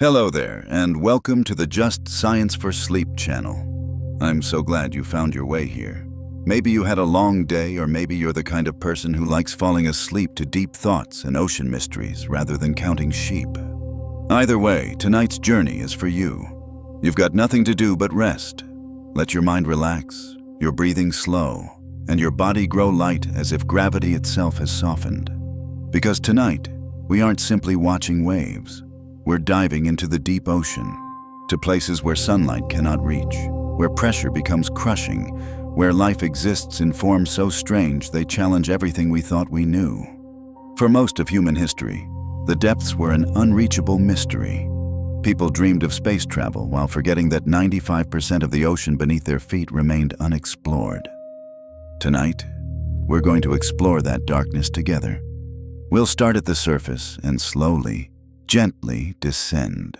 Hello there, and welcome to the Just Science for Sleep channel. I'm so glad you found your way here. Maybe you had a long day, or maybe you're the kind of person who likes falling asleep to deep thoughts and ocean mysteries rather than counting sheep. Either way, tonight's journey is for you. You've got nothing to do but rest. Let your mind relax, your breathing slow, and your body grow light as if gravity itself has softened. Because tonight, we aren't simply watching waves. We're diving into the deep ocean, to places where sunlight cannot reach, where pressure becomes crushing, where life exists in forms so strange they challenge everything we thought we knew. For most of human history, the depths were an unreachable mystery. People dreamed of space travel while forgetting that 95% of the ocean beneath their feet remained unexplored. Tonight, we're going to explore that darkness together. We'll start at the surface and slowly, gently descend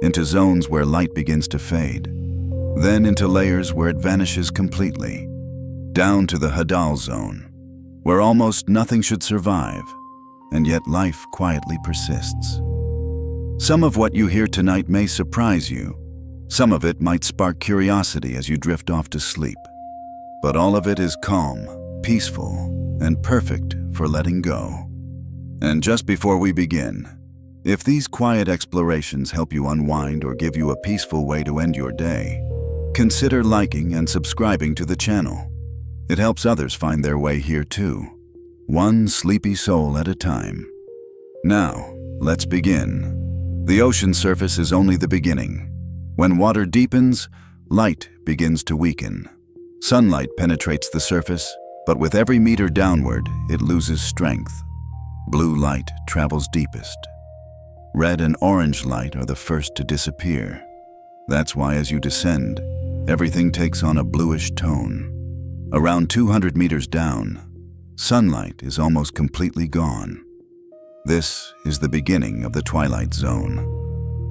into zones where light begins to fade, then into layers where it vanishes completely, down to the Hadal zone, where almost nothing should survive, and yet life quietly persists. Some of what you hear tonight may surprise you. Some of it might spark curiosity as you drift off to sleep. But all of it is calm, peaceful, and perfect for letting go. And just before we begin, if these quiet explorations help you unwind or give you a peaceful way to end your day, consider liking and subscribing to the channel. It helps others find their way here too, one sleepy soul at a time. Now, let's begin. The ocean surface is only the beginning. When water deepens, light begins to weaken. Sunlight penetrates the surface, but with every meter downward, it loses strength. Blue light travels deepest. Red and orange light are the first to disappear. That's why as you descend, everything takes on a bluish tone. Around 200 meters down, sunlight is almost completely gone. This is the beginning of the twilight zone,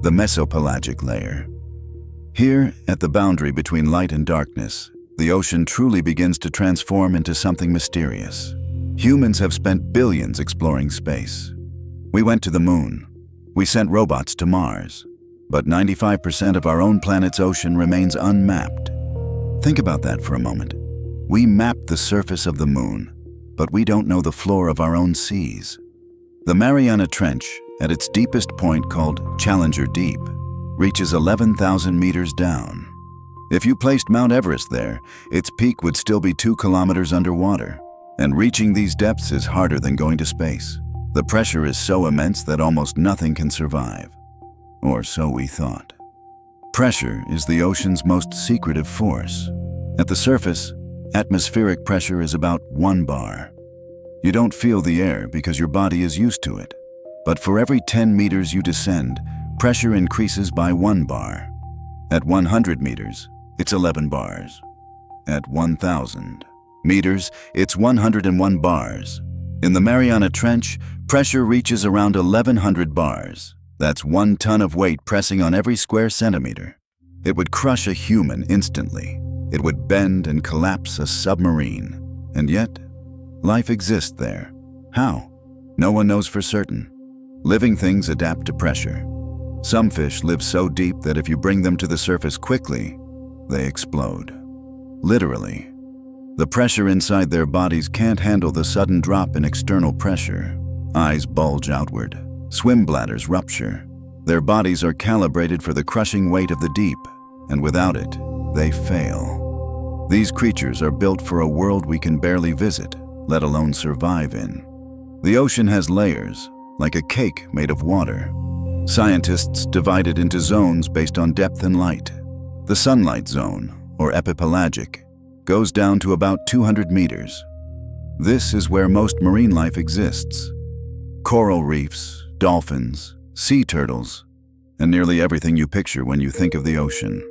the mesopelagic layer. Here, at the boundary between light and darkness, the ocean truly begins to transform into something mysterious. Humans have spent billions exploring space. We went to the moon. We sent robots to Mars, but 95% of our own planet's ocean remains unmapped. Think about that for a moment. We mapped the surface of the moon, but we don't know the floor of our own seas. The Mariana Trench, at its deepest point called Challenger Deep, reaches 11,000 meters down. If you placed Mount Everest there, its peak would still be 2 kilometers underwater, and reaching these depths is harder than going to space. The pressure is so immense that almost nothing can survive. Or so we thought. Pressure is the ocean's most secretive force. At the surface, atmospheric pressure is about 1 bar. You don't feel the air because your body is used to it. But for every 10 meters you descend, pressure increases by 1 bar. At 100 meters, it's 11 bars. At 1,000 meters, it's 101 bars. In the Mariana Trench, pressure reaches around 1,100 bars. That's 1 ton of weight pressing on every square centimeter. It would crush a human instantly. It would bend and collapse a submarine. And yet, life exists there. How? No one knows for certain. Living things adapt to pressure. Some fish live so deep that if you bring them to the surface quickly, they explode. Literally. The pressure inside their bodies can't handle the sudden drop in external pressure. Eyes bulge outward. Swim bladders rupture. Their bodies are calibrated for the crushing weight of the deep, and without it, they fail. These creatures are built for a world we can barely visit, let alone survive in. The ocean has layers, like a cake made of water. Scientists divide it into zones based on depth and light. The sunlight zone, or epipelagic, goes down to about 200 meters. This is where most marine life exists. Coral reefs, dolphins, sea turtles, and nearly everything you picture when you think of the ocean.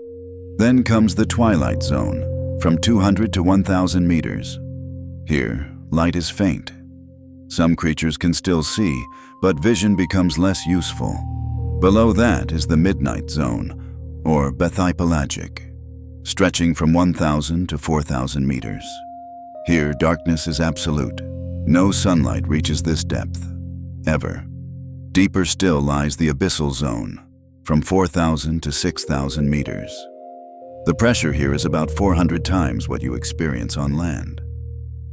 Then comes the twilight zone, from 200 to 1,000 meters. Here, light is faint. Some creatures can still see, but vision becomes less useful. Below that is the midnight zone, or bathypelagic, stretching from 1,000 to 4,000 meters. Here, darkness is absolute. No sunlight reaches this depth, ever. Deeper still lies the abyssal zone, from 4,000 to 6,000 meters. The pressure here is about 400 times what you experience on land.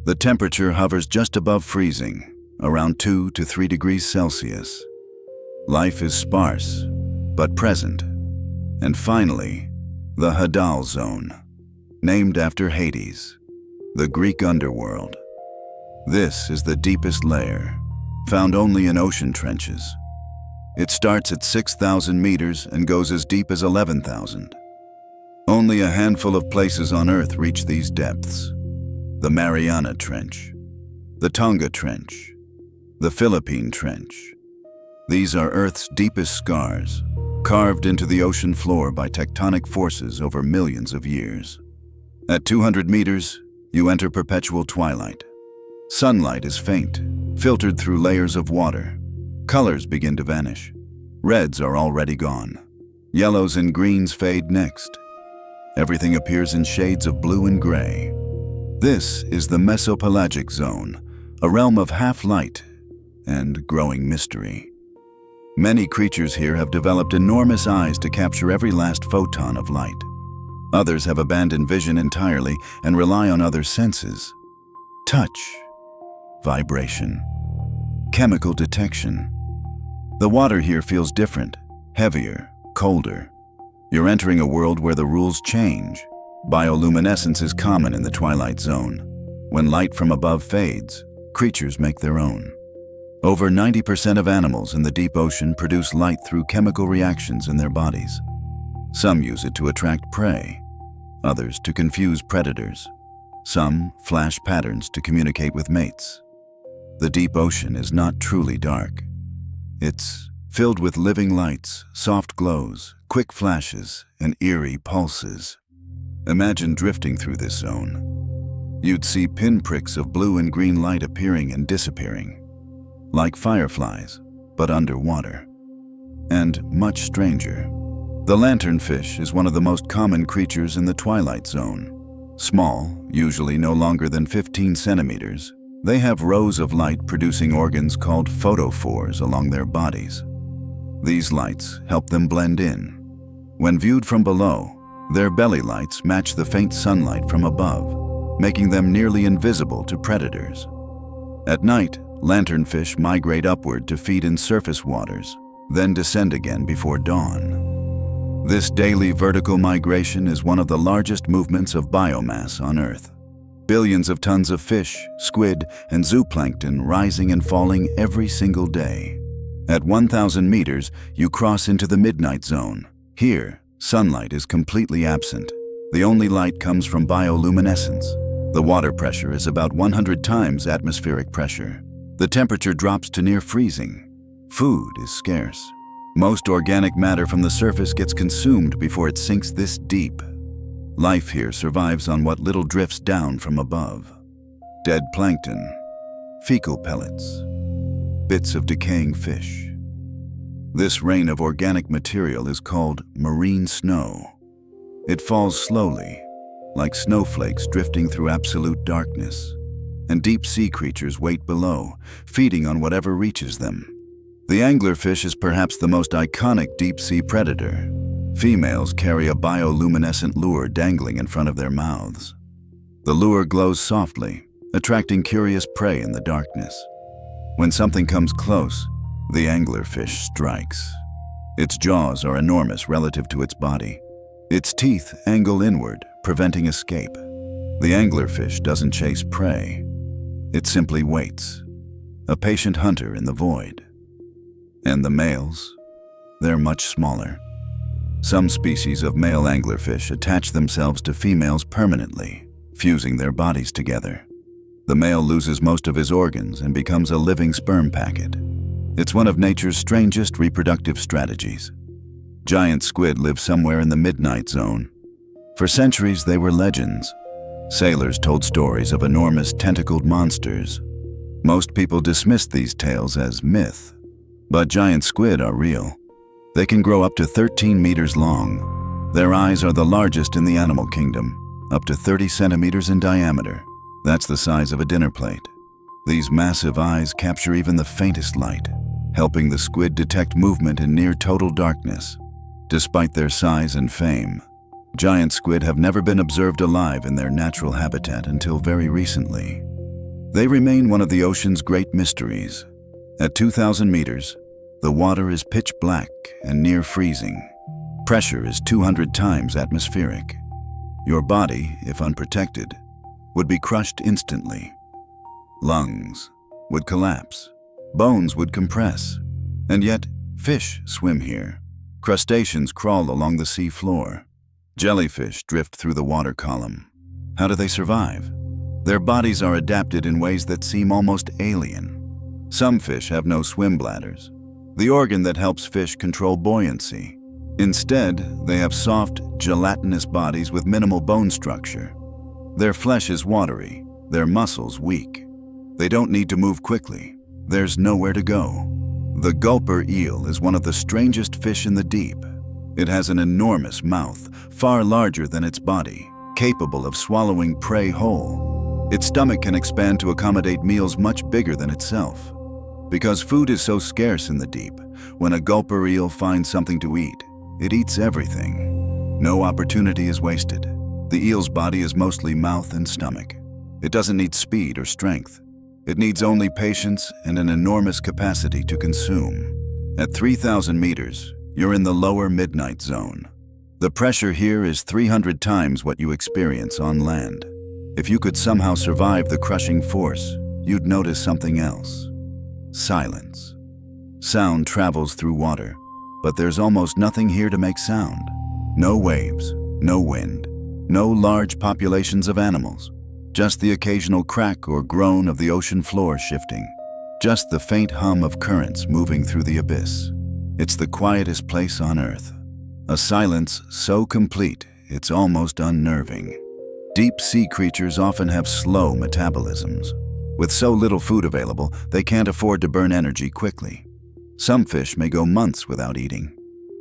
The temperature hovers just above freezing, around 2 to 3 degrees Celsius. Life is sparse, but present. And finally, the Hadal Zone, named after Hades, the Greek underworld. This is the deepest layer, found only in ocean trenches. It starts at 6,000 meters and goes as deep as 11,000. Only a handful of places on Earth reach these depths. The Mariana Trench, the Tonga Trench, the Philippine Trench. These are Earth's deepest scars, carved into the ocean floor by tectonic forces over millions of years. At 200 meters, you enter perpetual twilight. Sunlight is faint, filtered through layers of water. Colors begin to vanish. Reds are already gone. Yellows and greens fade next. Everything appears in shades of blue and gray. This is the Mesopelagic Zone, a realm of half-light and growing mystery. Many creatures here have developed enormous eyes to capture every last photon of light. Others have abandoned vision entirely and rely on other senses. Touch, vibration, chemical detection. The water here feels different, heavier, colder. You're entering a world where the rules change. Bioluminescence is common in the twilight zone. When light from above fades, creatures make their own. Over 90% of animals in the deep ocean produce light through chemical reactions in their bodies. Some use it to attract prey, others to confuse predators. Some flash patterns to communicate with mates. The deep ocean is not truly dark. It's filled with living lights, soft glows, quick flashes, and eerie pulses. Imagine drifting through this zone. You'd see pinpricks of blue and green light appearing and disappearing, like fireflies, but underwater. And much stranger, the lanternfish is one of the most common creatures in the twilight zone. Small, usually no longer than 15 centimeters, they have rows of light producing organs called photophores along their bodies. These lights help them blend in. When viewed from below, their belly lights match the faint sunlight from above, making them nearly invisible to predators. At night, lanternfish migrate upward to feed in surface waters, then descend again before dawn. This daily vertical migration is one of the largest movements of biomass on Earth. Billions of tons of fish, squid, and zooplankton rising and falling every single day. At 1,000 meters, you cross into the midnight zone. Here, sunlight is completely absent. The only light comes from bioluminescence. The water pressure is about 100 times atmospheric pressure. The temperature drops to near freezing. Food is scarce. Most organic matter from the surface gets consumed before it sinks this deep. Life here survives on what little drifts down from above. Dead plankton, fecal pellets, bits of decaying fish. This rain of organic material is called marine snow. It falls slowly, like snowflakes drifting through absolute darkness. And deep sea creatures wait below, feeding on whatever reaches them. The anglerfish is perhaps the most iconic deep-sea predator. Females carry a bioluminescent lure dangling in front of their mouths. The lure glows softly, attracting curious prey in the darkness. When something comes close, the anglerfish strikes. Its jaws are enormous relative to its body. Its teeth angle inward, preventing escape. The anglerfish doesn't chase prey. It simply waits, a patient hunter in the void. And the males? They're much smaller. Some species of male anglerfish attach themselves to females permanently, fusing their bodies together. The male loses most of his organs and becomes a living sperm packet. It's one of nature's strangest reproductive strategies. Giant squid live somewhere in the midnight zone. For centuries, they were legends. Sailors told stories of enormous tentacled monsters. Most people dismissed these tales as myth. But giant squid are real. They can grow up to 13 meters long. Their eyes are the largest in the animal kingdom, up to 30 centimeters in diameter. That's the size of a dinner plate. These massive eyes capture even the faintest light, helping the squid detect movement in near total darkness. Despite their size and fame, giant squid have never been observed alive in their natural habitat until very recently. They remain one of the ocean's great mysteries. At 2,000 meters, the water is pitch black and near freezing. Pressure is 200 times atmospheric. Your body, if unprotected, would be crushed instantly. Lungs would collapse, bones would compress, and yet fish swim here. Crustaceans crawl along the sea floor. Jellyfish drift through the water column. How do they survive? Their bodies are adapted in ways that seem almost alien. Some fish have no swim bladders, the organ that helps fish control buoyancy. Instead, they have soft, gelatinous bodies with minimal bone structure. Their flesh is watery, their muscles weak. They don't need to move quickly. There's nowhere to go. The gulper eel is one of the strangest fish in the deep. It has an enormous mouth, far larger than its body, capable of swallowing prey whole. Its stomach can expand to accommodate meals much bigger than itself. Because food is so scarce in the deep, when a gulper eel finds something to eat, it eats everything. No opportunity is wasted. The eel's body is mostly mouth and stomach. It doesn't need speed or strength. It needs only patience and an enormous capacity to consume. At 3,000 meters, you're in the lower midnight zone. The pressure here is 300 times what you experience on land. If you could somehow survive the crushing force, you'd notice something else. Silence. Sound travels through water, but there's almost nothing here to make sound. No waves, no wind, no large populations of animals. Just the occasional crack or groan of the ocean floor shifting. Just the faint hum of currents moving through the abyss. It's the quietest place on Earth. A silence so complete, it's almost unnerving. Deep sea creatures often have slow metabolisms. With so little food available, they can't afford to burn energy quickly. Some fish may go months without eating.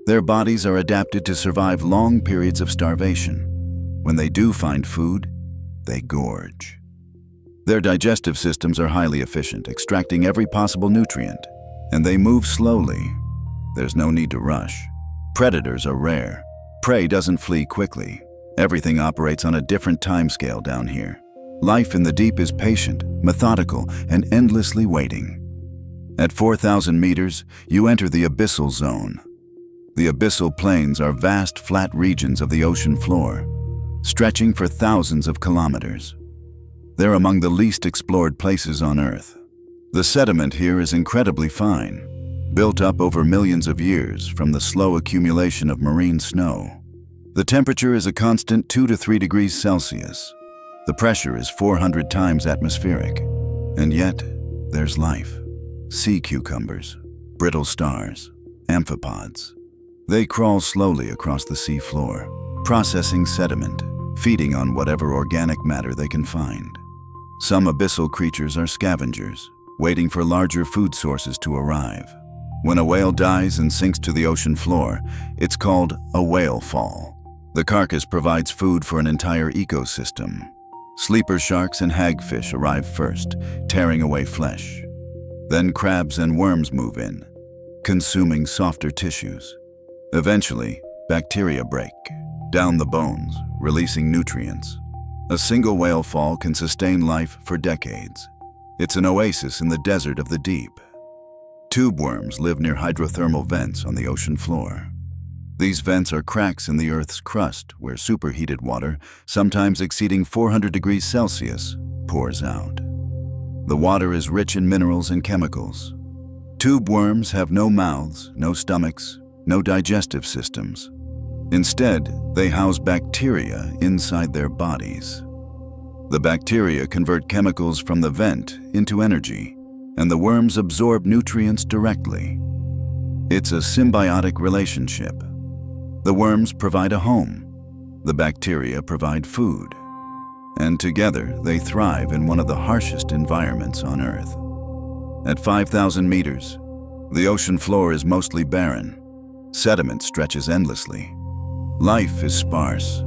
Their bodies are adapted to survive long periods of starvation. When they do find food, they gorge. Their digestive systems are highly efficient, extracting every possible nutrient, and they move slowly. There's no need to rush. Predators are rare. Prey doesn't flee quickly. Everything operates on a different timescale down here. Life in the deep is patient, methodical, and endlessly waiting. At 4,000 meters, you enter the abyssal zone. The abyssal plains are vast, flat regions of the ocean floor, stretching for thousands of kilometers. They're among the least explored places on Earth. The sediment here is incredibly fine, built up over millions of years from the slow accumulation of marine snow. The temperature is a constant 2 to 3 degrees Celsius. The pressure is 400 times atmospheric. And yet, there's life. Sea cucumbers, brittle stars, amphipods. They crawl slowly across the sea floor, processing sediment, feeding on whatever organic matter they can find. Some abyssal creatures are scavengers, waiting for larger food sources to arrive. When a whale dies and sinks to the ocean floor, it's called a whale fall. The carcass provides food for an entire ecosystem. Sleeper sharks and hagfish arrive first, tearing away flesh. Then crabs and worms move in, consuming softer tissues. Eventually, bacteria break down the bones, releasing nutrients. A single whale fall can sustain life for decades. It's an oasis in the desert of the deep. Tube worms live near hydrothermal vents on the ocean floor. These vents are cracks in the Earth's crust where superheated water, sometimes exceeding 400 degrees Celsius, pours out. The water is rich in minerals and chemicals. Tube worms have no mouths, no stomachs, no digestive systems. Instead, they house bacteria inside their bodies. The bacteria convert chemicals from the vent into energy, and the worms absorb nutrients directly. It's a symbiotic relationship. The worms provide a home. The bacteria provide food. And together, they thrive in one of the harshest environments on Earth. At 5,000 meters, the ocean floor is mostly barren. Sediment stretches endlessly. Life is sparse,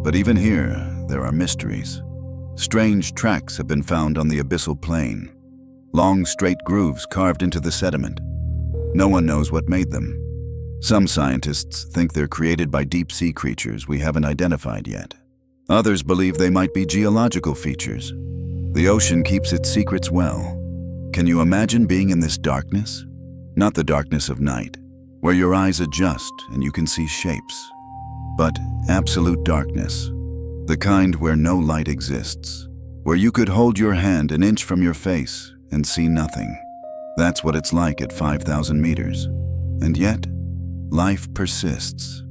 but even here, there are mysteries. Strange tracks have been found on the abyssal plain. Long, straight grooves carved into the sediment. No one knows what made them. Some scientists think they're created by deep-sea creatures we haven't identified yet. Others believe they might be geological features. The ocean keeps its secrets well. Can you imagine being in this darkness? Not the darkness of night, where your eyes adjust and you can see shapes, but absolute darkness, the kind where no light exists, where you could hold your hand an inch from your face and see nothing. That's what it's like at 5,000 meters. And yet, life persists.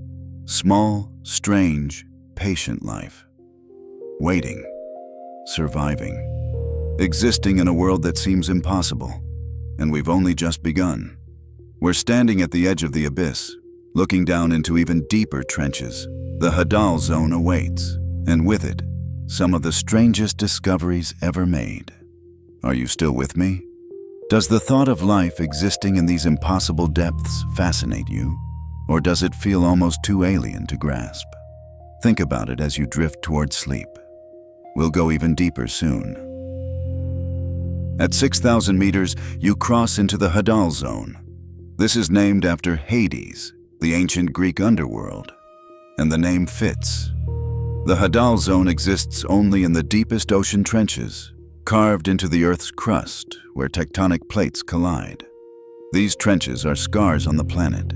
Small, strange, patient life. Waiting. Surviving. Existing in a world that seems impossible. And we've only just begun. We're standing at the edge of the abyss, looking down into even deeper trenches. The Hadal Zone awaits, and with it, some of the strangest discoveries ever made. Are you still with me? Does the thought of life existing in these impossible depths fascinate you? Or does it feel almost too alien to grasp? Think about it as you drift toward sleep. We'll go even deeper soon. At 6,000 meters, you cross into the Hadal Zone. This is named after Hades, the ancient Greek underworld. And the name fits. The Hadal Zone exists only in the deepest ocean trenches, carved into the Earth's crust, where tectonic plates collide. These trenches are scars on the planet,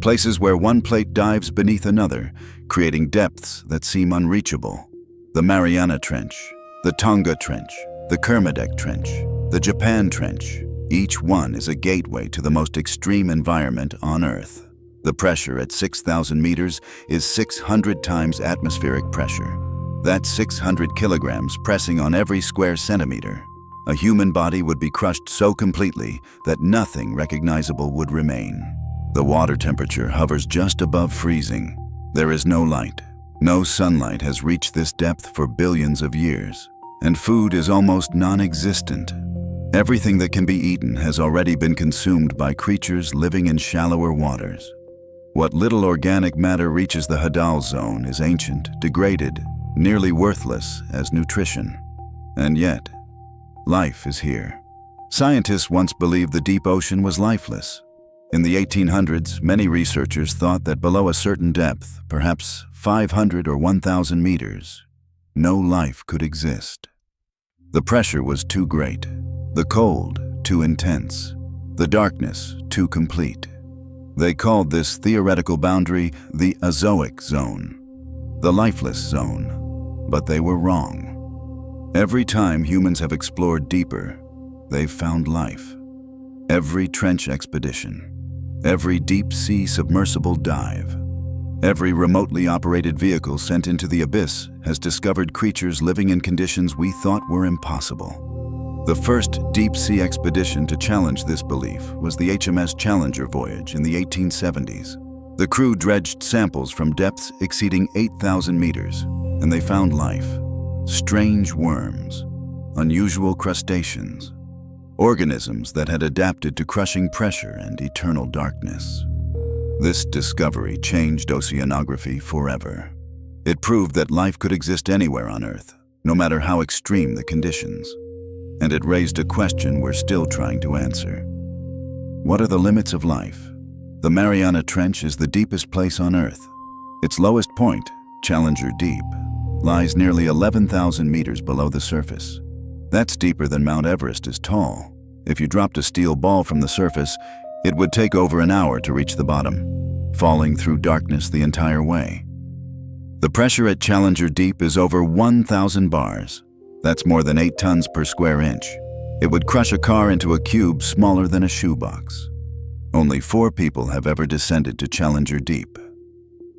places where one plate dives beneath another, creating depths that seem unreachable. The Mariana Trench, the Tonga Trench, the Kermadec Trench, the Japan Trench. Each one is a gateway to the most extreme environment on Earth. The pressure at 6,000 meters is 600 times atmospheric pressure. That's 600 kilograms pressing on every square centimeter. A human body would be crushed so completely that nothing recognizable would remain. The water temperature hovers just above freezing. There is no light. No sunlight has reached this depth for billions of years. And food is almost non-existent. Everything that can be eaten has already been consumed by creatures living in shallower waters. What little organic matter reaches the Hadal Zone is ancient, degraded, nearly worthless as nutrition. And yet, life is here. Scientists once believed the deep ocean was lifeless. In the 1800s, many researchers thought that below a certain depth, perhaps 500 or 1,000 meters, no life could exist. The pressure was too great, the cold too intense, the darkness too complete. They called this theoretical boundary the Azoic Zone, the lifeless zone. But they were wrong. Every time humans have explored deeper, they've found life. Every trench expedition, every deep-sea submersible dive, every remotely operated vehicle sent into the abyss has discovered creatures living in conditions we thought were impossible. The first deep-sea expedition to challenge this belief was the HMS Challenger voyage in the 1870s. The crew dredged samples from depths exceeding 8,000 meters, and they found life. Strange worms, unusual crustaceans, organisms that had adapted to crushing pressure and eternal darkness. This discovery changed oceanography forever. It proved that life could exist anywhere on Earth, no matter how extreme the conditions. And it raised a question we're still trying to answer. What are the limits of life? The Mariana Trench is the deepest place on Earth. Its lowest point, Challenger Deep, lies nearly 11,000 meters below the surface. That's deeper than Mount Everest is tall. If you dropped a steel ball from the surface, it would take over an hour to reach the bottom, falling through darkness the entire way. The pressure at Challenger Deep is over 1,000 bars. That's more than 8 tons per square inch. It would crush a car into a cube smaller than a shoebox. Only 4 people have ever descended to Challenger Deep.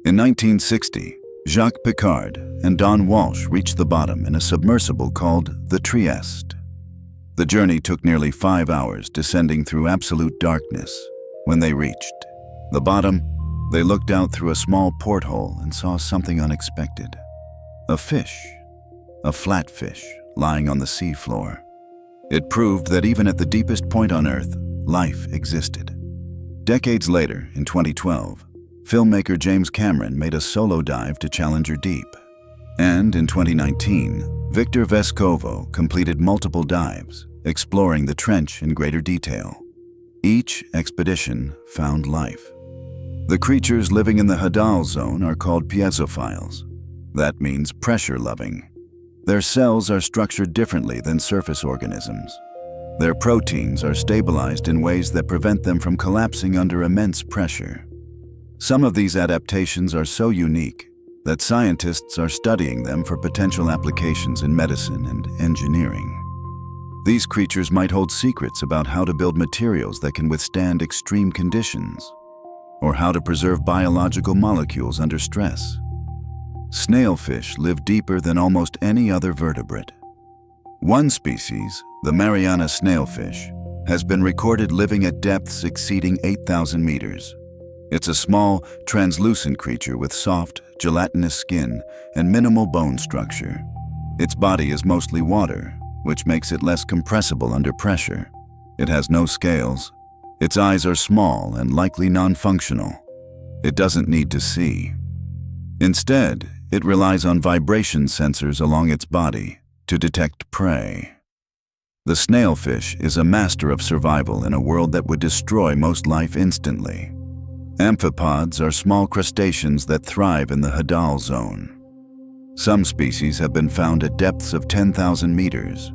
In 1960, Jacques Piccard and Don Walsh reached the bottom in a submersible called the Trieste. The journey took nearly 5 hours, descending through absolute darkness. When they reached the bottom, they looked out through a small porthole and saw something unexpected. A fish. A flatfish lying on the seafloor. It proved that even at the deepest point on Earth, life existed. Decades later, in 2012, filmmaker James Cameron made a solo dive to Challenger Deep. And in 2019, Victor Vescovo completed multiple dives, exploring the trench in greater detail. Each expedition found life. The creatures living in the hadal zone are called piezophiles. That means pressure-loving. Their cells are structured differently than surface organisms. Their proteins are stabilized in ways that prevent them from collapsing under immense pressure. Some of these adaptations are so unique that scientists are studying them for potential applications in medicine and engineering. These creatures might hold secrets about how to build materials that can withstand extreme conditions, or how to preserve biological molecules under stress. Snailfish live deeper than almost any other vertebrate. One species, the Mariana snailfish, has been recorded living at depths exceeding 8,000 meters. It's a small, translucent creature with soft, gelatinous skin and minimal bone structure. Its body is mostly water, which makes it less compressible under pressure. It has no scales. Its eyes are small and likely non-functional. It doesn't need to see. Instead, it relies on vibration sensors along its body to detect prey. The snailfish is a master of survival in a world that would destroy most life instantly. Amphipods are small crustaceans that thrive in the hadal zone. Some species have been found at depths of 10,000 meters.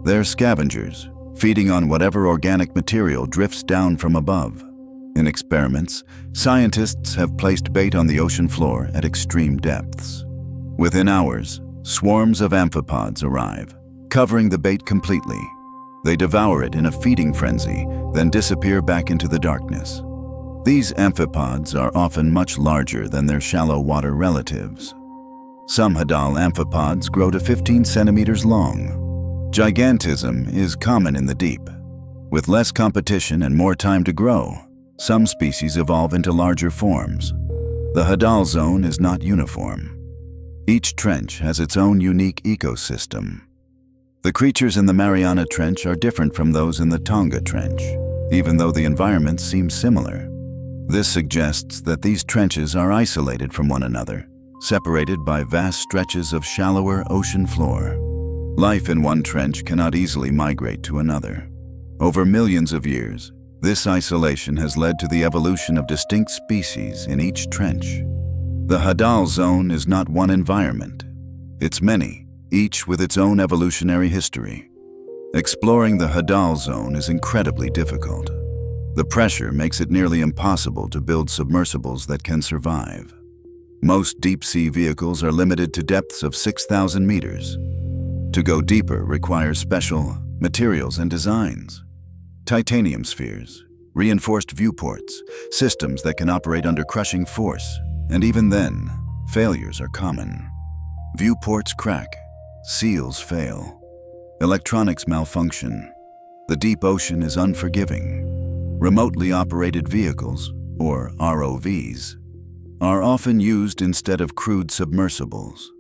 They're scavengers, feeding on whatever organic material drifts down from above. In experiments, scientists have placed bait on the ocean floor at extreme depths. Within hours, swarms of amphipods arrive, covering the bait completely. They devour it in a feeding frenzy, then disappear back into the darkness. These amphipods are often much larger than their shallow water relatives. Some hadal amphipods grow to 15 centimeters long. Gigantism is common in the deep. With less competition and more time to grow, some species evolve into larger forms. The hadal zone is not uniform. Each trench has its own unique ecosystem. The creatures in the Mariana Trench are different from those in the Tonga Trench, even though the environment seems similar. This suggests that these trenches are isolated from one another, separated by vast stretches of shallower ocean floor. Life in one trench cannot easily migrate to another. Over millions of years, this isolation has led to the evolution of distinct species in each trench. The hadal zone is not one environment. It's many, each with its own evolutionary history. Exploring the hadal zone is incredibly difficult. The pressure makes it nearly impossible to build submersibles that can survive. Most deep-sea vehicles are limited to depths of 6,000 meters. To go deeper requires special materials and designs. Titanium spheres, reinforced viewports, systems that can operate under crushing force, and even then, failures are common. Viewports crack, seals fail, electronics malfunction. The deep ocean is unforgiving. Remotely operated vehicles, or ROVs, are often used instead of crewed submersibles.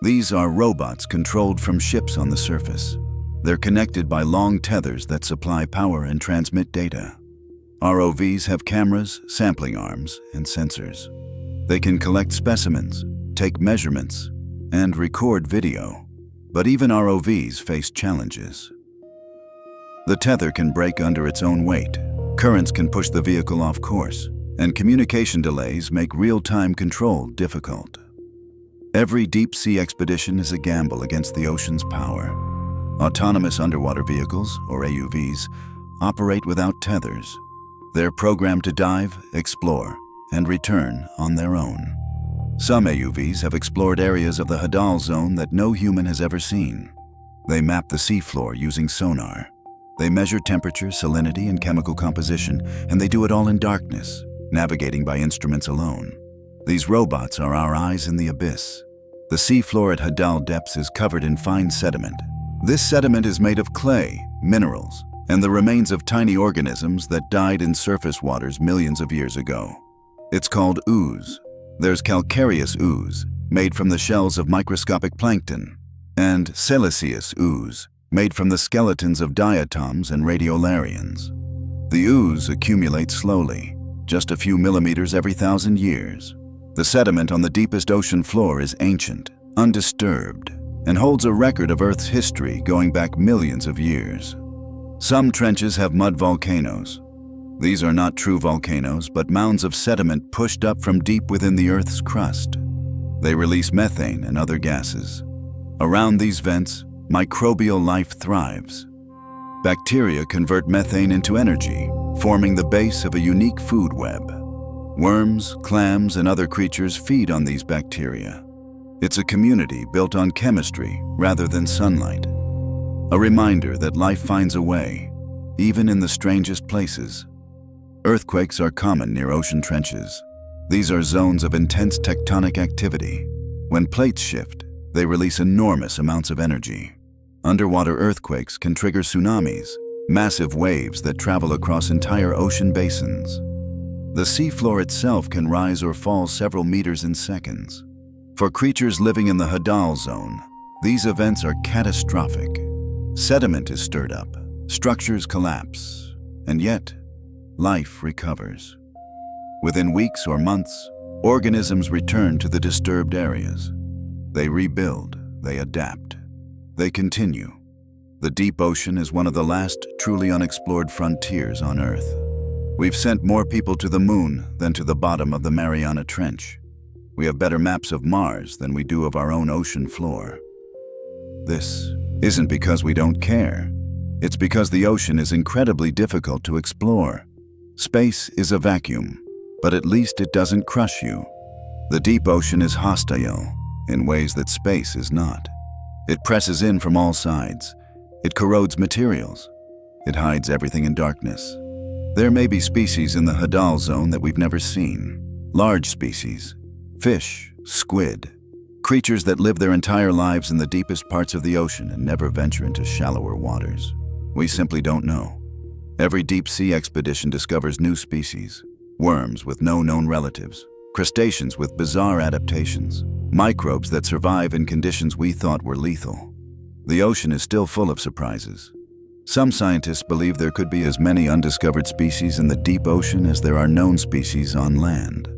These are robots controlled from ships on the surface. They're connected by long tethers that supply power and transmit data. ROVs have cameras, sampling arms, and sensors. They can collect specimens, take measurements, and record video. But even ROVs face challenges. The tether can break under its own weight. Currents can push the vehicle off course, and communication delays make real-time control difficult. Every deep-sea expedition is a gamble against the ocean's power. Autonomous underwater vehicles, or AUVs, operate without tethers. They're programmed to dive, explore, and return on their own. Some AUVs have explored areas of the hadal zone that no human has ever seen. They map the seafloor using sonar. They measure temperature, salinity, and chemical composition, and they do it all in darkness, navigating by instruments alone. These robots are our eyes in the abyss. The seafloor at hadal depths is covered in fine sediment. This sediment is made of clay, minerals, and the remains of tiny organisms that died in surface waters millions of years ago. It's called ooze. There's calcareous ooze, made from the shells of microscopic plankton, and siliceous ooze, made from the skeletons of diatoms and radiolarians. The ooze accumulates slowly, just a few millimeters every 1,000 years. The sediment on the deepest ocean floor is ancient, undisturbed, and holds a record of Earth's history going back millions of years. Some trenches have mud volcanoes. These are not true volcanoes, but mounds of sediment pushed up from deep within the Earth's crust. They release methane and other gases. Around these vents, microbial life thrives. Bacteria convert methane into energy, forming the base of a unique food web. Worms, clams, and other creatures feed on these bacteria. It's a community built on chemistry rather than sunlight. A reminder that life finds a way, even in the strangest places. Earthquakes are common near ocean trenches. These are zones of intense tectonic activity. When plates shift, they release enormous amounts of energy. Underwater earthquakes can trigger tsunamis, massive waves that travel across entire ocean basins. The seafloor itself can rise or fall several meters in seconds. For creatures living in the Hadal zone, these events are catastrophic. Sediment is stirred up, structures collapse, and yet, life recovers. Within weeks or months, organisms return to the disturbed areas. They rebuild, they adapt, they continue. The deep ocean is one of the last truly unexplored frontiers on Earth. We've sent more people to the moon than to the bottom of the Mariana Trench. We have better maps of Mars than we do of our own ocean floor. This isn't because we don't care. It's because the ocean is incredibly difficult to explore. Space is a vacuum, but at least it doesn't crush you. The deep ocean is hostile in ways that space is not. It presses in from all sides. It corrodes materials. It hides everything in darkness. There may be species in the Hadal zone that we've never seen. Large species, fish, squid, creatures that live their entire lives in the deepest parts of the ocean and never venture into shallower waters. We simply don't know. Every deep sea expedition discovers new species, worms with no known relatives, crustaceans with bizarre adaptations, microbes that survive in conditions we thought were lethal. The ocean is still full of surprises. Some scientists believe there could be as many undiscovered species in the deep ocean as there are known species on land.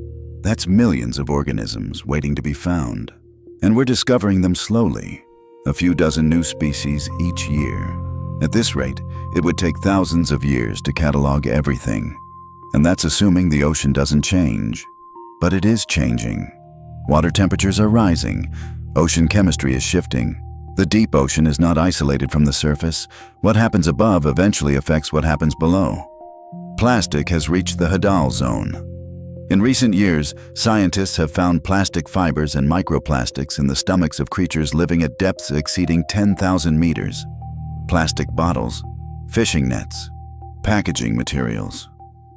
That's millions of organisms waiting to be found. And we're discovering them slowly, a few dozen new species each year. At this rate, it would take thousands of years to catalog everything. And that's assuming the ocean doesn't change. But it is changing. Water temperatures are rising. Ocean chemistry is shifting. The deep ocean is not isolated from the surface. What happens above eventually affects what happens below. Plastic has reached the Hadal zone. In recent years, scientists have found plastic fibers and microplastics in the stomachs of creatures living at depths exceeding 10,000 meters. Plastic bottles, fishing nets, packaging materials.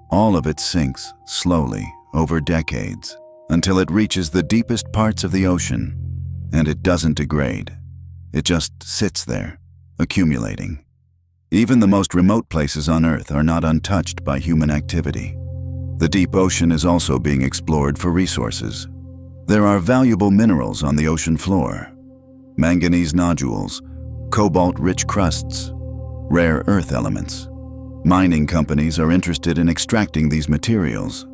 All of it sinks slowly over decades until it reaches the deepest parts of the ocean, and it doesn't degrade. It just sits there, accumulating. Even the most remote places on Earth are not untouched by human activity. The deep ocean is also being explored for resources. There are valuable minerals on the ocean floor. Manganese nodules, cobalt-rich crusts, rare earth elements. Mining companies are interested in extracting these materials.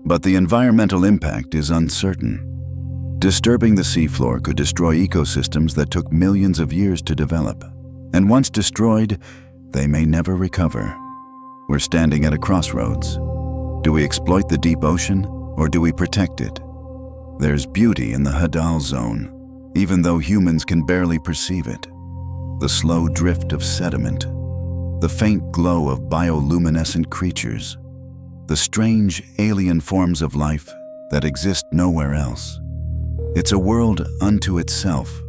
But the environmental impact is uncertain. Disturbing the seafloor could destroy ecosystems that took millions of years to develop. And once destroyed, they may never recover. We're standing at a crossroads. Do we exploit the deep ocean, or do we protect it? There's beauty in the Hadal zone, even though humans can barely perceive it. The slow drift of sediment, the faint glow of bioluminescent creatures, the strange alien forms of life that exist nowhere else. It's a world unto itself,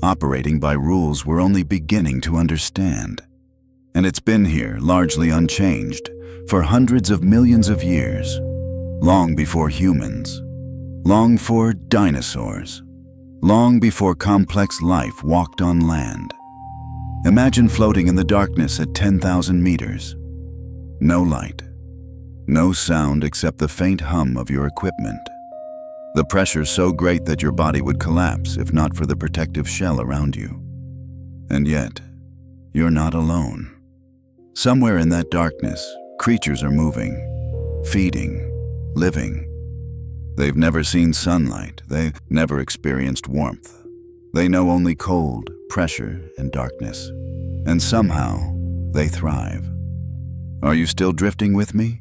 operating by rules we're only beginning to understand. And it's been here, largely unchanged, for hundreds of millions of years, long before humans, long before dinosaurs, long before complex life walked on land. Imagine floating in the darkness at 10,000 meters. No light, no sound except the faint hum of your equipment. The pressure so great that your body would collapse if not for the protective shell around you. And yet, you're not alone. Somewhere in that darkness, creatures are moving, feeding, living. They've never seen sunlight. They've never experienced warmth. They know only cold, pressure, and darkness. And somehow, they thrive. Are you still drifting with me?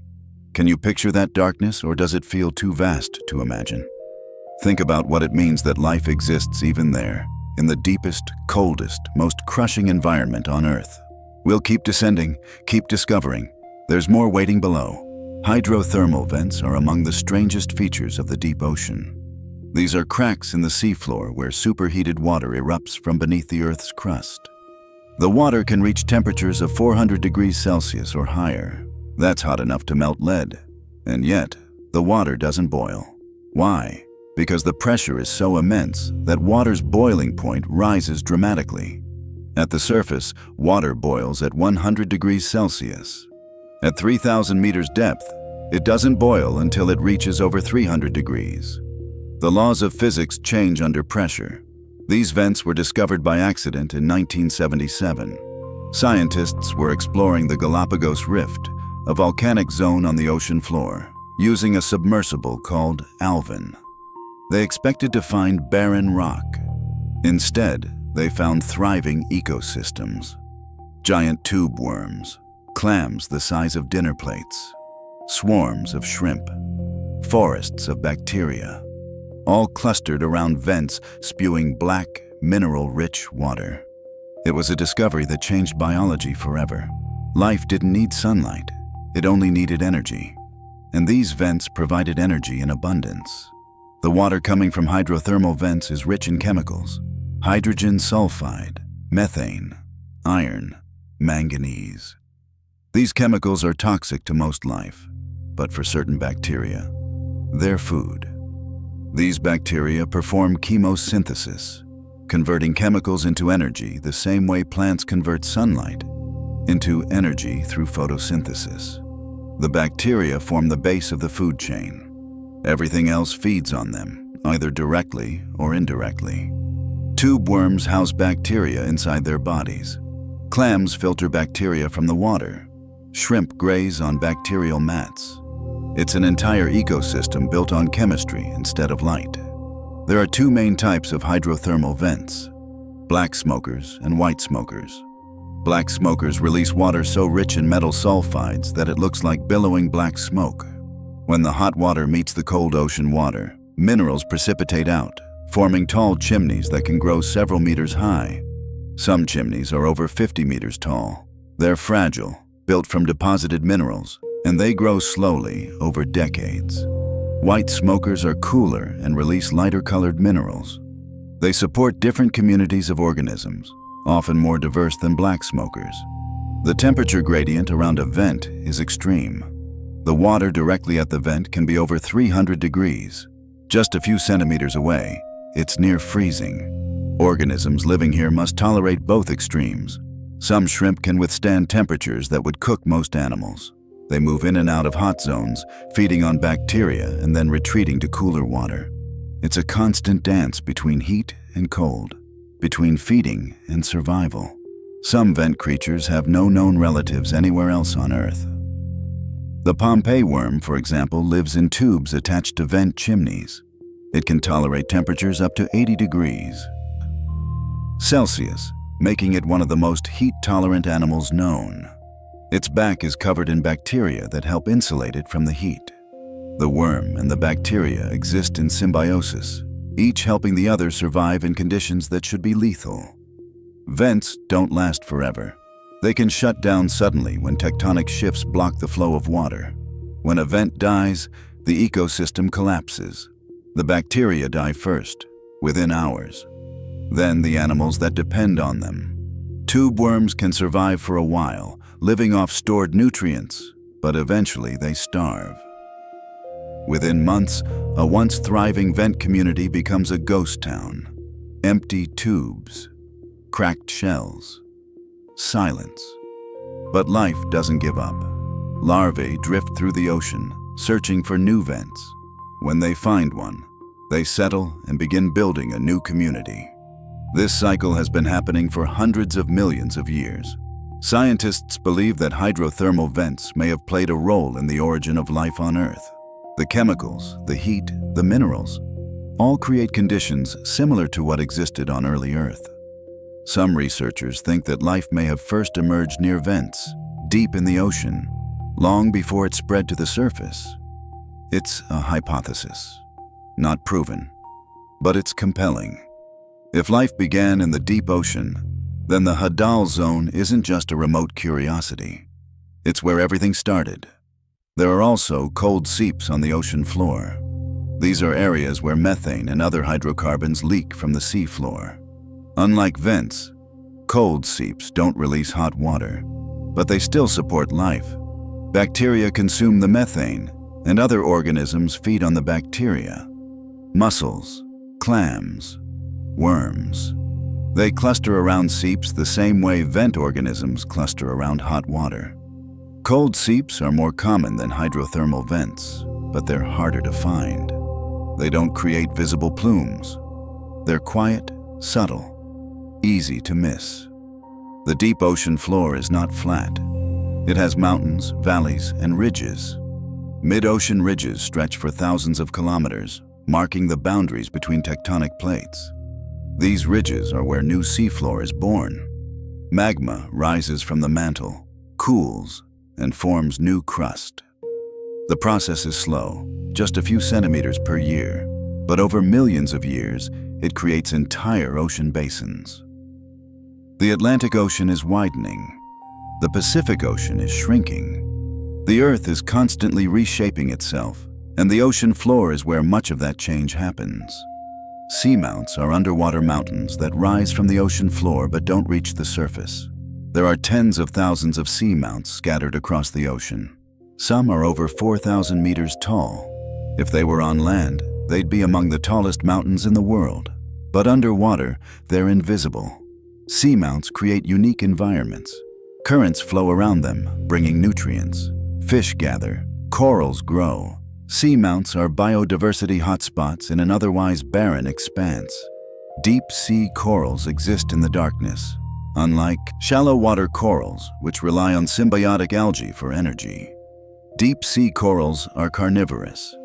Can you picture that darkness, or does it feel too vast to imagine? Think about what it means that life exists even there, in the deepest, coldest, most crushing environment on Earth. We'll keep descending, keep discovering. There's more waiting below. Hydrothermal vents are among the strangest features of the deep ocean. These are cracks in the seafloor where superheated water erupts from beneath the Earth's crust. The water can reach temperatures of 400 degrees Celsius or higher. That's hot enough to melt lead. And yet, the water doesn't boil. Why? Because the pressure is so immense that water's boiling point rises dramatically. At the surface, water boils at 100 degrees Celsius. At 3,000 meters depth, it doesn't boil until it reaches over 300 degrees. The laws of physics change under pressure. These vents were discovered by accident in 1977. Scientists were exploring the Galapagos Rift, a volcanic zone on the ocean floor, using a submersible called Alvin. They expected to find barren rock. Instead, they found thriving ecosystems. Giant tube worms, clams the size of dinner plates, swarms of shrimp, forests of bacteria, all clustered around vents spewing black, mineral-rich water. It was a discovery that changed biology forever. Life didn't need sunlight, it only needed energy. And these vents provided energy in abundance. The water coming from hydrothermal vents is rich in chemicals: hydrogen sulfide, methane, iron, manganese. These chemicals are toxic to most life, but for certain bacteria, they're food. These bacteria perform chemosynthesis, converting chemicals into energy the same way plants convert sunlight into energy through photosynthesis. The bacteria form the base of the food chain. Everything else feeds on them, either directly or indirectly. Tube worms house bacteria inside their bodies. Clams filter bacteria from the water. Shrimp graze on bacterial mats. It's an entire ecosystem built on chemistry instead of light. There are two main types of hydrothermal vents: black smokers and white smokers. Black smokers release water so rich in metal sulfides that it looks like billowing black smoke. When the hot water meets the cold ocean water, minerals precipitate out, forming tall chimneys that can grow several meters high. Some chimneys are over 50 meters tall. They're fragile, built from deposited minerals, and they grow slowly over decades. White smokers are cooler and release lighter-colored minerals. They support different communities of organisms, often more diverse than black smokers. The temperature gradient around a vent is extreme. The water directly at the vent can be over 300 degrees. Just a few centimeters away, it's near freezing. Organisms living here must tolerate both extremes. Some shrimp can withstand temperatures that would cook most animals. They move in and out of hot zones, feeding on bacteria and then retreating to cooler water. It's a constant dance between heat and cold, between feeding and survival. Some vent creatures have no known relatives anywhere else on Earth. The Pompeii worm, for example, lives in tubes attached to vent chimneys. It can tolerate temperatures up to 80 degrees Celsius, making it one of the most heat-tolerant animals known. Its back is covered in bacteria that help insulate it from the heat. The worm and the bacteria exist in symbiosis, each helping the other survive in conditions that should be lethal. Vents don't last forever. They can shut down suddenly when tectonic shifts block the flow of water. When a vent dies, the ecosystem collapses. The bacteria die first, within hours. Then the animals that depend on them. Tube worms can survive for a while, living off stored nutrients, but eventually they starve. Within months, a once thriving vent community becomes a ghost town. Empty tubes, cracked shells, silence. But life doesn't give up. Larvae drift through the ocean, searching for new vents. When they find one, they settle and begin building a new community. This cycle has been happening for hundreds of millions of years. Scientists believe that hydrothermal vents may have played a role in the origin of life on Earth. The chemicals, the heat, the minerals, all create conditions similar to what existed on early Earth. Some researchers think that life may have first emerged near vents, deep in the ocean, long before it spread to the surface. It's a hypothesis, not proven, but it's compelling. If life began in the deep ocean, then the Hadal Zone isn't just a remote curiosity. It's where everything started. There are also cold seeps on the ocean floor. These are areas where methane and other hydrocarbons leak from the sea floor. Unlike vents, cold seeps don't release hot water, but they still support life. Bacteria consume the methane, and other organisms feed on the bacteria. Mussels, clams, worms. They cluster around seeps the same way vent organisms cluster around hot water. Cold seeps are more common than hydrothermal vents, but they're harder to find. They don't create visible plumes. They're quiet, subtle, easy to miss. The deep ocean floor is not flat. It has mountains, valleys, and ridges. Mid-ocean ridges stretch for thousands of kilometers, marking the boundaries between tectonic plates. These ridges are where new seafloor is born. Magma rises from the mantle, cools, and forms new crust. The process is slow, just a few centimeters per year, but over millions of years, it creates entire ocean basins. The Atlantic Ocean is widening. The Pacific Ocean is shrinking. The Earth is constantly reshaping itself, and the ocean floor is where much of that change happens. Seamounts are underwater mountains that rise from the ocean floor but don't reach the surface. There are tens of thousands of seamounts scattered across the ocean. Some are over 4,000 meters tall. If they were on land, they'd be among the tallest mountains in the world. But underwater, they're invisible. Seamounts create unique environments. Currents flow around them, bringing nutrients. Fish gather, corals grow. Seamounts are biodiversity hotspots in an otherwise barren expanse. Deep sea corals exist in the darkness, unlike shallow water corals, which rely on symbiotic algae for energy. Deep sea corals are carnivorous.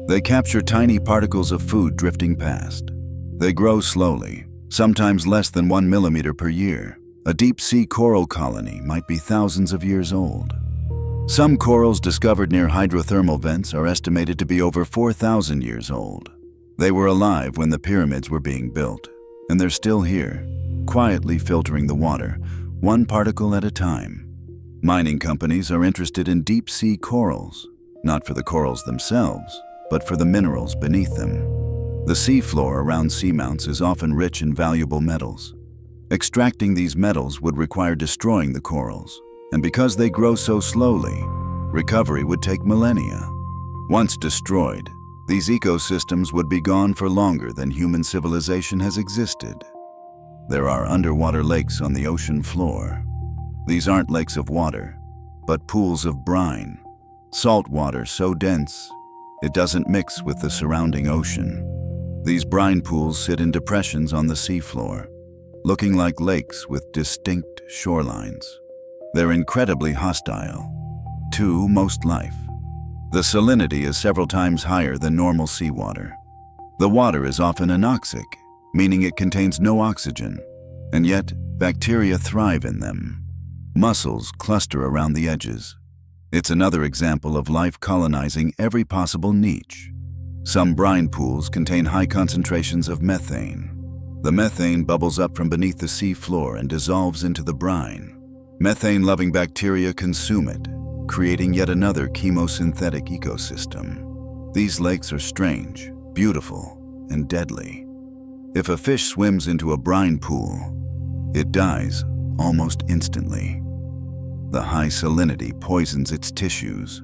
They capture tiny particles of food drifting past. They grow slowly, sometimes less than 1 millimeter per year. A deep sea coral colony might be thousands of years old. Some corals discovered near hydrothermal vents are estimated to be over 4,000 years old. They were alive when the pyramids were being built, and they're still here, quietly filtering the water, one particle at a time. Mining companies are interested in deep sea corals, not for the corals themselves, but for the minerals beneath them. The seafloor around seamounts is often rich in valuable metals. Extracting these metals would require destroying the corals, and because they grow so slowly, recovery would take millennia. Once destroyed, these ecosystems would be gone for longer than human civilization has existed. There are underwater lakes on the ocean floor. These aren't lakes of water, but pools of brine. Salt water so dense, it doesn't mix with the surrounding ocean. These brine pools sit in depressions on the seafloor, looking like lakes with distinct shorelines. They're incredibly hostile to most life. The salinity is several times higher than normal seawater. The water is often anoxic, meaning it contains no oxygen, and yet bacteria thrive in them. Mussels cluster around the edges. It's another example of life colonizing every possible niche. Some brine pools contain high concentrations of methane. The methane bubbles up from beneath the sea floor and dissolves into the brine. Methane-loving bacteria consume it, creating yet another chemosynthetic ecosystem. These lakes are strange, beautiful, and deadly. If a fish swims into a brine pool, it dies almost instantly. The high salinity poisons its tissues.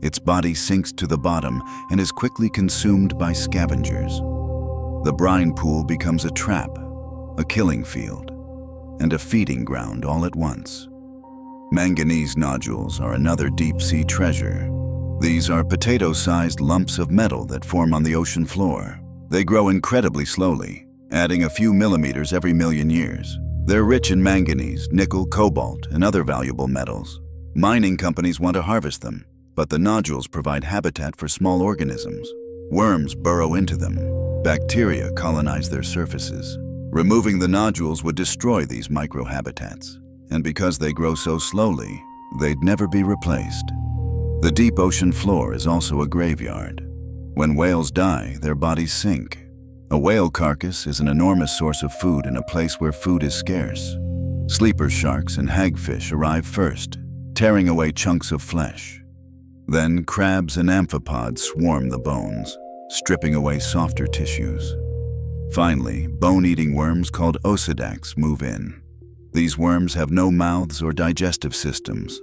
Its body sinks to the bottom and is quickly consumed by scavengers. The brine pool becomes a trap, a killing field, and a feeding ground all at once. Manganese nodules are another deep-sea treasure. These are potato-sized lumps of metal that form on the ocean floor. They grow incredibly slowly, adding a few millimeters every million years. They're rich in manganese, nickel, cobalt, and other valuable metals. Mining companies want to harvest them, but the nodules provide habitat for small organisms. Worms burrow into them. Bacteria colonize their surfaces. Removing the nodules would destroy these microhabitats, and because they grow so slowly, they'd never be replaced. The deep ocean floor is also a graveyard. When whales die, their bodies sink. A whale carcass is an enormous source of food in a place where food is scarce. Sleeper sharks and hagfish arrive first, tearing away chunks of flesh. Then crabs and amphipods swarm the bones, stripping away softer tissues. Finally, bone-eating worms called osedacs move in. These worms have no mouths or digestive systems.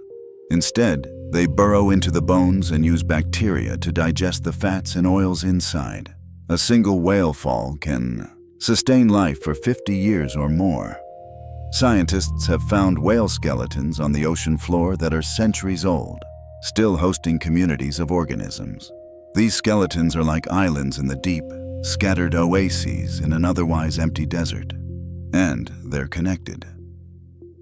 Instead, they burrow into the bones and use bacteria to digest the fats and oils inside. A single whale fall can sustain life for 50 years or more. Scientists have found whale skeletons on the ocean floor that are centuries old, still hosting communities of organisms. These skeletons are like islands in the deep, scattered oases in an otherwise empty desert. And they're connected.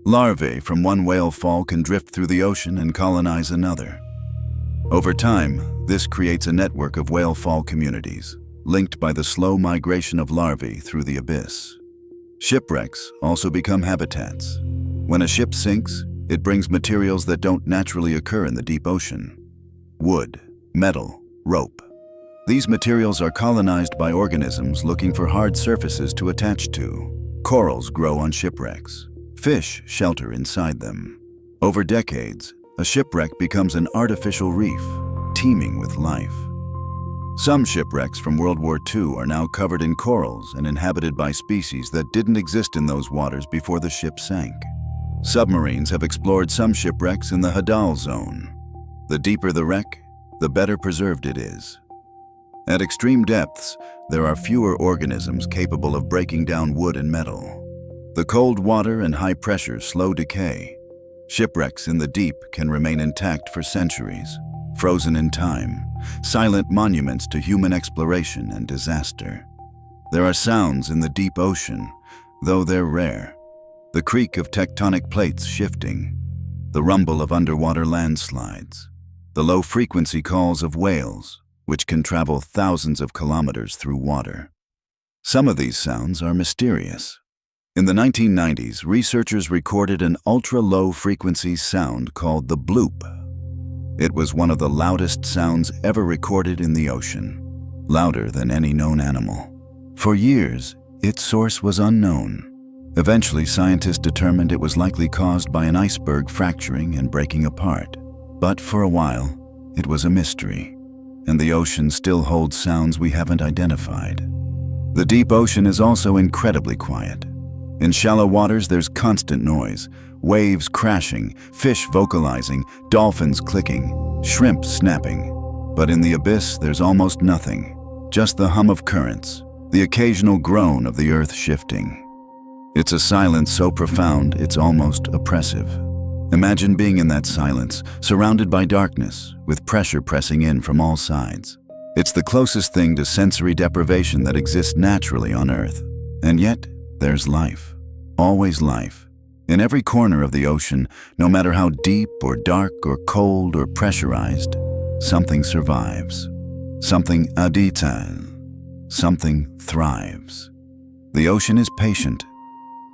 Larvae from one whale fall can drift through the ocean and colonize another. Over time, this creates a network of whale fall communities, linked by the slow migration of larvae through the abyss. Shipwrecks also become habitats. When a ship sinks, it brings materials that don't naturally occur in the deep ocean. Wood, metal, rope. These materials are colonized by organisms looking for hard surfaces to attach to. Corals grow on shipwrecks. Fish shelter inside them. Over decades, a shipwreck becomes an artificial reef, teeming with life. Some shipwrecks from World War II are now covered in corals and inhabited by species that didn't exist in those waters before the ship sank. Submarines have explored some shipwrecks in the Hadal Zone. The deeper the wreck, the better preserved it is. At extreme depths, there are fewer organisms capable of breaking down wood and metal. The cold water and high pressure slow decay. Shipwrecks in the deep can remain intact for centuries, frozen in time, silent monuments to human exploration and disaster. There are sounds in the deep ocean, though they're rare. The creak of tectonic plates shifting, the rumble of underwater landslides, the low-frequency calls of whales, which can travel thousands of kilometers through water. Some of these sounds are mysterious. In the 1990s, researchers recorded an ultra-low frequency sound called the bloop. It was one of the loudest sounds ever recorded in the ocean, louder than any known animal. For years, its source was unknown. Eventually, scientists determined it was likely caused by an iceberg fracturing and breaking apart. But for a while, it was a mystery, and the ocean still holds sounds we haven't identified. The deep ocean is also incredibly quiet. In shallow waters, there's constant noise, waves crashing, fish vocalizing, dolphins clicking, shrimp snapping. But in the abyss, there's almost nothing, just the hum of currents, the occasional groan of the earth shifting. It's a silence so profound, it's almost oppressive. Imagine being in that silence, surrounded by darkness, with pressure pressing in from all sides. It's the closest thing to sensory deprivation that exists naturally on Earth. And yet, there's life. Always life. In every corner of the ocean, no matter how deep or dark or cold or pressurized, something survives. Something habite. Something thrives. The ocean is patient.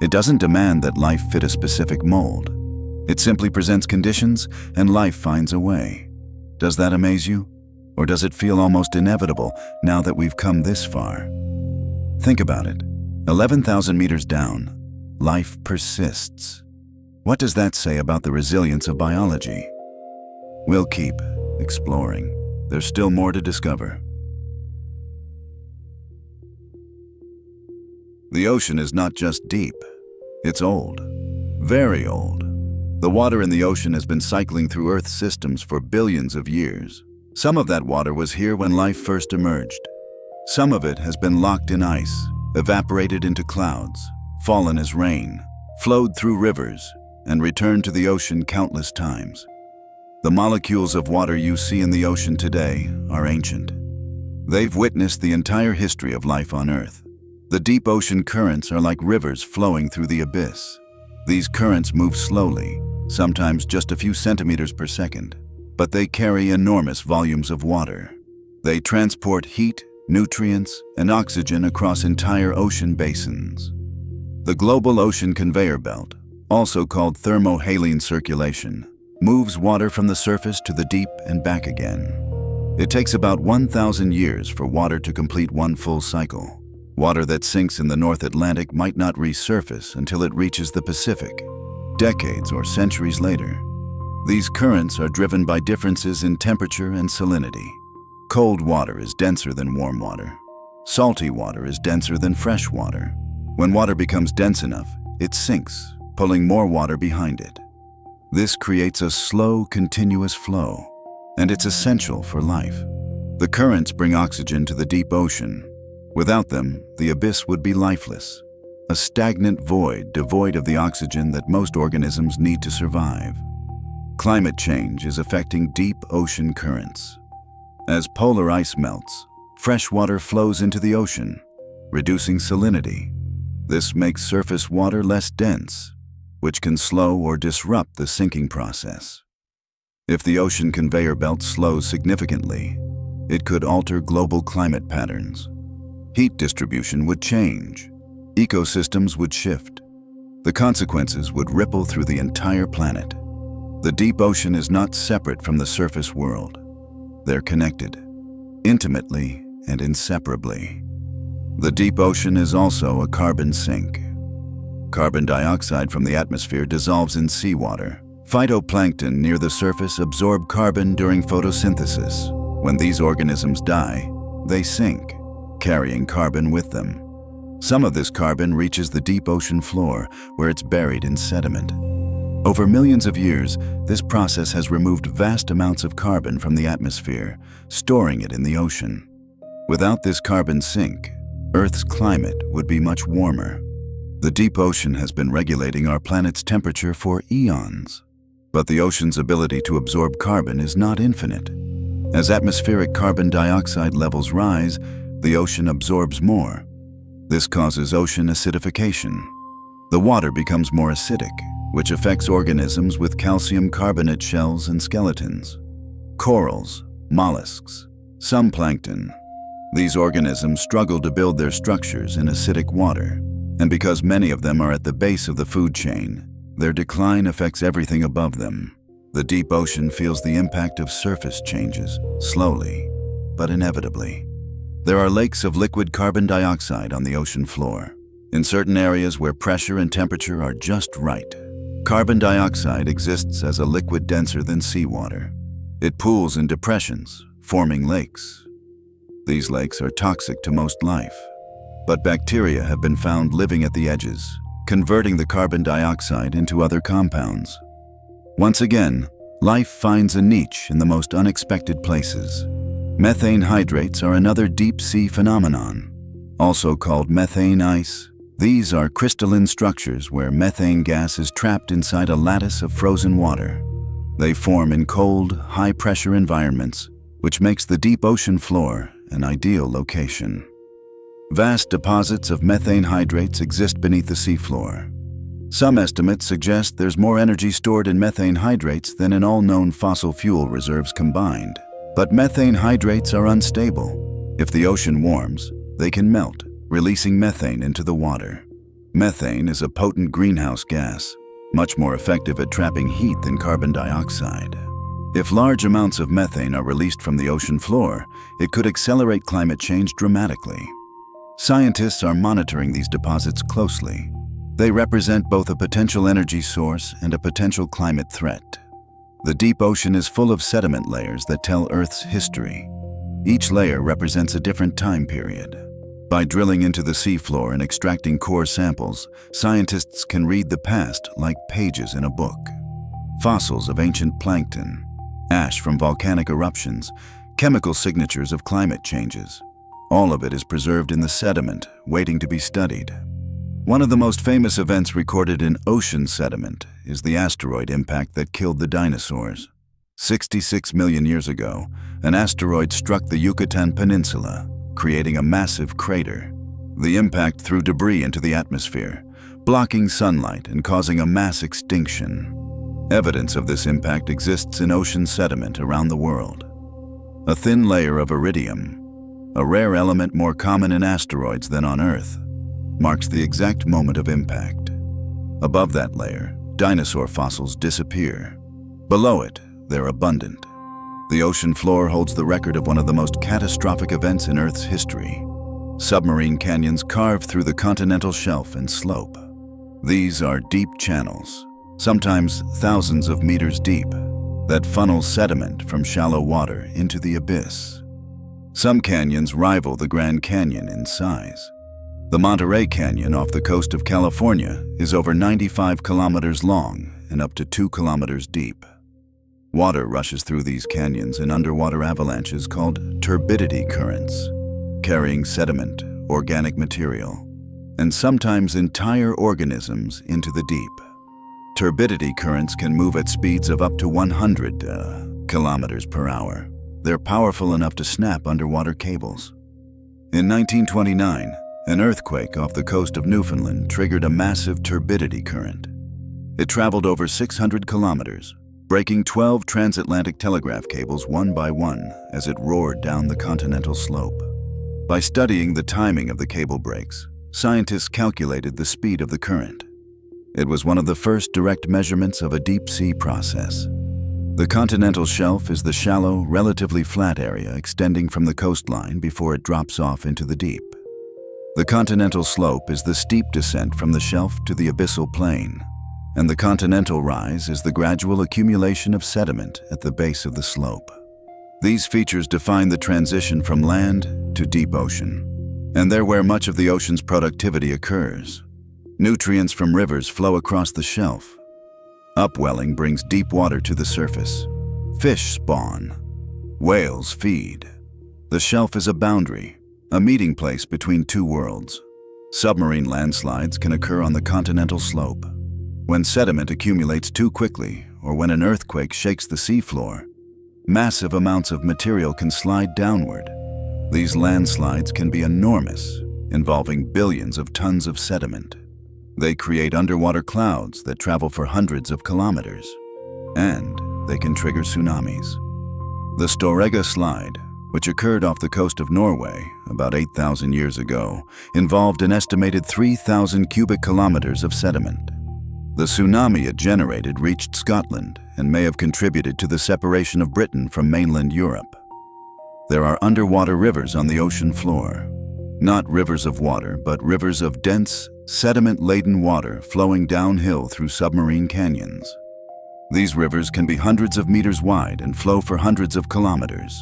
It doesn't demand that life fit a specific mold. It simply presents conditions and life finds a way. Does that amaze you? Or does it feel almost inevitable now that we've come this far? Think about it. 11,000 meters down, life persists. What does that say about the resilience of biology? We'll keep exploring. There's still more to discover. The ocean is not just deep, it's old. Very old. The water in the ocean has been cycling through Earth's systems for billions of years. Some of that water was here when life first emerged. Some of it has been locked in ice, evaporated into clouds, fallen as rain, flowed through rivers, and returned to the ocean countless times. The molecules of water you see in the ocean today are ancient. They've witnessed the entire history of life on Earth. The deep ocean currents are like rivers flowing through the abyss. These currents move slowly, sometimes just a few centimeters per second, but they carry enormous volumes of water. They transport heat, nutrients, and oxygen across entire ocean basins. The global ocean conveyor belt, also called thermohaline circulation, moves water from the surface to the deep and back again. It takes about 1,000 years for water to complete one full cycle. Water that sinks in the North Atlantic might not resurface until it reaches the Pacific, decades or centuries later. These currents are driven by differences in temperature and salinity. Cold water is denser than warm water. Salty water is denser than fresh water. When water becomes dense enough, it sinks, pulling more water behind it. This creates a slow, continuous flow, and it's essential for life. The currents bring oxygen to the deep ocean. Without them, the abyss would be lifeless, a stagnant void devoid of the oxygen that most organisms need to survive. Climate change is affecting deep ocean currents. As polar ice melts, fresh water flows into the ocean, reducing salinity. This makes surface water less dense, which can slow or disrupt the sinking process. If the ocean conveyor belt slows significantly, it could alter global climate patterns. Heat distribution would change. Ecosystems would shift. The consequences would ripple through the entire planet. The deep ocean is not separate from the surface world. They're connected, intimately and inseparably. The deep ocean is also a carbon sink. Carbon dioxide from the atmosphere dissolves in seawater. Phytoplankton near the surface absorb carbon during photosynthesis. When these organisms die, they sink, carrying carbon with them. Some of this carbon reaches the deep ocean floor, where it's buried in sediment. Over millions of years, this process has removed vast amounts of carbon from the atmosphere, storing it in the ocean. Without this carbon sink, Earth's climate would be much warmer. The deep ocean has been regulating our planet's temperature for eons. But the ocean's ability to absorb carbon is not infinite. As atmospheric carbon dioxide levels rise, the ocean absorbs more. This causes ocean acidification. The water becomes more acidic, which affects organisms with calcium carbonate shells and skeletons. Corals, mollusks, some plankton. These organisms struggle to build their structures in acidic water, and because many of them are at the base of the food chain, their decline affects everything above them. The deep ocean feels the impact of surface changes, slowly, but inevitably. There are lakes of liquid carbon dioxide on the ocean floor. In certain areas where pressure and temperature are just right, carbon dioxide exists as a liquid denser than seawater. It pools in depressions, forming lakes. These lakes are toxic to most life, but bacteria have been found living at the edges, converting the carbon dioxide into other compounds. Once again, life finds a niche in the most unexpected places. Methane hydrates are another deep-sea phenomenon, also called methane ice. These are crystalline structures where methane gas is trapped inside a lattice of frozen water. They form in cold, high-pressure environments, which makes the deep ocean floor an ideal location. Vast deposits of methane hydrates exist beneath the seafloor. Some estimates suggest there's more energy stored in methane hydrates than in all known fossil fuel reserves combined. But methane hydrates are unstable. If the ocean warms, they can melt, releasing methane into the water. Methane is a potent greenhouse gas, much more effective at trapping heat than carbon dioxide. If large amounts of methane are released from the ocean floor, it could accelerate climate change dramatically. Scientists are monitoring these deposits closely. They represent both a potential energy source and a potential climate threat. The deep ocean is full of sediment layers that tell Earth's history. Each layer represents a different time period. By drilling into the seafloor and extracting core samples, scientists can read the past like pages in a book. Fossils of ancient plankton, ash from volcanic eruptions, chemical signatures of climate changes. All of it is preserved in the sediment, waiting to be studied. One of the most famous events recorded in ocean sediment is the asteroid impact that killed the dinosaurs. 66 million years ago, an asteroid struck the Yucatan Peninsula, creating a massive crater. The impact threw debris into the atmosphere, blocking sunlight and causing a mass extinction. Evidence of this impact exists in ocean sediment around the world. A thin layer of iridium, a rare element more common in asteroids than on Earth, marks the exact moment of impact. Above that layer, dinosaur fossils disappear. Below it, they're abundant. The ocean floor holds the record of one of the most catastrophic events in Earth's history. Submarine canyons carved through the continental shelf and slope. These are deep channels, sometimes thousands of meters deep, that funnel sediment from shallow water into the abyss. Some canyons rival the Grand Canyon in size. The Monterey Canyon off the coast of California is over 95 kilometers long and up to 2 kilometers deep. Water rushes through these canyons in underwater avalanches called turbidity currents, carrying sediment, organic material, and sometimes entire organisms into the deep. Turbidity currents can move at speeds of up to 100 kilometers per hour. They're powerful enough to snap underwater cables. In 1929, an earthquake off the coast of Newfoundland triggered a massive turbidity current. It traveled over 600 kilometers, breaking 12 transatlantic telegraph cables one by one as it roared down the continental slope. By studying the timing of the cable breaks, scientists calculated the speed of the current. It was one of the first direct measurements of a deep-sea process. The continental shelf is the shallow, relatively flat area extending from the coastline before it drops off into the deep. The continental slope is the steep descent from the shelf to the abyssal plain, and the continental rise is the gradual accumulation of sediment at the base of the slope. These features define the transition from land to deep ocean, and they're where much of the ocean's productivity occurs. Nutrients from rivers flow across the shelf. Upwelling brings deep water to the surface. Fish spawn. Whales feed. The shelf is a boundary, a meeting place between two worlds. Submarine landslides can occur on the continental slope. When sediment accumulates too quickly, or when an earthquake shakes the seafloor, massive amounts of material can slide downward. These landslides can be enormous, involving billions of tons of sediment. They create underwater clouds that travel for hundreds of kilometers, and they can trigger tsunamis. The Storegga slide, which occurred off the coast of Norway about 8,000 years ago, involved an estimated 3,000 cubic kilometers of sediment. The tsunami it generated reached Scotland and may have contributed to the separation of Britain from mainland Europe. There are underwater rivers on the ocean floor. Not rivers of water, but rivers of dense, sediment-laden water flowing downhill through submarine canyons. These rivers can be hundreds of meters wide and flow for hundreds of kilometers.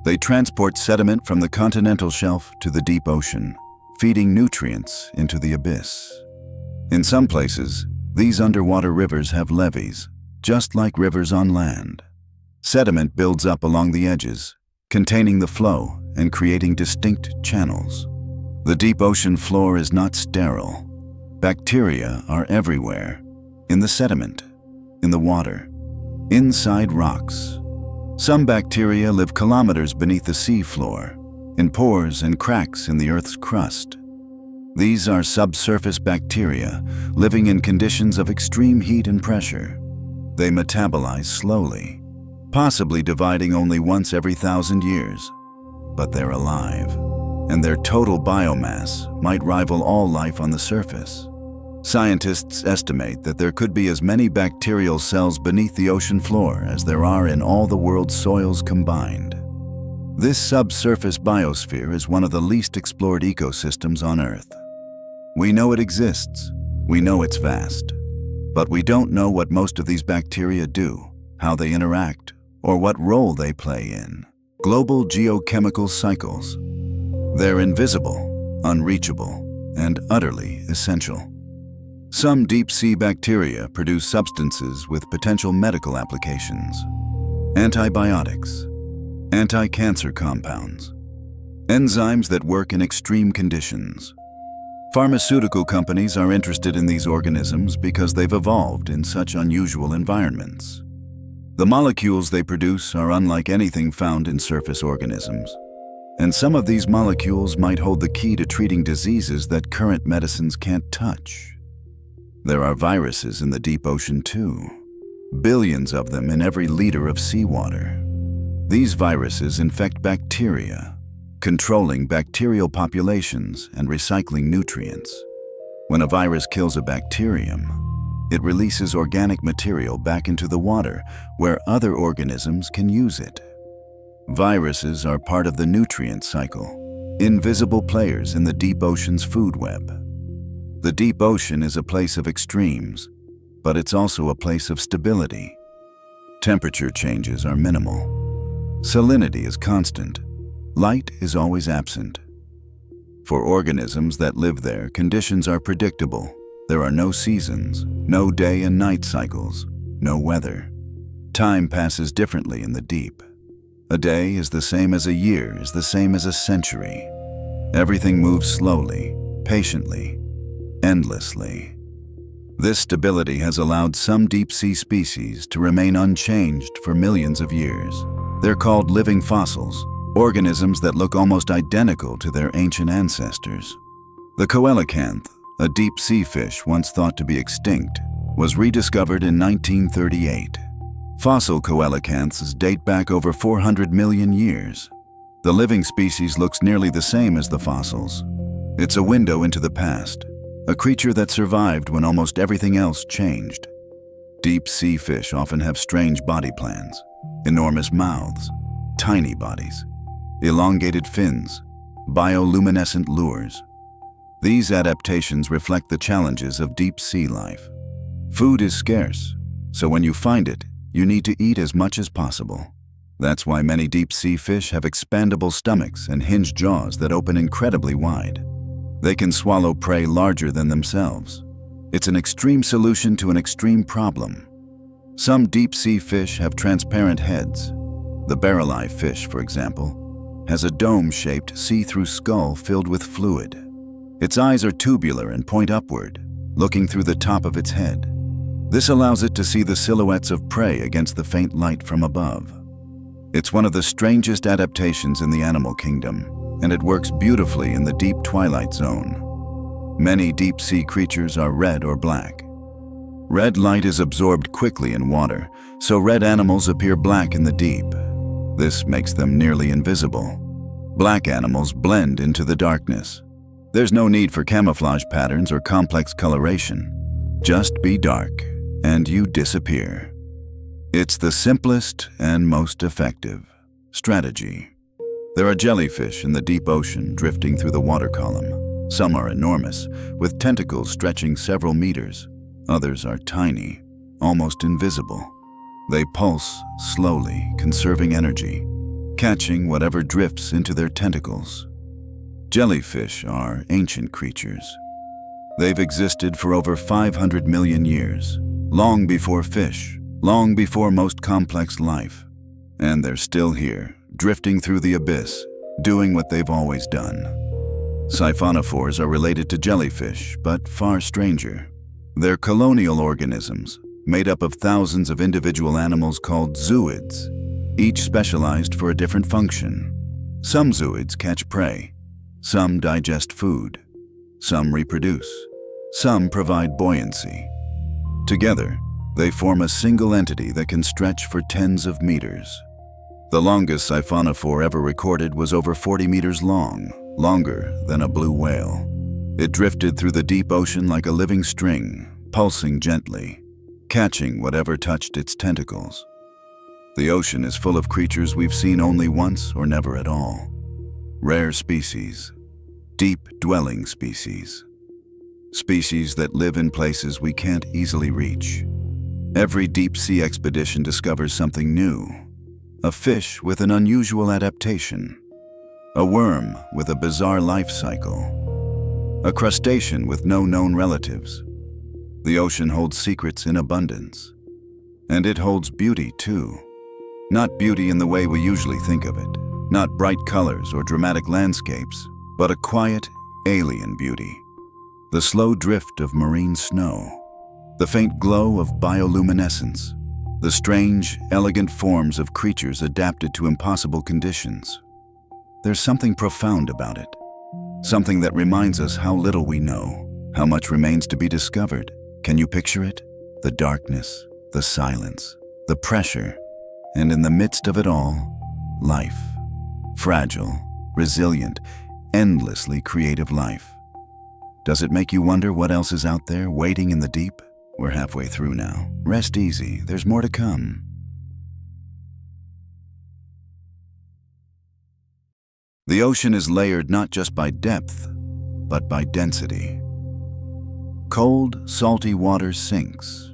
They transport sediment from the continental shelf to the deep ocean, feeding nutrients into the abyss. In some places, these underwater rivers have levees, just like rivers on land. Sediment builds up along the edges, containing the flow and creating distinct channels. The deep ocean floor is not sterile. Bacteria are everywhere, in the sediment, in the water, inside rocks. Some bacteria live kilometers beneath the sea floor, in pores and cracks in the Earth's crust. These are subsurface bacteria living in conditions of extreme heat and pressure. They metabolize slowly, possibly dividing only once every 1,000 years. But they're alive, and their total biomass might rival all life on the surface. Scientists estimate that there could be as many bacterial cells beneath the ocean floor as there are in all the world's soils combined. This subsurface biosphere is one of the least explored ecosystems on Earth. We know it exists, we know it's vast, but we don't know what most of these bacteria do, how they interact, or what role they play in global geochemical cycles. They're invisible, unreachable, and utterly essential. Some deep-sea bacteria produce substances with potential medical applications. Antibiotics, anti-cancer compounds, enzymes that work in extreme conditions. Pharmaceutical companies are interested in these organisms because they've evolved in such unusual environments. The molecules they produce are unlike anything found in surface organisms, and some of these molecules might hold the key to treating diseases that current medicines can't touch. There are viruses in the deep ocean too, billions of them in every liter of seawater. These viruses infect bacteria, controlling bacterial populations and recycling nutrients. When a virus kills a bacterium, It releases organic material back into the water where other organisms can use it. Viruses are part of the nutrient cycle, invisible players in the deep ocean's food web. The deep ocean is a place of extremes, but it's also a place of stability. Temperature changes are minimal. Salinity is constant. Light is always absent. For organisms that live there, conditions are predictable. There are no seasons, no day and night cycles, no weather. Time passes differently in the deep. A day is the same as a year, is the same as a century. Everything moves slowly, patiently, endlessly. This stability has allowed some deep-sea species to remain unchanged for millions of years. They're called living fossils, organisms that look almost identical to their ancient ancestors. The coelacanth, a deep-sea fish once thought to be extinct, was rediscovered in 1938. Fossil coelacanths date back over 400 million years. The living species looks nearly the same as the fossils. It's a window into the past, a creature that survived when almost everything else changed. Deep-sea fish often have strange body plans, enormous mouths, tiny bodies, elongated fins, bioluminescent lures. These adaptations reflect the challenges of deep-sea life. Food is scarce, so when you find it, you need to eat as much as possible. That's why many deep-sea fish have expandable stomachs and hinged jaws that open incredibly wide. They can swallow prey larger than themselves. It's an extreme solution to an extreme problem. Some deep-sea fish have transparent heads. The barrel-eye fish, for example, has a dome-shaped, see-through skull filled with fluid. Its eyes are tubular and point upward, looking through the top of its head. This allows it to see the silhouettes of prey against the faint light from above. It's one of the strangest adaptations in the animal kingdom, and it works beautifully in the deep twilight zone. Many deep-sea creatures are red or black. Red light is absorbed quickly in water, so red animals appear black in the deep. This makes them nearly invisible. Black animals blend into the darkness. There's no need for camouflage patterns or complex coloration. Just be dark, and you disappear. It's the simplest and most effective strategy. There are jellyfish in the deep ocean drifting through the water column. Some are enormous, with tentacles stretching several meters. Others are tiny, almost invisible. They pulse slowly, conserving energy, catching whatever drifts into their tentacles. Jellyfish are ancient creatures. They've existed for over 500 million years, long before fish, long before most complex life. And they're still here, drifting through the abyss, doing what they've always done. Siphonophores are related to jellyfish, but far stranger. They're colonial organisms, made up of thousands of individual animals called zooids, each specialized for a different function. Some zooids catch prey, some digest food, some reproduce, some provide buoyancy. Together, they form a single entity that can stretch for tens of meters. The longest siphonophore ever recorded was over 40 meters long, longer than a blue whale. It drifted through the deep ocean like a living string, pulsing gently, catching whatever touched its tentacles. The ocean is full of creatures we've seen only once or never at all. Rare species, deep-dwelling species. Species that live in places we can't easily reach. Every deep-sea expedition discovers something new. A fish with an unusual adaptation. A worm with a bizarre life cycle. A crustacean with no known relatives. The ocean holds secrets in abundance. And it holds beauty too. Not beauty in the way we usually think of it. Not bright colors or dramatic landscapes, but a quiet, alien beauty. The slow drift of marine snow. The faint glow of bioluminescence. The strange, elegant forms of creatures adapted to impossible conditions. There's something profound about it. Something that reminds us how little we know, how much remains to be discovered. Can you picture it? The darkness, the silence, the pressure, and in the midst of it all, life. Fragile, resilient, endlessly creative life. Does it make you wonder what else is out there waiting in the deep? We're halfway through now. Rest easy, there's more to come. The ocean is layered not just by depth, but by density. Cold, salty water sinks.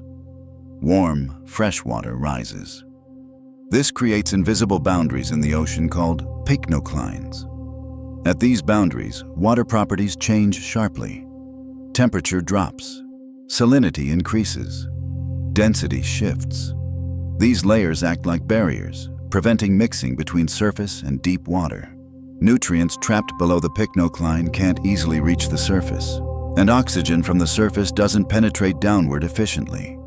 Warm, fresh water rises. This creates invisible boundaries in the ocean called pycnoclines. At these boundaries, water properties change sharply. Temperature drops. Salinity increases. Density shifts. These layers act like barriers, preventing mixing between surface and deep water. Nutrients trapped below the pycnocline can't easily reach the surface, and oxygen from the surface doesn't penetrate downward efficiently.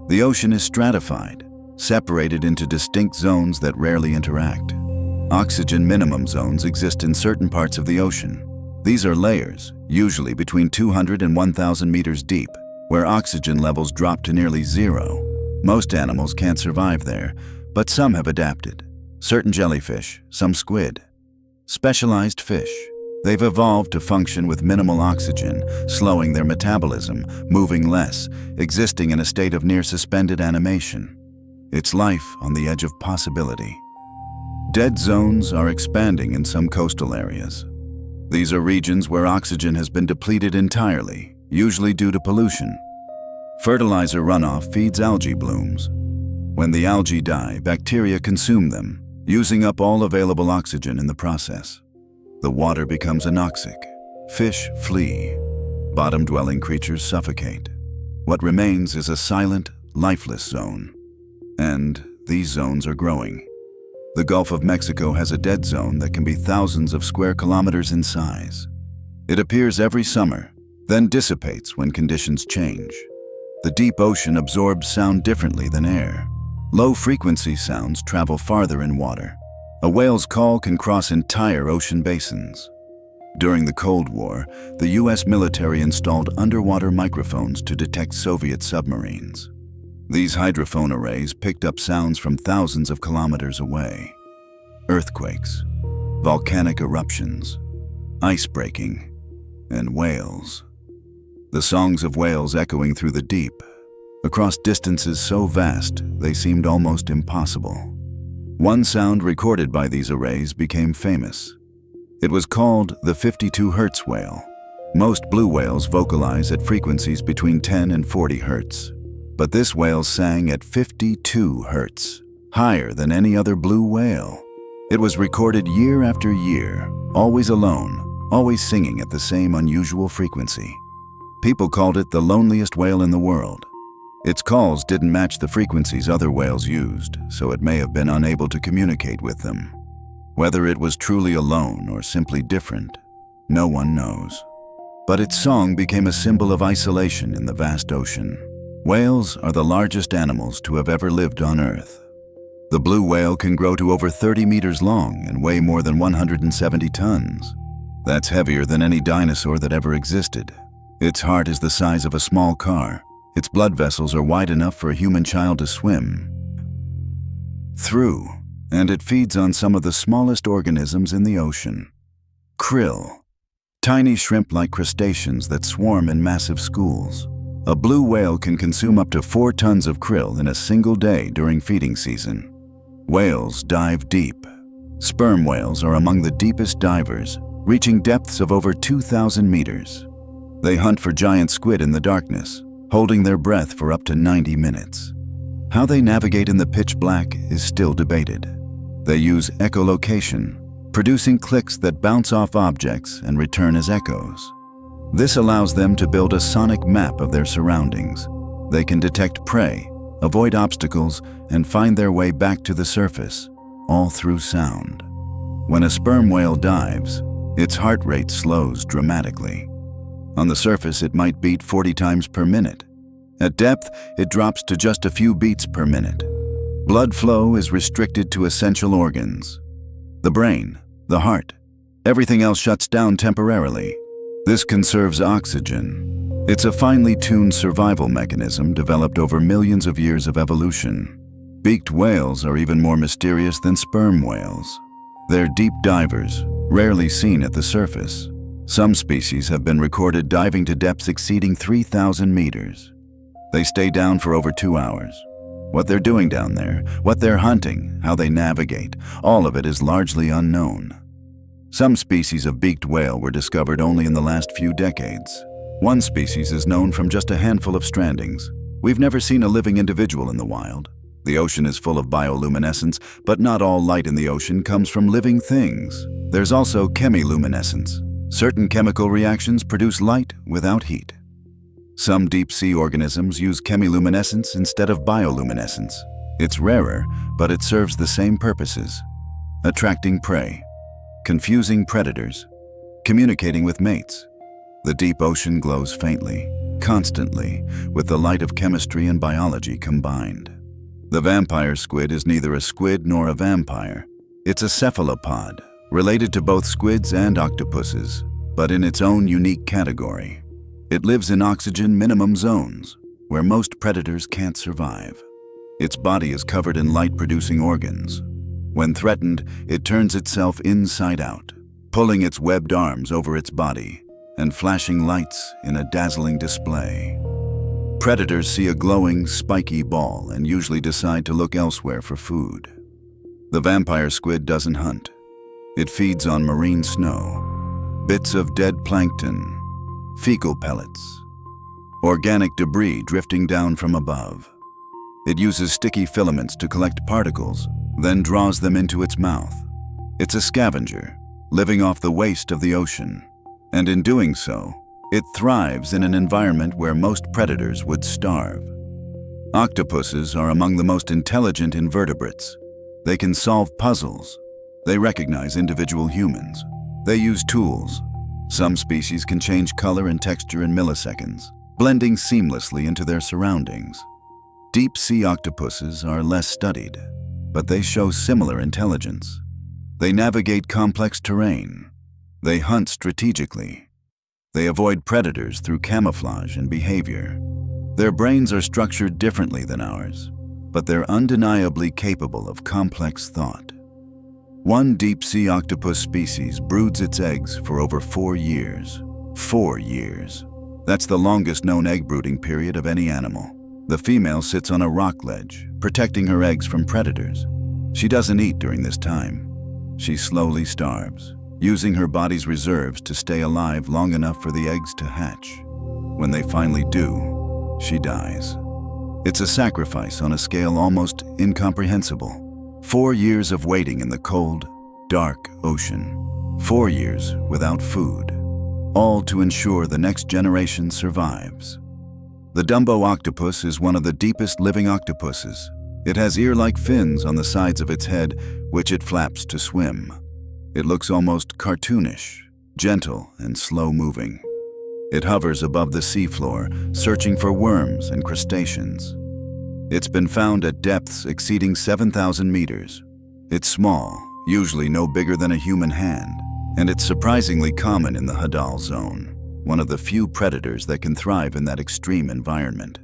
The ocean is stratified, separated into distinct zones that rarely interact. Oxygen minimum zones exist in certain parts of the ocean. These are layers, usually between 200 and 1,000 meters deep, where oxygen levels drop to nearly zero. Most animals can't survive there, but some have adapted. Certain jellyfish, some squid. Specialized fish. They've evolved to function with minimal oxygen, slowing their metabolism, moving less, existing in a state of near-suspended animation. It's life on the edge of possibility. Dead zones are expanding in some coastal areas. These are regions where oxygen has been depleted entirely, usually due to pollution. Fertilizer runoff feeds algae blooms. When the algae die, bacteria consume them, using up all available oxygen in the process. The water becomes anoxic. Fish flee. Bottom-dwelling creatures suffocate. What remains is a silent, lifeless zone. And these zones are growing. The Gulf of Mexico has a dead zone that can be thousands of square kilometers in size. It appears every summer, then dissipates when conditions change. The deep ocean absorbs sound differently than air. Low-frequency sounds travel farther in water. A whale's call can cross entire ocean basins. During the Cold War, the US military installed underwater microphones to detect Soviet submarines. These hydrophone arrays picked up sounds from thousands of kilometers away. Earthquakes, volcanic eruptions, ice breaking, and whales. The songs of whales echoing through the deep, across distances so vast they seemed almost impossible. One sound recorded by these arrays became famous. It was called the 52 Hz whale. Most blue whales vocalize at frequencies between 10 and 40 Hz. But this whale sang at 52 Hz, higher than any other blue whale. It was recorded year after year, always alone, always singing at the same unusual frequency. People called it the loneliest whale in the world. Its calls didn't match the frequencies other whales used, so it may have been unable to communicate with them. Whether it was truly alone or simply different, no one knows. But its song became a symbol of isolation in the vast ocean. Whales are the largest animals to have ever lived on Earth. The blue whale can grow to over 30 meters long and weigh more than 170 tons. That's heavier than any dinosaur that ever existed. Its heart is the size of a small car. Its blood vessels are wide enough for a human child to swim through, and it feeds on some of the smallest organisms in the ocean. Krill, tiny shrimp-like crustaceans that swarm in massive schools. A blue whale can consume up to 4 tons of krill in a single day during feeding season. Whales dive deep. Sperm whales are among the deepest divers, reaching depths of over 2,000 meters. They hunt for giant squid in the darkness, holding their breath for up to 90 minutes. How they navigate in the pitch black is still debated. They use echolocation, producing clicks that bounce off objects and return as echoes. This allows them to build a sonic map of their surroundings. They can detect prey, avoid obstacles, and find their way back to the surface, all through sound. When a sperm whale dives, its heart rate slows dramatically. On the surface, it might beat 40 times per minute. At depth, it drops to just a few beats per minute. Blood flow is restricted to essential organs. The brain, the heart, everything else shuts down temporarily. This conserves oxygen. It's a finely tuned survival mechanism developed over millions of years of evolution. Beaked whales are even more mysterious than sperm whales. They're deep divers, rarely seen at the surface. Some species have been recorded diving to depths exceeding 3,000 meters. They stay down for over 2 hours. What they're doing down there, what they're hunting, how they navigate, all of it is largely unknown. Some species of beaked whale were discovered only in the last few decades. One species is known from just a handful of strandings. We've never seen a living individual in the wild. The ocean is full of bioluminescence, but not all light in the ocean comes from living things. There's also chemiluminescence. Certain chemical reactions produce light without heat. Some deep-sea organisms use chemiluminescence instead of bioluminescence. It's rarer, but it serves the same purposes: attracting prey, confusing predators, communicating with mates. The deep ocean glows faintly, constantly, with the light of chemistry and biology combined. The vampire squid is neither a squid nor a vampire. It's a cephalopod, related to both squids and octopuses, but in its own unique category. It lives in oxygen minimum zones, where most predators can't survive. Its body is covered in light-producing organs. When threatened, it turns itself inside out, pulling its webbed arms over its body and flashing lights in a dazzling display. Predators see a glowing, spiky ball and usually decide to look elsewhere for food. The vampire squid doesn't hunt. It feeds on marine snow, bits of dead plankton, fecal pellets, organic debris drifting down from above. It uses sticky filaments to collect particles, then draws them into its mouth. It's a scavenger, living off the waste of the ocean, and in doing so, it thrives in an environment where most predators would starve. Octopuses are among the most intelligent invertebrates. They can solve puzzles. They recognize individual humans. They use tools. Some species can change color and texture in milliseconds, blending seamlessly into their surroundings. Deep-sea octopuses are less studied, but they show similar intelligence. They navigate complex terrain. They hunt strategically. They avoid predators through camouflage and behavior. Their brains are structured differently than ours, but they're undeniably capable of complex thought. One deep-sea octopus species broods its eggs for over 4 years. 4 years. That's the longest known egg brooding period of any animal. The female sits on a rock ledge, protecting her eggs from predators. She doesn't eat during this time. She slowly starves, using her body's reserves to stay alive long enough for the eggs to hatch. When they finally do, she dies. It's a sacrifice on a scale almost incomprehensible. 4 years of waiting in the cold, dark ocean. 4 years without food, all to ensure the next generation survives. The Dumbo octopus is one of the deepest living octopuses. It has ear-like fins on the sides of its head, which it flaps to swim. It looks almost cartoonish, gentle and slow-moving. It hovers above the seafloor, searching for worms and crustaceans. It's been found at depths exceeding 7,000 meters. It's small, usually no bigger than a human hand, and it's surprisingly common in the Hadal zone, one of the few predators that can thrive in that extreme environment.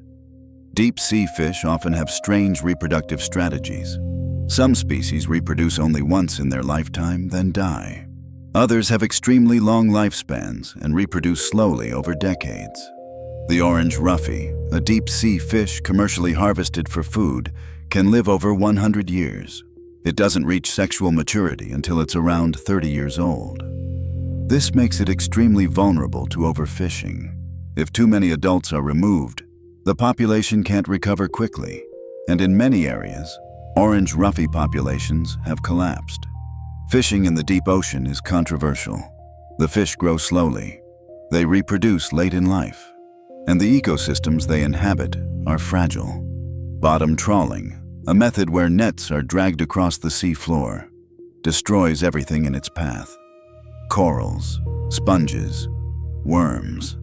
Deep-sea fish often have strange reproductive strategies. Some species reproduce only once in their lifetime, then die. Others have extremely long lifespans and reproduce slowly over decades. The orange roughy, a deep-sea fish commercially harvested for food, can live over 100 years. It doesn't reach sexual maturity until it's around 30 years old. This makes it extremely vulnerable to overfishing. If too many adults are removed, the population can't recover quickly, and in many areas, orange roughy populations have collapsed. Fishing in the deep ocean is controversial. The fish grow slowly. They reproduce late in life, and the ecosystems they inhabit are fragile. Bottom trawling, a method where nets are dragged across the sea floor, destroys everything in its path. Corals, sponges, worms.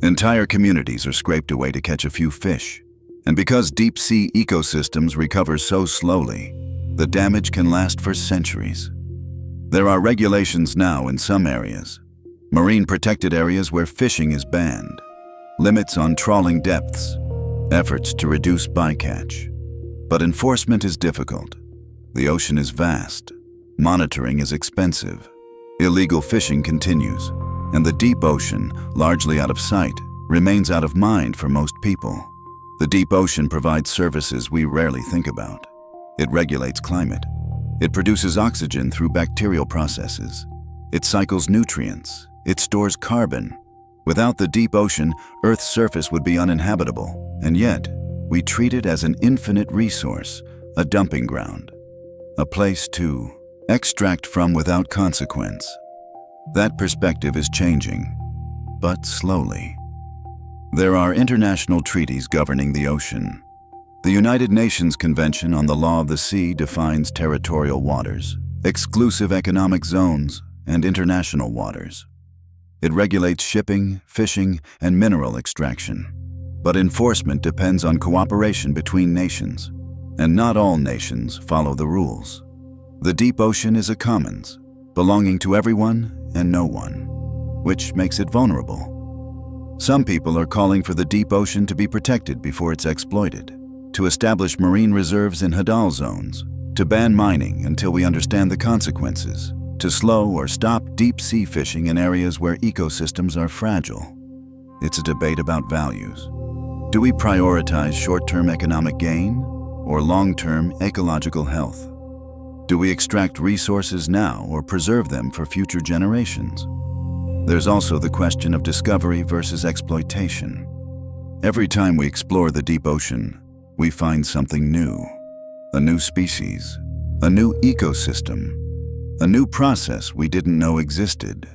Entire communities are scraped away to catch a few fish. And because deep-sea ecosystems recover so slowly, the damage can last for centuries. There are regulations now in some areas. Marine protected areas where fishing is banned. Limits on trawling depths. Efforts to reduce bycatch. But enforcement is difficult. The ocean is vast. Monitoring is expensive. Illegal fishing continues. And the deep ocean, largely out of sight, remains out of mind for most people. The deep ocean provides services we rarely think about. It regulates climate. It produces oxygen through bacterial processes. It cycles nutrients. It stores carbon. Without the deep ocean, Earth's surface would be uninhabitable, and yet, we treat it as an infinite resource, a dumping ground, a place to extract from without consequence. That perspective is changing, but slowly. There are international treaties governing the ocean. The United Nations Convention on the Law of the Sea defines territorial waters, exclusive economic zones, and international waters. It regulates shipping, fishing, and mineral extraction. But enforcement depends on cooperation between nations, and not all nations follow the rules. The deep ocean is a commons, belonging to everyone and no one, which makes it vulnerable. Some people are calling for the deep ocean to be protected before it's exploited, to establish marine reserves in hadal zones, to ban mining until we understand the consequences, to slow or stop deep-sea fishing in areas where ecosystems are fragile. It's a debate about values. Do we prioritize short-term economic gain or long-term ecological health? Do we extract resources now or preserve them for future generations? There's also the question of discovery versus exploitation. Every time we explore the deep ocean, we find something new. A new species, a new ecosystem, a new process we didn't know existed.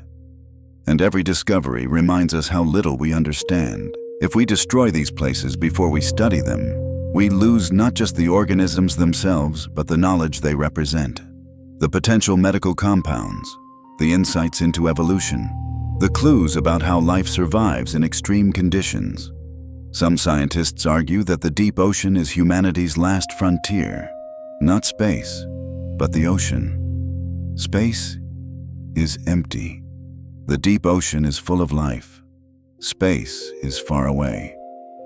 And every discovery reminds us how little we understand. If we destroy these places before we study them, we lose not just the organisms themselves, but the knowledge they represent. The potential medical compounds, the insights into evolution, the clues about how life survives in extreme conditions. Some scientists argue that the deep ocean is humanity's last frontier. Not space, but the ocean. Space is empty. The deep ocean is full of life. Space is far away.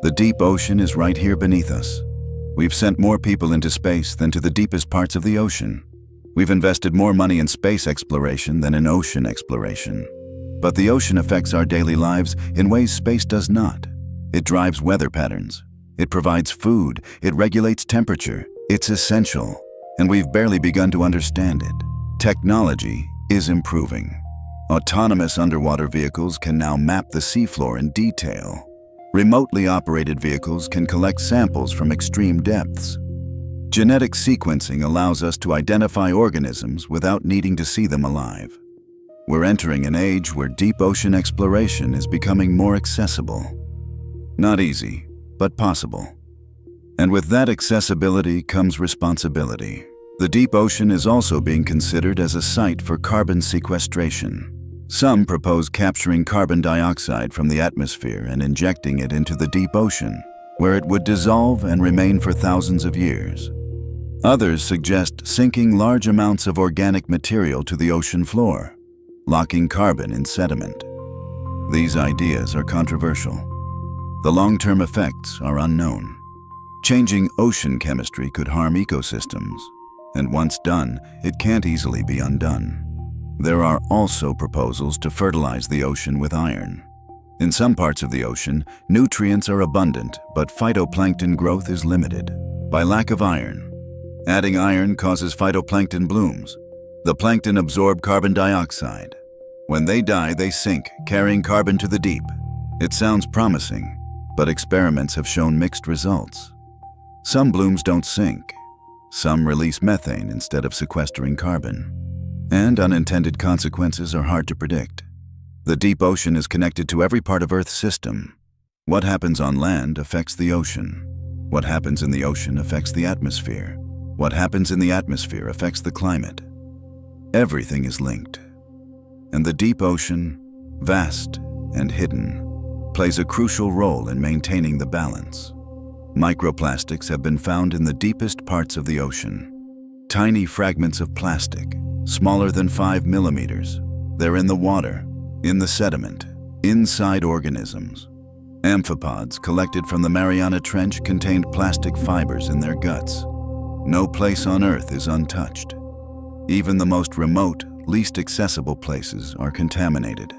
The deep ocean is right here beneath us. We've sent more people into space than to the deepest parts of the ocean. We've invested more money in space exploration than in ocean exploration. But the ocean affects our daily lives in ways space does not. It drives weather patterns. It provides food. It regulates temperature. It's essential, and we've barely begun to understand it. Technology is improving. Autonomous underwater vehicles can now map the seafloor in detail. Remotely operated vehicles can collect samples from extreme depths. Genetic sequencing allows us to identify organisms without needing to see them alive. We're entering an age where deep ocean exploration is becoming more accessible. Not easy, but possible. And with that accessibility comes responsibility. The deep ocean is also being considered as a site for carbon sequestration. Some propose capturing carbon dioxide from the atmosphere and injecting it into the deep ocean, where it would dissolve and remain for thousands of years. Others suggest sinking large amounts of organic material to the ocean floor, locking carbon in sediment. These ideas are controversial. The long-term effects are unknown. Changing ocean chemistry could harm ecosystems, and once done, it can't easily be undone. There are also proposals to fertilize the ocean with iron. In some parts of the ocean, nutrients are abundant, but phytoplankton growth is limited by lack of iron. Adding iron causes phytoplankton blooms. The plankton absorb carbon dioxide. When they die, they sink, carrying carbon to the deep. It sounds promising, but experiments have shown mixed results. Some blooms don't sink. Some release methane instead of sequestering carbon. And unintended consequences are hard to predict. The deep ocean is connected to every part of Earth's system. What happens on land affects the ocean. What happens in the ocean affects the atmosphere. What happens in the atmosphere affects the climate. Everything is linked. And the deep ocean, vast and hidden, plays a crucial role in maintaining the balance. Microplastics have been found in the deepest parts of the ocean. Tiny fragments of plastic, smaller than 5 millimeters. They're in the water, in the sediment, inside organisms. Amphipods collected from the Mariana Trench contained plastic fibers in their guts. No place on Earth is untouched. Even the most remote, least accessible places are contaminated.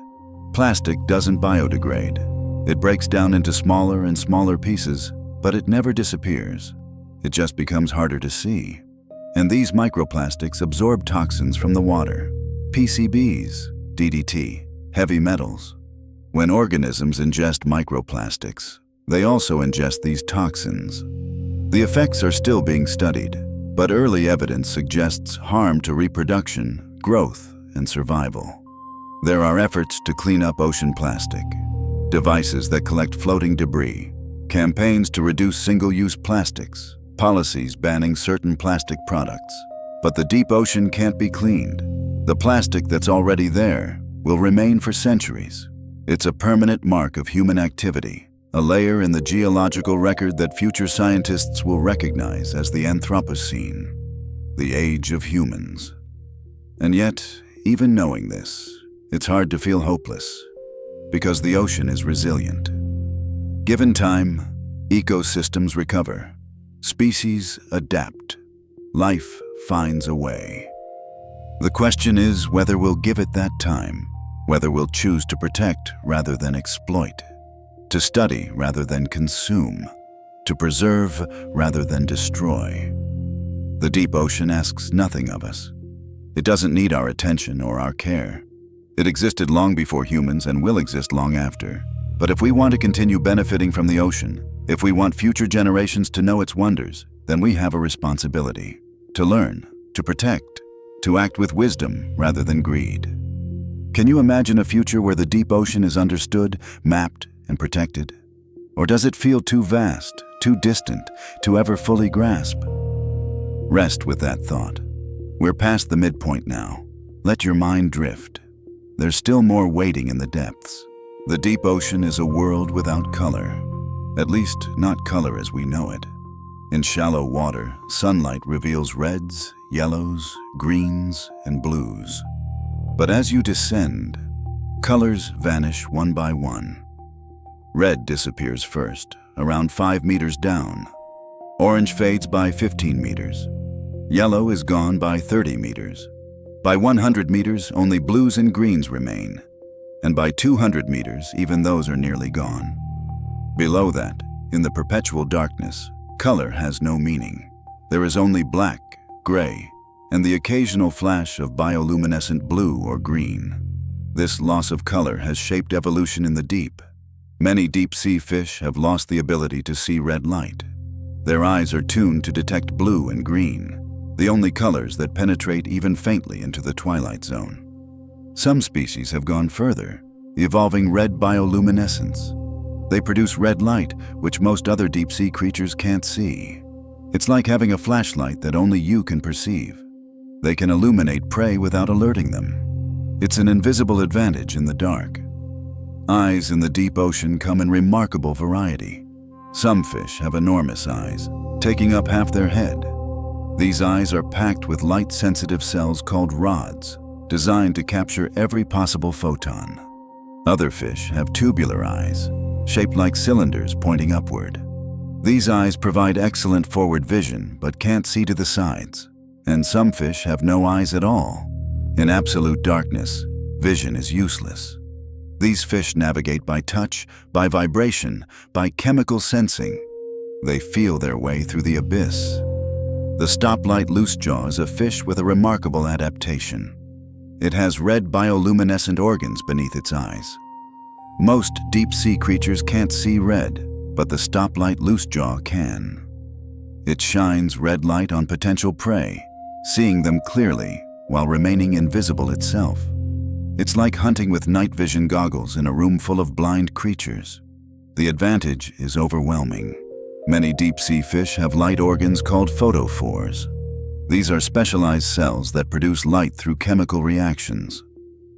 Plastic doesn't biodegrade. It breaks down into smaller and smaller pieces, But it never disappears. It just becomes harder to see. And these microplastics absorb toxins from the water, PCBs, DDT, heavy metals. When organisms ingest microplastics, they also ingest these toxins. The effects are still being studied, but early evidence suggests harm to reproduction, growth, and survival. There are efforts to clean up ocean plastic, devices that collect floating debris, campaigns to reduce single-use plastics, policies banning certain plastic products. But the deep ocean can't be cleaned. The plastic that's already there will remain for centuries. It's a permanent mark of human activity, a layer in the geological record that future scientists will recognize as the Anthropocene, the age of humans. And yet, even knowing this, it's hard to feel hopeless, because the ocean is resilient. Given time, ecosystems recover, species adapt, life finds a way. The question is whether we'll give it that time, whether we'll choose to protect rather than exploit, to study rather than consume, to preserve rather than destroy. The deep ocean asks nothing of us. It doesn't need our attention or our care. It existed long before humans and will exist long after. But if we want to continue benefiting from the ocean, if we want future generations to know its wonders, then we have a responsibility to learn, to protect, to act with wisdom rather than greed. Can you imagine a future where the deep ocean is understood, mapped, and protected? Or does it feel too vast, too distant, to ever fully grasp? Rest with that thought. We're past the midpoint now. Let your mind drift. There's still more waiting in the depths. The deep ocean is a world without color. At least, not color as we know it. In shallow water, sunlight reveals reds, yellows, greens, and blues. But as you descend, colors vanish one by one. Red disappears first, around 5 meters down. Orange fades by 15 meters. Yellow is gone by 30 meters. By 100 meters, only blues and greens remain. And by 200 meters, even those are nearly gone. Below that, in the perpetual darkness, color has no meaning. There is only black, gray, and the occasional flash of bioluminescent blue or green. This loss of color has shaped evolution in the deep. Many deep-sea fish have lost the ability to see red light. Their eyes are tuned to detect blue and green, the only colors that penetrate even faintly into the twilight zone. Some species have gone further, evolving red bioluminescence. They produce red light, which most other deep-sea creatures can't see. It's like having a flashlight that only you can perceive. They can illuminate prey without alerting them. It's an invisible advantage in the dark. Eyes in the deep ocean come in remarkable variety. Some fish have enormous eyes, taking up half their head. These eyes are packed with light-sensitive cells called rods, designed to capture every possible photon. Other fish have tubular eyes, shaped like cylinders pointing upward. These eyes provide excellent forward vision, but can't see to the sides. And some fish have no eyes at all. In absolute darkness, vision is useless. These fish navigate by touch, by vibration, by chemical sensing. They feel their way through the abyss. The stoplight loosejaw is a fish with a remarkable adaptation. It has red bioluminescent organs beneath its eyes. Most deep-sea creatures can't see red, but the stoplight loosejaw can. It shines red light on potential prey, seeing them clearly while remaining invisible itself. It's like hunting with night vision goggles in a room full of blind creatures. The advantage is overwhelming. Many deep-sea fish have light organs called photophores. These are specialized cells that produce light through chemical reactions.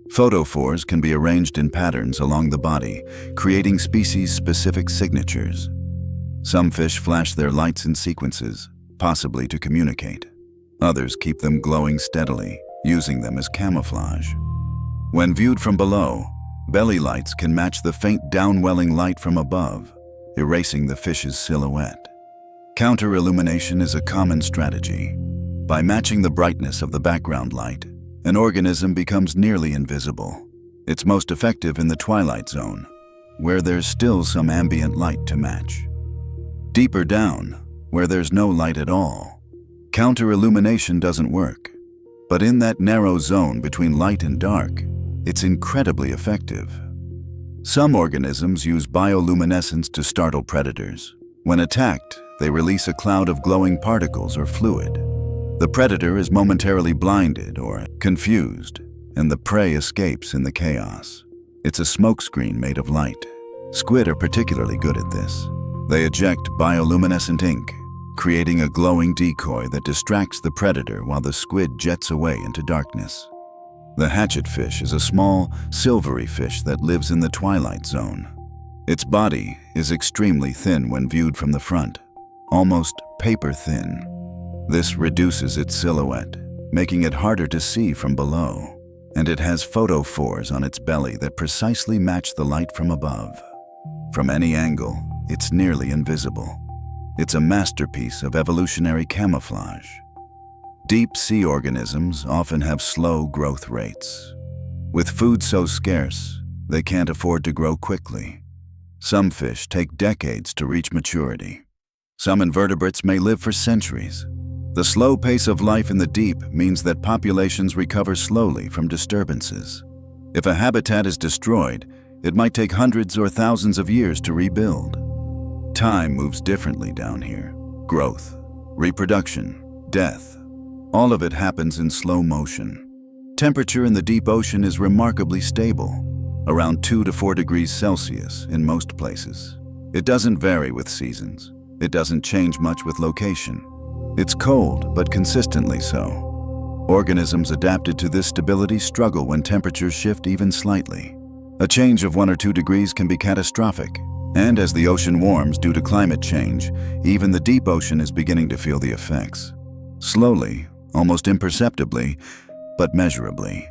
Photophores can be arranged in patterns along the body, creating species-specific signatures. Some fish flash their lights in sequences, possibly to communicate. Others keep them glowing steadily, using them as camouflage. When viewed from below, belly lights can match the faint downwelling light from above, erasing the fish's silhouette. Counter-illumination is a common strategy. By matching the brightness of the background light, an organism becomes nearly invisible. It's most effective in the twilight zone, where there's still some ambient light to match. Deeper down, where there's no light at all, counter-illumination doesn't work. But in that narrow zone between light and dark, it's incredibly effective. Some organisms use bioluminescence to startle predators. When attacked, they release a cloud of glowing particles or fluid. The predator is momentarily blinded or confused, and the prey escapes in the chaos. It's a smokescreen made of light. Squid are particularly good at this. They eject bioluminescent ink, creating a glowing decoy that distracts the predator while the squid jets away into darkness. The hatchetfish is a small, silvery fish that lives in the twilight zone. Its body is extremely thin when viewed from the front, almost paper thin. This reduces its silhouette, making it harder to see from below, and it has photophores on its belly that precisely match the light from above. From any angle, it's nearly invisible. It's a masterpiece of evolutionary camouflage. Deep-sea organisms often have slow growth rates. With food so scarce, they can't afford to grow quickly. Some fish take decades to reach maturity. Some invertebrates may live for centuries. The slow pace of life in the deep means that populations recover slowly from disturbances. If a habitat is destroyed, it might take hundreds or thousands of years to rebuild. Time moves differently down here. Growth, reproduction, death, all of it happens in slow motion. Temperature in the deep ocean is remarkably stable, around 2 to 4 degrees Celsius in most places. It doesn't vary with seasons. It doesn't change much with location. It's cold, but consistently so. Organisms adapted to this stability struggle when temperatures shift even slightly. A change of 1 or 2 degrees can be catastrophic, and as the ocean warms due to climate change, even the deep ocean is beginning to feel the effects. Slowly, almost imperceptibly, but measurably.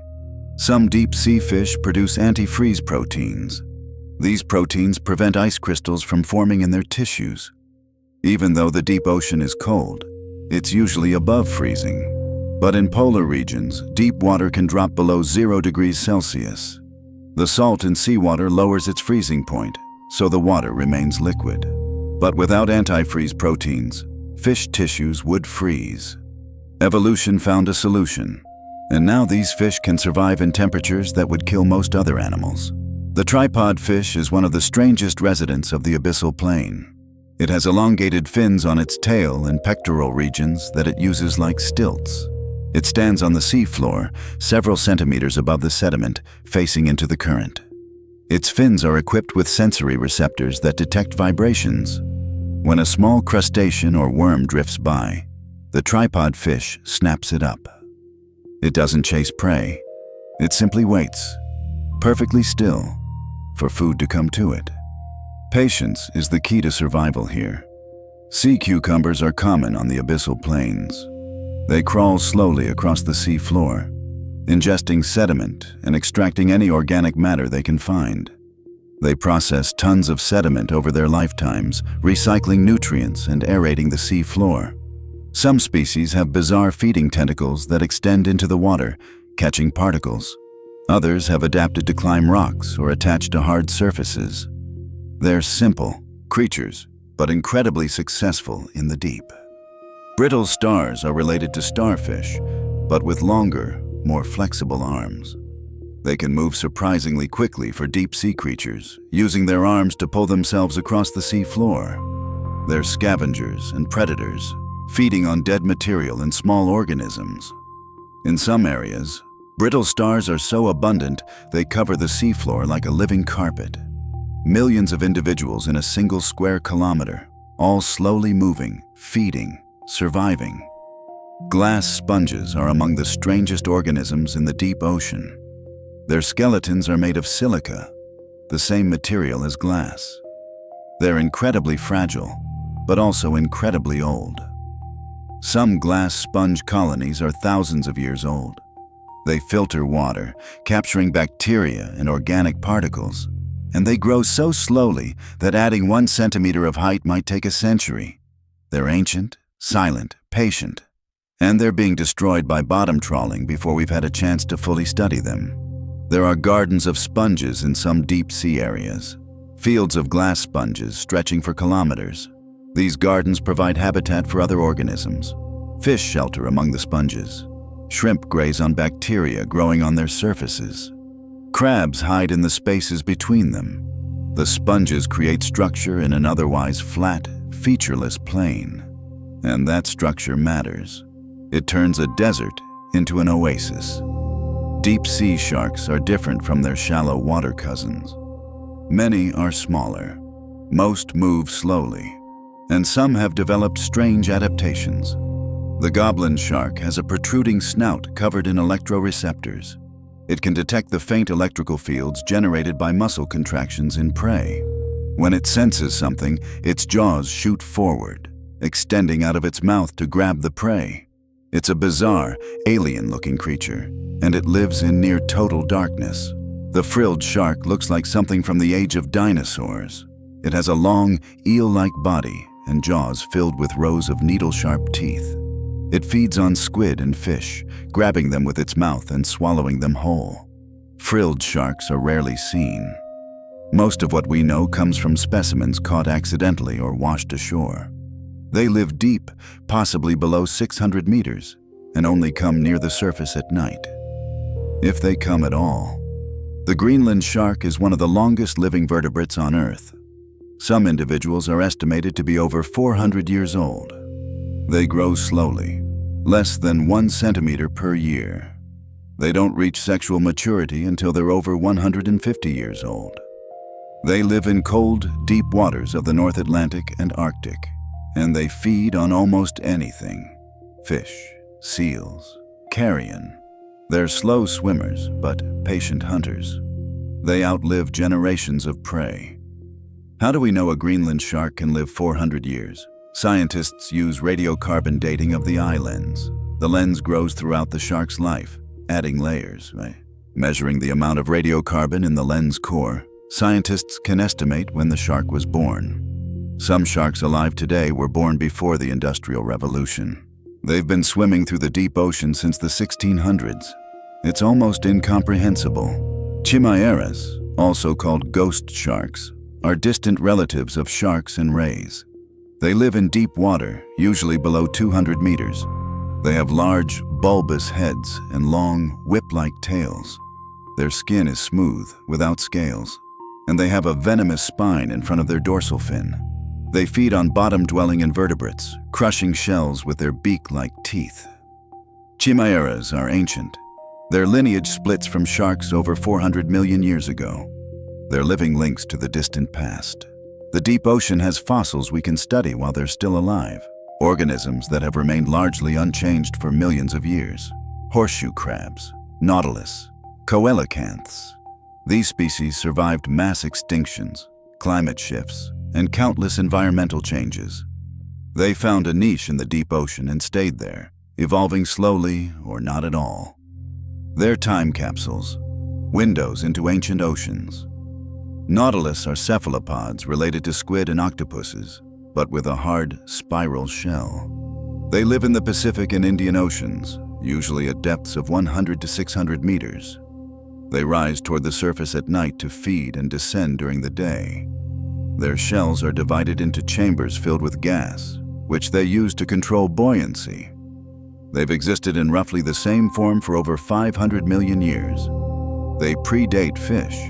Some deep-sea fish produce antifreeze proteins. These proteins prevent ice crystals from forming in their tissues. Even though the deep ocean is cold, it's usually above freezing. But in polar regions, deep water can drop below 0 degrees Celsius. The salt in seawater lowers its freezing point, so the water remains liquid. But without antifreeze proteins, fish tissues would freeze. Evolution found a solution, and now these fish can survive in temperatures that would kill most other animals. The tripod fish is one of the strangest residents of the abyssal plain. It has elongated fins on its tail and pectoral regions that it uses like stilts. It stands on the seafloor, several centimeters above the sediment, facing into the current. Its fins are equipped with sensory receptors that detect vibrations. When a small crustacean or worm drifts by, the tripod fish snaps it up. It doesn't chase prey. It simply waits, perfectly still, for food to come to it. Patience is the key to survival here. Sea cucumbers are common on the abyssal plains. They crawl slowly across the sea floor, ingesting sediment and extracting any organic matter they can find. They process tons of sediment over their lifetimes, recycling nutrients and aerating the sea floor. Some species have bizarre feeding tentacles that extend into the water, catching particles. Others have adapted to climb rocks or attach to hard surfaces. They're simple creatures, but incredibly successful in the deep. Brittle stars are related to starfish, but with longer, more flexible arms. They can move surprisingly quickly for deep-sea creatures, using their arms to pull themselves across the sea floor. They're scavengers and predators, feeding on dead material and small organisms. In some areas, brittle stars are so abundant they cover the seafloor like a living carpet. Millions of individuals in a single square kilometer, all slowly moving, feeding, surviving. Glass sponges are among the strangest organisms in the deep ocean. Their skeletons are made of silica, the same material as glass. They're incredibly fragile, but also incredibly old. Some glass sponge colonies are thousands of years old. They filter water, capturing bacteria and organic particles, and they grow so slowly that adding 1 centimeter of height might take a century. They're ancient, silent, patient, and they're being destroyed by bottom trawling before we've had a chance to fully study them. There are gardens of sponges in some deep sea areas, fields of glass sponges stretching for kilometers. These gardens provide habitat for other organisms. Fish shelter among the sponges. Shrimp graze on bacteria growing on their surfaces. Crabs hide in the spaces between them. The sponges create structure in an otherwise flat, featureless plane. And that structure matters. It turns a desert into an oasis. Deep-sea sharks are different from their shallow water cousins. Many are smaller. Most move slowly. And some have developed strange adaptations. The goblin shark has a protruding snout covered in electroreceptors. It can detect the faint electrical fields generated by muscle contractions in prey. When it senses something, its jaws shoot forward, extending out of its mouth to grab the prey. It's a bizarre, alien-looking creature, and it lives in near total darkness. The frilled shark looks like something from the age of dinosaurs. It has a long, eel-like body and jaws filled with rows of needle-sharp teeth. It feeds on squid and fish, grabbing them with its mouth and swallowing them whole. Frilled sharks are rarely seen. Most of what we know comes from specimens caught accidentally or washed ashore. They live deep, possibly below 600 meters, and only come near the surface at night. If they come at all. The Greenland shark is one of the longest living vertebrates on Earth. Some individuals are estimated to be over 400 years old. They grow slowly, less than 1 centimeter per year. They don't reach sexual maturity until they're over 150 years old. They live in cold, deep waters of the North Atlantic and Arctic, and they feed on almost anything: fish, seals, carrion. They're slow swimmers, but patient hunters. They outlive generations of prey. How do we know a Greenland shark can live 400 years? Scientists use radiocarbon dating of the eye lens. The lens grows throughout the shark's life, adding layers. Measuring the amount of radiocarbon in the lens core, scientists can estimate when the shark was born. Some sharks alive today were born before the Industrial Revolution. They've been swimming through the deep ocean since the 1600s. It's almost incomprehensible. Chimeras, also called ghost sharks, are distant relatives of sharks and rays. They live in deep water, usually below 200 meters. They have large, bulbous heads and long, whip-like tails. Their skin is smooth, without scales, and they have a venomous spine in front of their dorsal fin. They feed on bottom-dwelling invertebrates, crushing shells with their beak-like teeth. Chimeras are ancient. Their lineage splits from sharks over 400 million years ago. They're living links to the distant past. The deep ocean has fossils we can study while they're still alive, organisms that have remained largely unchanged for millions of years. Horseshoe crabs, nautilus, coelacanths. These species survived mass extinctions, climate shifts, and countless environmental changes. They found a niche in the deep ocean and stayed there, evolving slowly or not at all. They're time capsules, windows into ancient oceans. Nautilus are cephalopods related to squid and octopuses, but with a hard, spiral shell. They live in the Pacific and Indian Oceans, usually at depths of 100 to 600 meters. They rise toward the surface at night to feed and descend during the day. Their shells are divided into chambers filled with gas, which they use to control buoyancy. They've existed in roughly the same form for over 500 million years. They predate fish.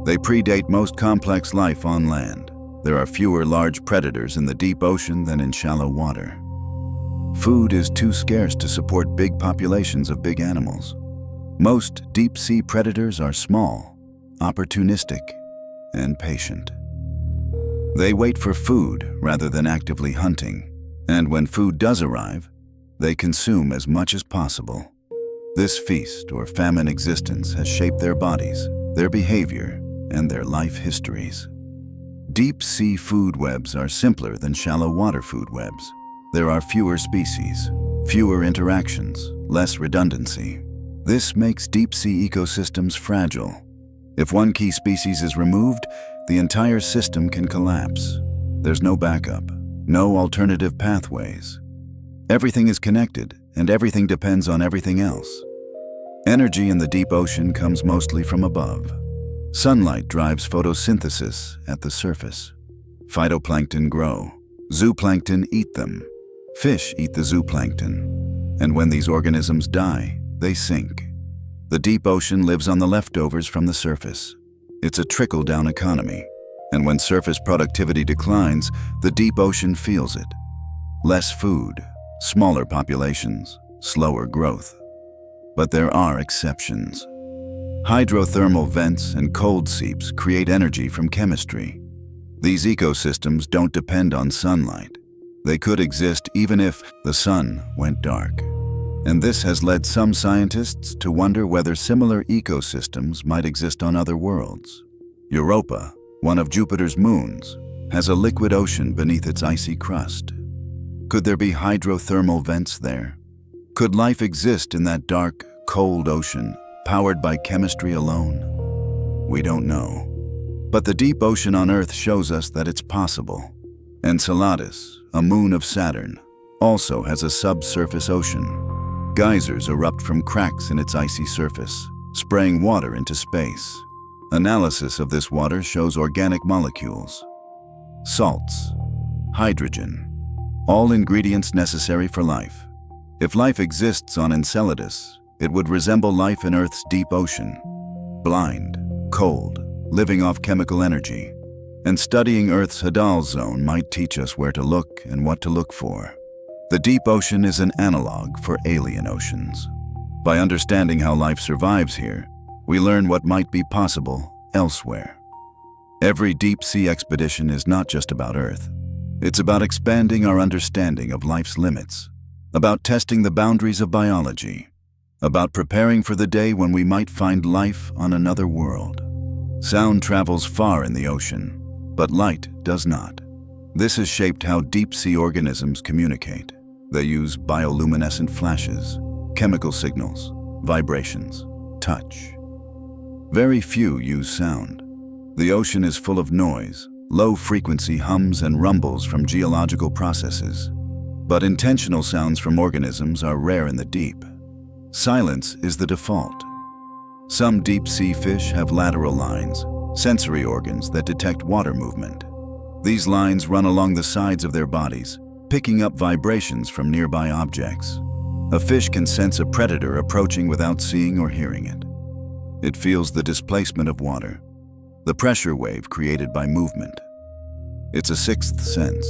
They predate most complex life on land. There are fewer large predators in the deep ocean than in shallow water. Food is too scarce to support big populations of big animals. Most deep-sea predators are small, opportunistic, and patient. They wait for food rather than actively hunting, and when food does arrive, they consume as much as possible. This feast or famine existence has shaped their bodies, their behavior, and their life histories. Deep-sea food webs are simpler than shallow water food webs. There are fewer species, fewer interactions, less redundancy. This makes deep-sea ecosystems fragile. If one key species is removed, the entire system can collapse. There's no backup, no alternative pathways. Everything is connected, and everything depends on everything else. Energy in the deep ocean comes mostly from above. Sunlight drives photosynthesis at the surface. Phytoplankton grow. Zooplankton eat them. Fish eat the zooplankton. And when these organisms die, they sink. The deep ocean lives on the leftovers from the surface. It's a trickle-down economy. And when surface productivity declines, the deep ocean feels it. Less food, smaller populations, slower growth. But there are exceptions. Hydrothermal vents and cold seeps create energy from chemistry. These ecosystems don't depend on sunlight. They could exist even if the sun went dark. And this has led some scientists to wonder whether similar ecosystems might exist on other worlds. Europa, one of Jupiter's moons, has a liquid ocean beneath its icy crust. Could there be hydrothermal vents there? Could life exist in that dark, cold ocean, powered by chemistry alone? We don't know. But the deep ocean on Earth shows us that it's possible. Enceladus, a moon of Saturn, also has a subsurface ocean. Geysers erupt from cracks in its icy surface, spraying water into space. Analysis of this water shows organic molecules, salts, hydrogen, all ingredients necessary for life. If life exists on Enceladus, it would resemble life in Earth's deep ocean. Blind, cold, living off chemical energy. And studying Earth's Hadal zone might teach us where to look and what to look for. The deep ocean is an analog for alien oceans. By understanding how life survives here, we learn what might be possible elsewhere. Every deep-sea expedition is not just about Earth. It's about expanding our understanding of life's limits, about testing the boundaries of biology, about preparing for the day when we might find life on another world. Sound travels far in the ocean, but light does not. This has shaped how deep-sea organisms communicate. They use bioluminescent flashes, chemical signals, vibrations, touch. Very few use sound. The ocean is full of noise, low-frequency hums and rumbles from geological processes. But intentional sounds from organisms are rare in the deep. Silence is the default. Some deep-sea fish have lateral lines, sensory organs that detect water movement. These lines run along the sides of their bodies, picking up vibrations from nearby objects. A fish can sense a predator approaching without seeing or hearing it. It feels the displacement of water, the pressure wave created by movement. It's a sixth sense,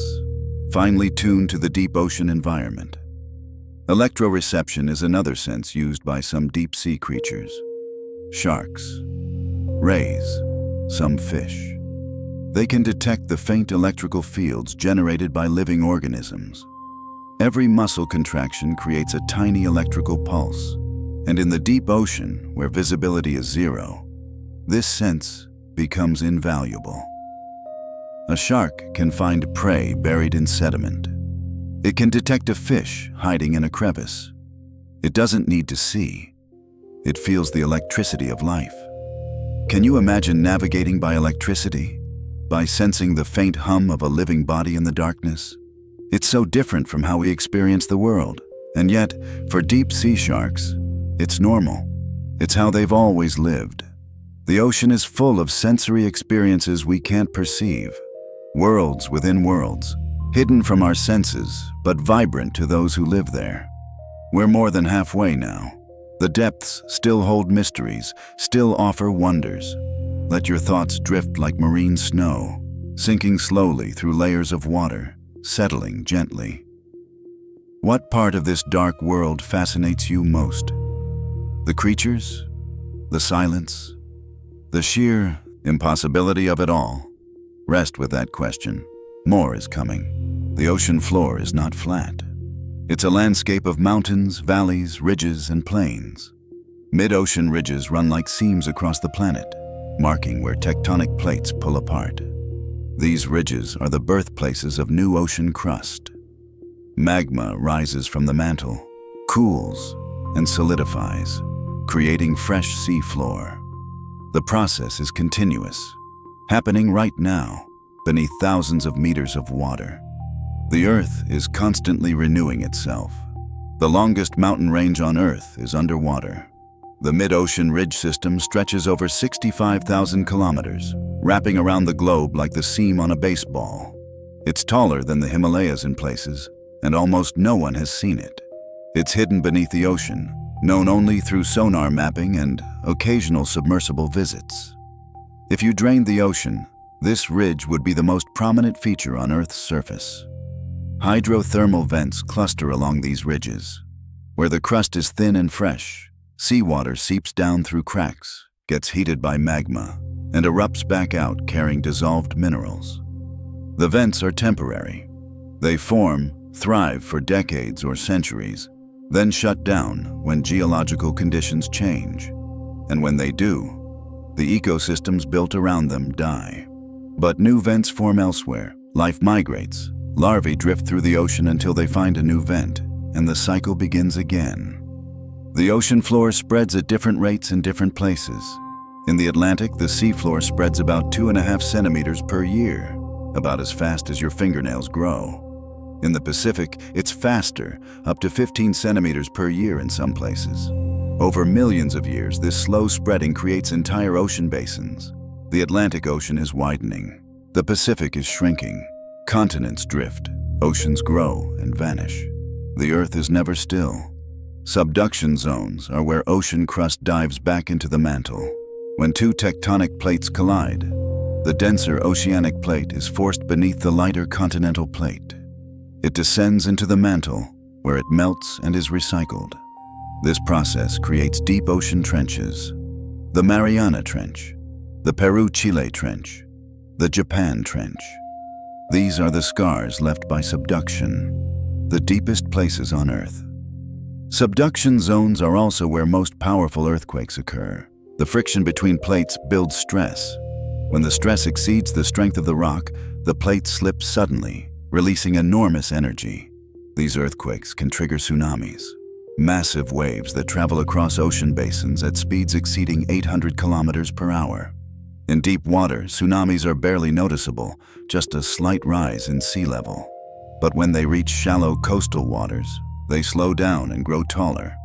finely tuned to the deep ocean environment. Electroreception is another sense used by some deep-sea creatures. Sharks, rays, some fish. They can detect the faint electrical fields generated by living organisms. Every muscle contraction creates a tiny electrical pulse, and in the deep ocean, where visibility is zero, this sense becomes invaluable. A shark can find prey buried in sediment. It can detect a fish hiding in a crevice. It doesn't need to see. It feels the electricity of life. Can you imagine navigating by electricity? By sensing the faint hum of a living body in the darkness? It's so different from how we experience the world. And yet, for deep sea sharks, it's normal. It's how they've always lived. The ocean is full of sensory experiences we can't perceive. Worlds within worlds, hidden from our senses, but vibrant to those who live there. We're more than halfway now. The depths still hold mysteries, still offer wonders. Let your thoughts drift like marine snow, sinking slowly through layers of water, settling gently. What part of this dark world fascinates you most? The creatures? The silence? The sheer impossibility of it all? Rest with that question. More is coming. The ocean floor is not flat. It's a landscape of mountains, valleys, ridges, and plains. Mid-ocean ridges run like seams across the planet, marking where tectonic plates pull apart. These ridges are the birthplaces of new ocean crust. Magma rises from the mantle, cools, and solidifies, creating fresh sea floor. The process is continuous, happening right now, beneath thousands of meters of water. The Earth is constantly renewing itself. The longest mountain range on Earth is underwater. The mid-ocean ridge system stretches over 65,000 kilometers, wrapping around the globe like the seam on a baseball. It's taller than the Himalayas in places, and almost no one has seen it. It's hidden beneath the ocean, known only through sonar mapping and occasional submersible visits. If you drained the ocean, this ridge would be the most prominent feature on Earth's surface. Hydrothermal vents cluster along these ridges. Where the crust is thin and fresh, seawater seeps down through cracks, gets heated by magma, and erupts back out carrying dissolved minerals. The vents are temporary. They form, thrive for decades or centuries, then shut down when geological conditions change. And when they do, the ecosystems built around them die. But new vents form elsewhere. Life migrates. Larvae drift through the ocean until they find a new vent, and the cycle begins again. The ocean floor spreads at different rates in different places. In the Atlantic, the seafloor spreads about 2.5 centimeters per year, about as fast as your fingernails grow. In the Pacific, it's faster, up to 15 centimeters per year in some places. Over millions of years, this slow spreading creates entire ocean basins. The Atlantic Ocean is widening. The Pacific is shrinking. Continents drift. Oceans grow and vanish. The Earth is never still. Subduction zones are where ocean crust dives back into the mantle. When two tectonic plates collide, the denser oceanic plate is forced beneath the lighter continental plate. It descends into the mantle, where it melts and is recycled. This process creates deep ocean trenches. The Mariana Trench, the Peru-Chile Trench, the Japan Trench. These are the scars left by subduction, the deepest places on Earth. Subduction zones are also where most powerful earthquakes occur. The friction between plates builds stress. When the stress exceeds the strength of the rock, the plate slips suddenly, releasing enormous energy. These earthquakes can trigger tsunamis, massive waves that travel across ocean basins at speeds exceeding 800 kilometers per hour. In deep water, tsunamis are barely noticeable, just a slight rise in sea level. But when they reach shallow coastal waters, they slow down and grow taller.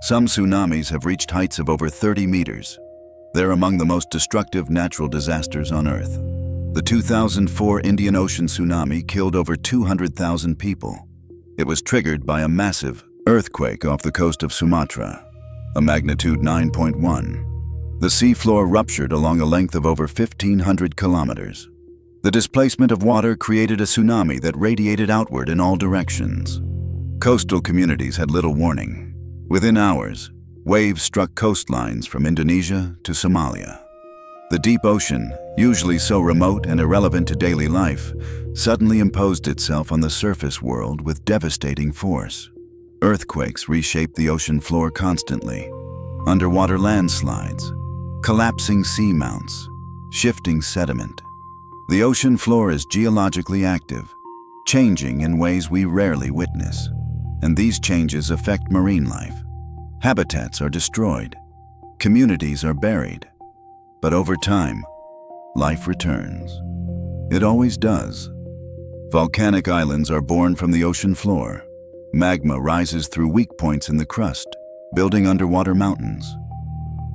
Some tsunamis have reached heights of over 30 meters. They're among the most destructive natural disasters on Earth. The 2004 Indian Ocean tsunami killed over 200,000 people. It was triggered by a massive earthquake off the coast of Sumatra, a magnitude 9.1. The seafloor ruptured along a length of over 1,500 kilometers. The displacement of water created a tsunami that radiated outward in all directions. Coastal communities had little warning. Within hours, waves struck coastlines from Indonesia to Somalia. The deep ocean, usually so remote and irrelevant to daily life, suddenly imposed itself on the surface world with devastating force. Earthquakes reshaped the ocean floor constantly. Underwater landslides, collapsing seamounts, shifting sediment. The ocean floor is geologically active, changing in ways we rarely witness. And these changes affect marine life. Habitats are destroyed. Communities are buried. But over time, life returns. It always does. Volcanic islands are born from the ocean floor. Magma rises through weak points in the crust, building underwater mountains.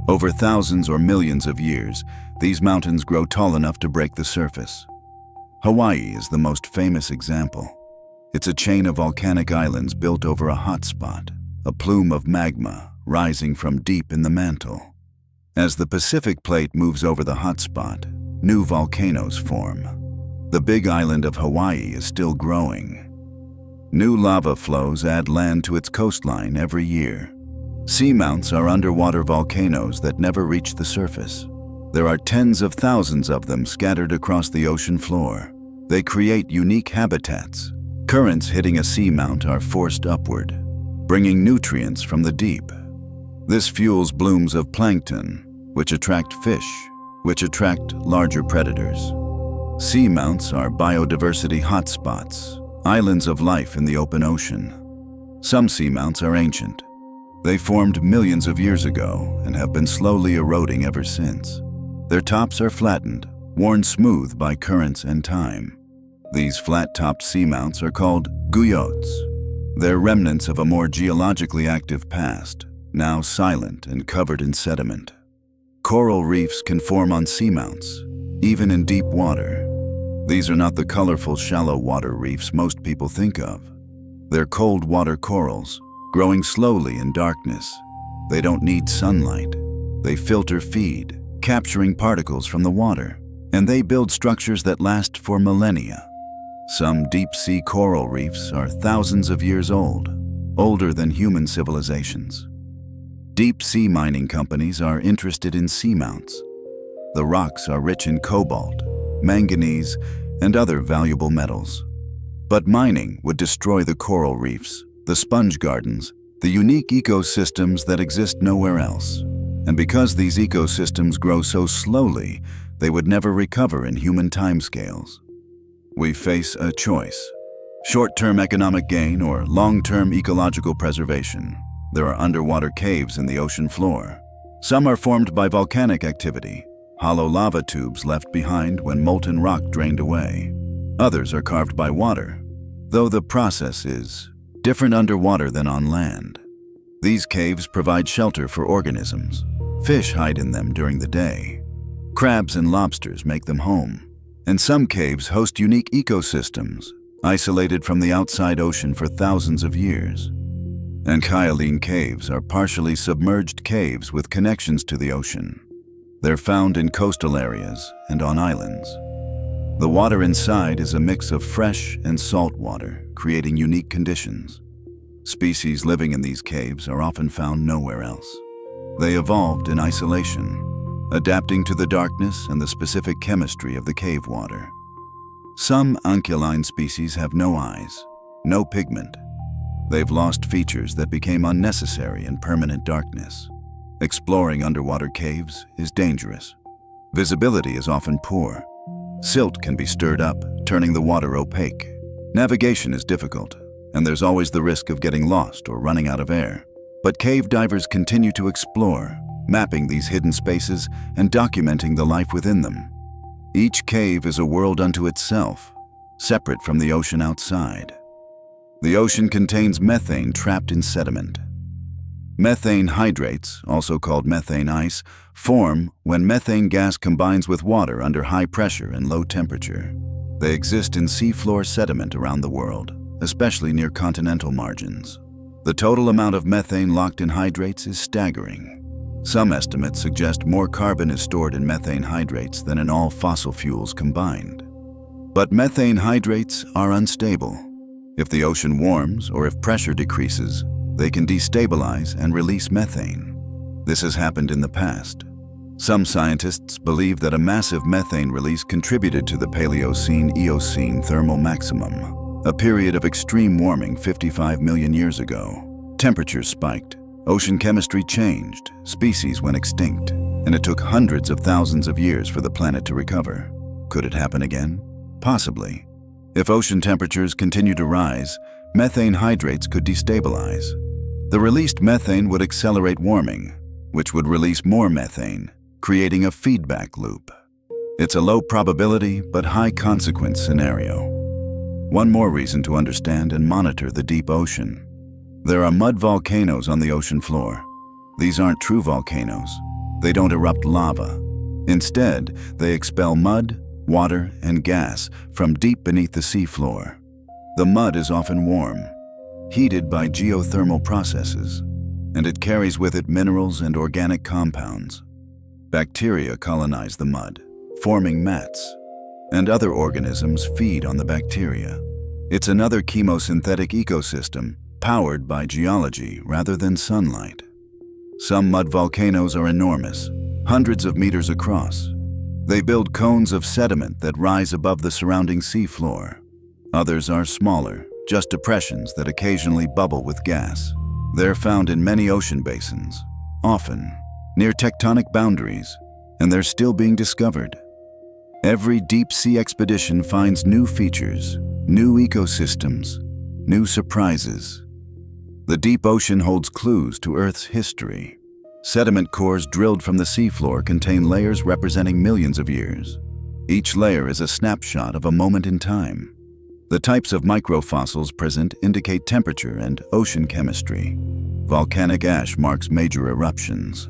Over thousands or millions of years, these mountains grow tall enough to break the surface. Hawaii is the most famous example. It's a chain of volcanic islands built over a hot spot, a plume of magma rising from deep in the mantle. As the Pacific Plate moves over the hot spot, new volcanoes form. The big island of Hawaii is still growing. New lava flows add land to its coastline every year. Seamounts are underwater volcanoes that never reach the surface. There are tens of thousands of them scattered across the ocean floor. They create unique habitats. Currents hitting a seamount are forced upward, bringing nutrients from the deep. This fuels blooms of plankton, which attract fish, which attract larger predators. Seamounts are biodiversity hotspots, islands of life in the open ocean. Some seamounts are ancient. They formed millions of years ago and have been slowly eroding ever since. Their tops are flattened, worn smooth by currents and time. These flat-topped seamounts are called guyots. They're remnants of a more geologically active past, now silent and covered in sediment. Coral reefs can form on seamounts, even in deep water. These are not the colorful shallow water reefs most people think of. They're cold water corals, growing slowly in darkness. They don't need sunlight. They filter feed, capturing particles from the water, and they build structures that last for millennia. Some deep-sea coral reefs are thousands of years old, older than human civilizations. Deep-sea mining companies are interested in seamounts. The rocks are rich in cobalt, manganese, and other valuable metals. But mining would destroy the coral reefs, the sponge gardens, the unique ecosystems that exist nowhere else. And because these ecosystems grow so slowly, they would never recover in human timescales. We face a choice: short-term economic gain or long-term ecological preservation. There are underwater caves in the ocean floor. Some are formed by volcanic activity, hollow lava tubes left behind when molten rock drained away. Others are carved by water, though the process is different underwater than on land. These caves provide shelter for organisms. Fish hide in them during the day. Crabs and lobsters make them home. And some caves host unique ecosystems, isolated from the outside ocean for thousands of years. And hyaline caves are partially submerged caves with connections to the ocean. They're found in coastal areas and on islands. The water inside is a mix of fresh and salt water, creating unique conditions. Species living in these caves are often found nowhere else. They evolved in isolation, adapting to the darkness and the specific chemistry of the cave water. Some uncaline species have no eyes, no pigment. They've lost features that became unnecessary in permanent darkness. Exploring underwater caves is dangerous. Visibility is often poor. Silt can be stirred up, turning the water opaque. Navigation is difficult, and there's always the risk of getting lost or running out of air. But cave divers continue to explore, mapping these hidden spaces and documenting the life within them. Each cave is a world unto itself, separate from the ocean outside. The ocean contains methane trapped in sediment. Methane hydrates, also called methane ice, form when methane gas combines with water under high pressure and low temperature. They exist in seafloor sediment around the world, especially near continental margins. The total amount of methane locked in hydrates is staggering. Some estimates suggest more carbon is stored in methane hydrates than in all fossil fuels combined. But methane hydrates are unstable. If the ocean warms or if pressure decreases, they can destabilize and release methane. This has happened in the past. Some scientists believe that a massive methane release contributed to the Paleocene-Eocene thermal maximum, a period of extreme warming 55 million years ago. Temperatures spiked, ocean chemistry changed, species went extinct, and it took hundreds of thousands of years for the planet to recover. Could it happen again? Possibly. If ocean temperatures continue to rise, methane hydrates could destabilize. The released methane would accelerate warming, which would release more methane, creating a feedback loop. It's a low probability but high consequence scenario. One more reason to understand and monitor the deep ocean. There are mud volcanoes on the ocean floor. These aren't true volcanoes. They don't erupt lava. Instead, they expel mud, water, and gas from deep beneath the seafloor. The mud is often warm, heated by geothermal processes, and it carries with it minerals and organic compounds. Bacteria colonize the mud, forming mats, and other organisms feed on the bacteria. It's another chemosynthetic ecosystem powered by geology rather than sunlight. Some mud volcanoes are enormous, hundreds of meters across. They build cones of sediment that rise above the surrounding seafloor. Others are smaller, just depressions that occasionally bubble with gas. They're found in many ocean basins, often near tectonic boundaries, and they're still being discovered. Every deep-sea expedition finds new features, new ecosystems, new surprises. The deep ocean holds clues to Earth's history. Sediment cores drilled from the seafloor contain layers representing millions of years. Each layer is a snapshot of a moment in time. The types of microfossils present indicate temperature and ocean chemistry. Volcanic ash marks major eruptions.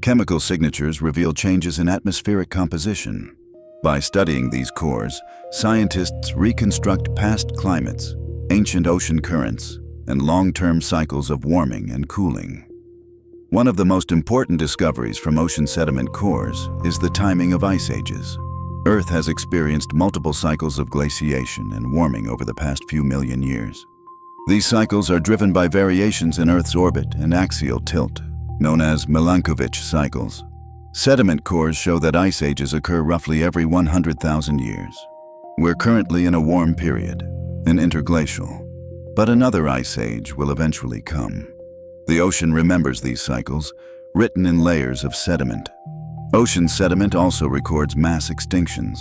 Chemical signatures reveal changes in atmospheric composition. By studying these cores, scientists reconstruct past climates, ancient ocean currents, and long-term cycles of warming and cooling. One of the most important discoveries from ocean sediment cores is the timing of ice ages. Earth has experienced multiple cycles of glaciation and warming over the past few million years. These cycles are driven by variations in Earth's orbit and axial tilt, known as Milankovitch cycles. Sediment cores show that ice ages occur roughly every 100,000 years. We're currently in a warm period, an interglacial, but another ice age will eventually come. The ocean remembers these cycles, written in layers of sediment. Ocean sediment also records mass extinctions.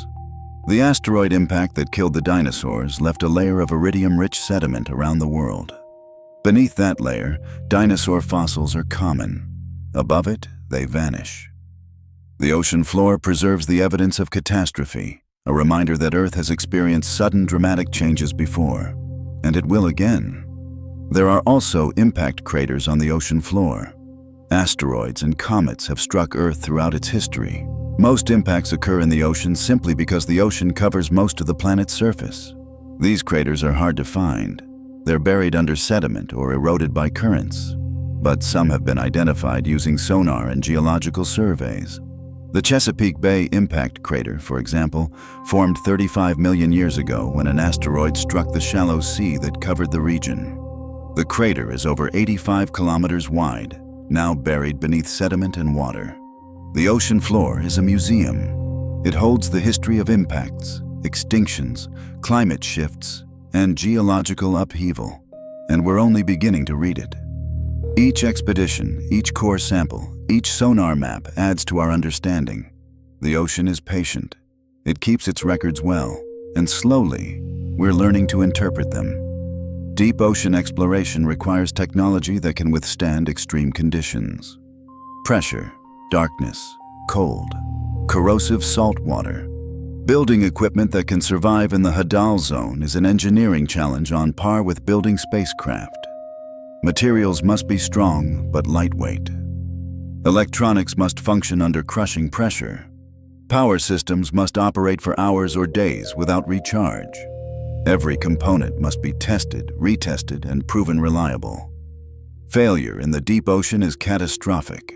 The asteroid impact that killed the dinosaurs left a layer of iridium-rich sediment around the world. Beneath that layer, dinosaur fossils are common. Above it, they vanish. The ocean floor preserves the evidence of catastrophe, a reminder that Earth has experienced sudden dramatic changes before, and it will again. There are also impact craters on the ocean floor. Asteroids and comets have struck Earth throughout its history. Most impacts occur in the ocean simply because the ocean covers most of the planet's surface. These craters are hard to find. They're buried under sediment or eroded by currents, but some have been identified using sonar and geological surveys. The Chesapeake Bay impact crater, for example, formed 35 million years ago when an asteroid struck the shallow sea that covered the region. The crater is over 85 kilometers wide, now buried beneath sediment and water. The ocean floor is a museum. It holds the history of impacts, extinctions, climate shifts, and geological upheaval, and we're only beginning to read it. Each expedition, each core sample, each sonar map adds to our understanding. The ocean is patient. It keeps its records well, and slowly, we're learning to interpret them. Deep ocean exploration requires technology that can withstand extreme conditions. Pressure, darkness, cold, corrosive salt water. Building equipment that can survive in the Hadal zone is an engineering challenge on par with building spacecraft. Materials must be strong but lightweight. Electronics must function under crushing pressure. Power systems must operate for hours or days without recharge. Every component must be tested, retested, and proven reliable. Failure in the deep ocean is catastrophic.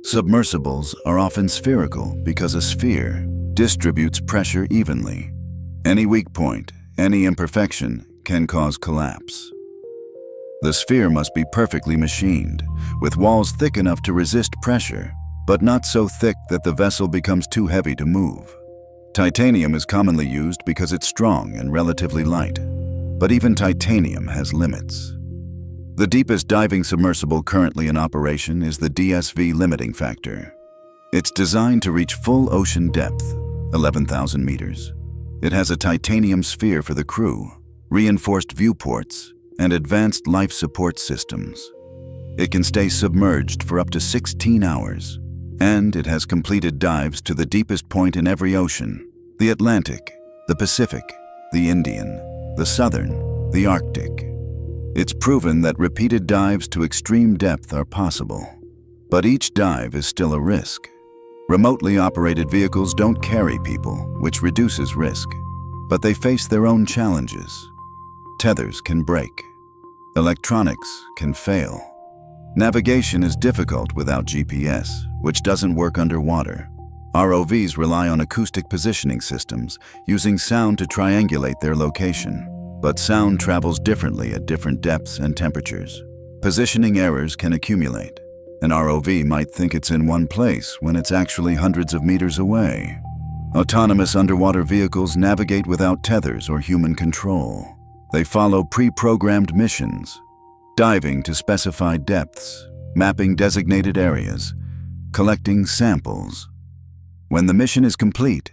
Submersibles are often spherical because a sphere distributes pressure evenly. Any weak point, any imperfection can cause collapse. The sphere must be perfectly machined, with walls thick enough to resist pressure, but not so thick that the vessel becomes too heavy to move. Titanium is commonly used because it's strong and relatively light, but even titanium has limits. The deepest diving submersible currently in operation is the DSV limiting factor. It's designed to reach full ocean depth, 11,000 meters. It has a titanium sphere for the crew, reinforced viewports, and advanced life support systems. It can stay submerged for up to 16 hours, and it has completed dives to the deepest point in every ocean: the Atlantic, the Pacific, the Indian, the Southern, the Arctic. It's proven that repeated dives to extreme depth are possible, but each dive is still a risk. Remotely operated vehicles don't carry people, which reduces risk, but they face their own challenges. Tethers can break. Electronics can fail. Navigation is difficult without GPS, which doesn't work underwater. ROVs rely on acoustic positioning systems, using sound to triangulate their location. But sound travels differently at different depths and temperatures. Positioning errors can accumulate. An ROV might think it's in one place when it's actually hundreds of meters away. Autonomous underwater vehicles navigate without tethers or human control. They follow pre-programmed missions, diving to specified depths, mapping designated areas, collecting samples. When the mission is complete,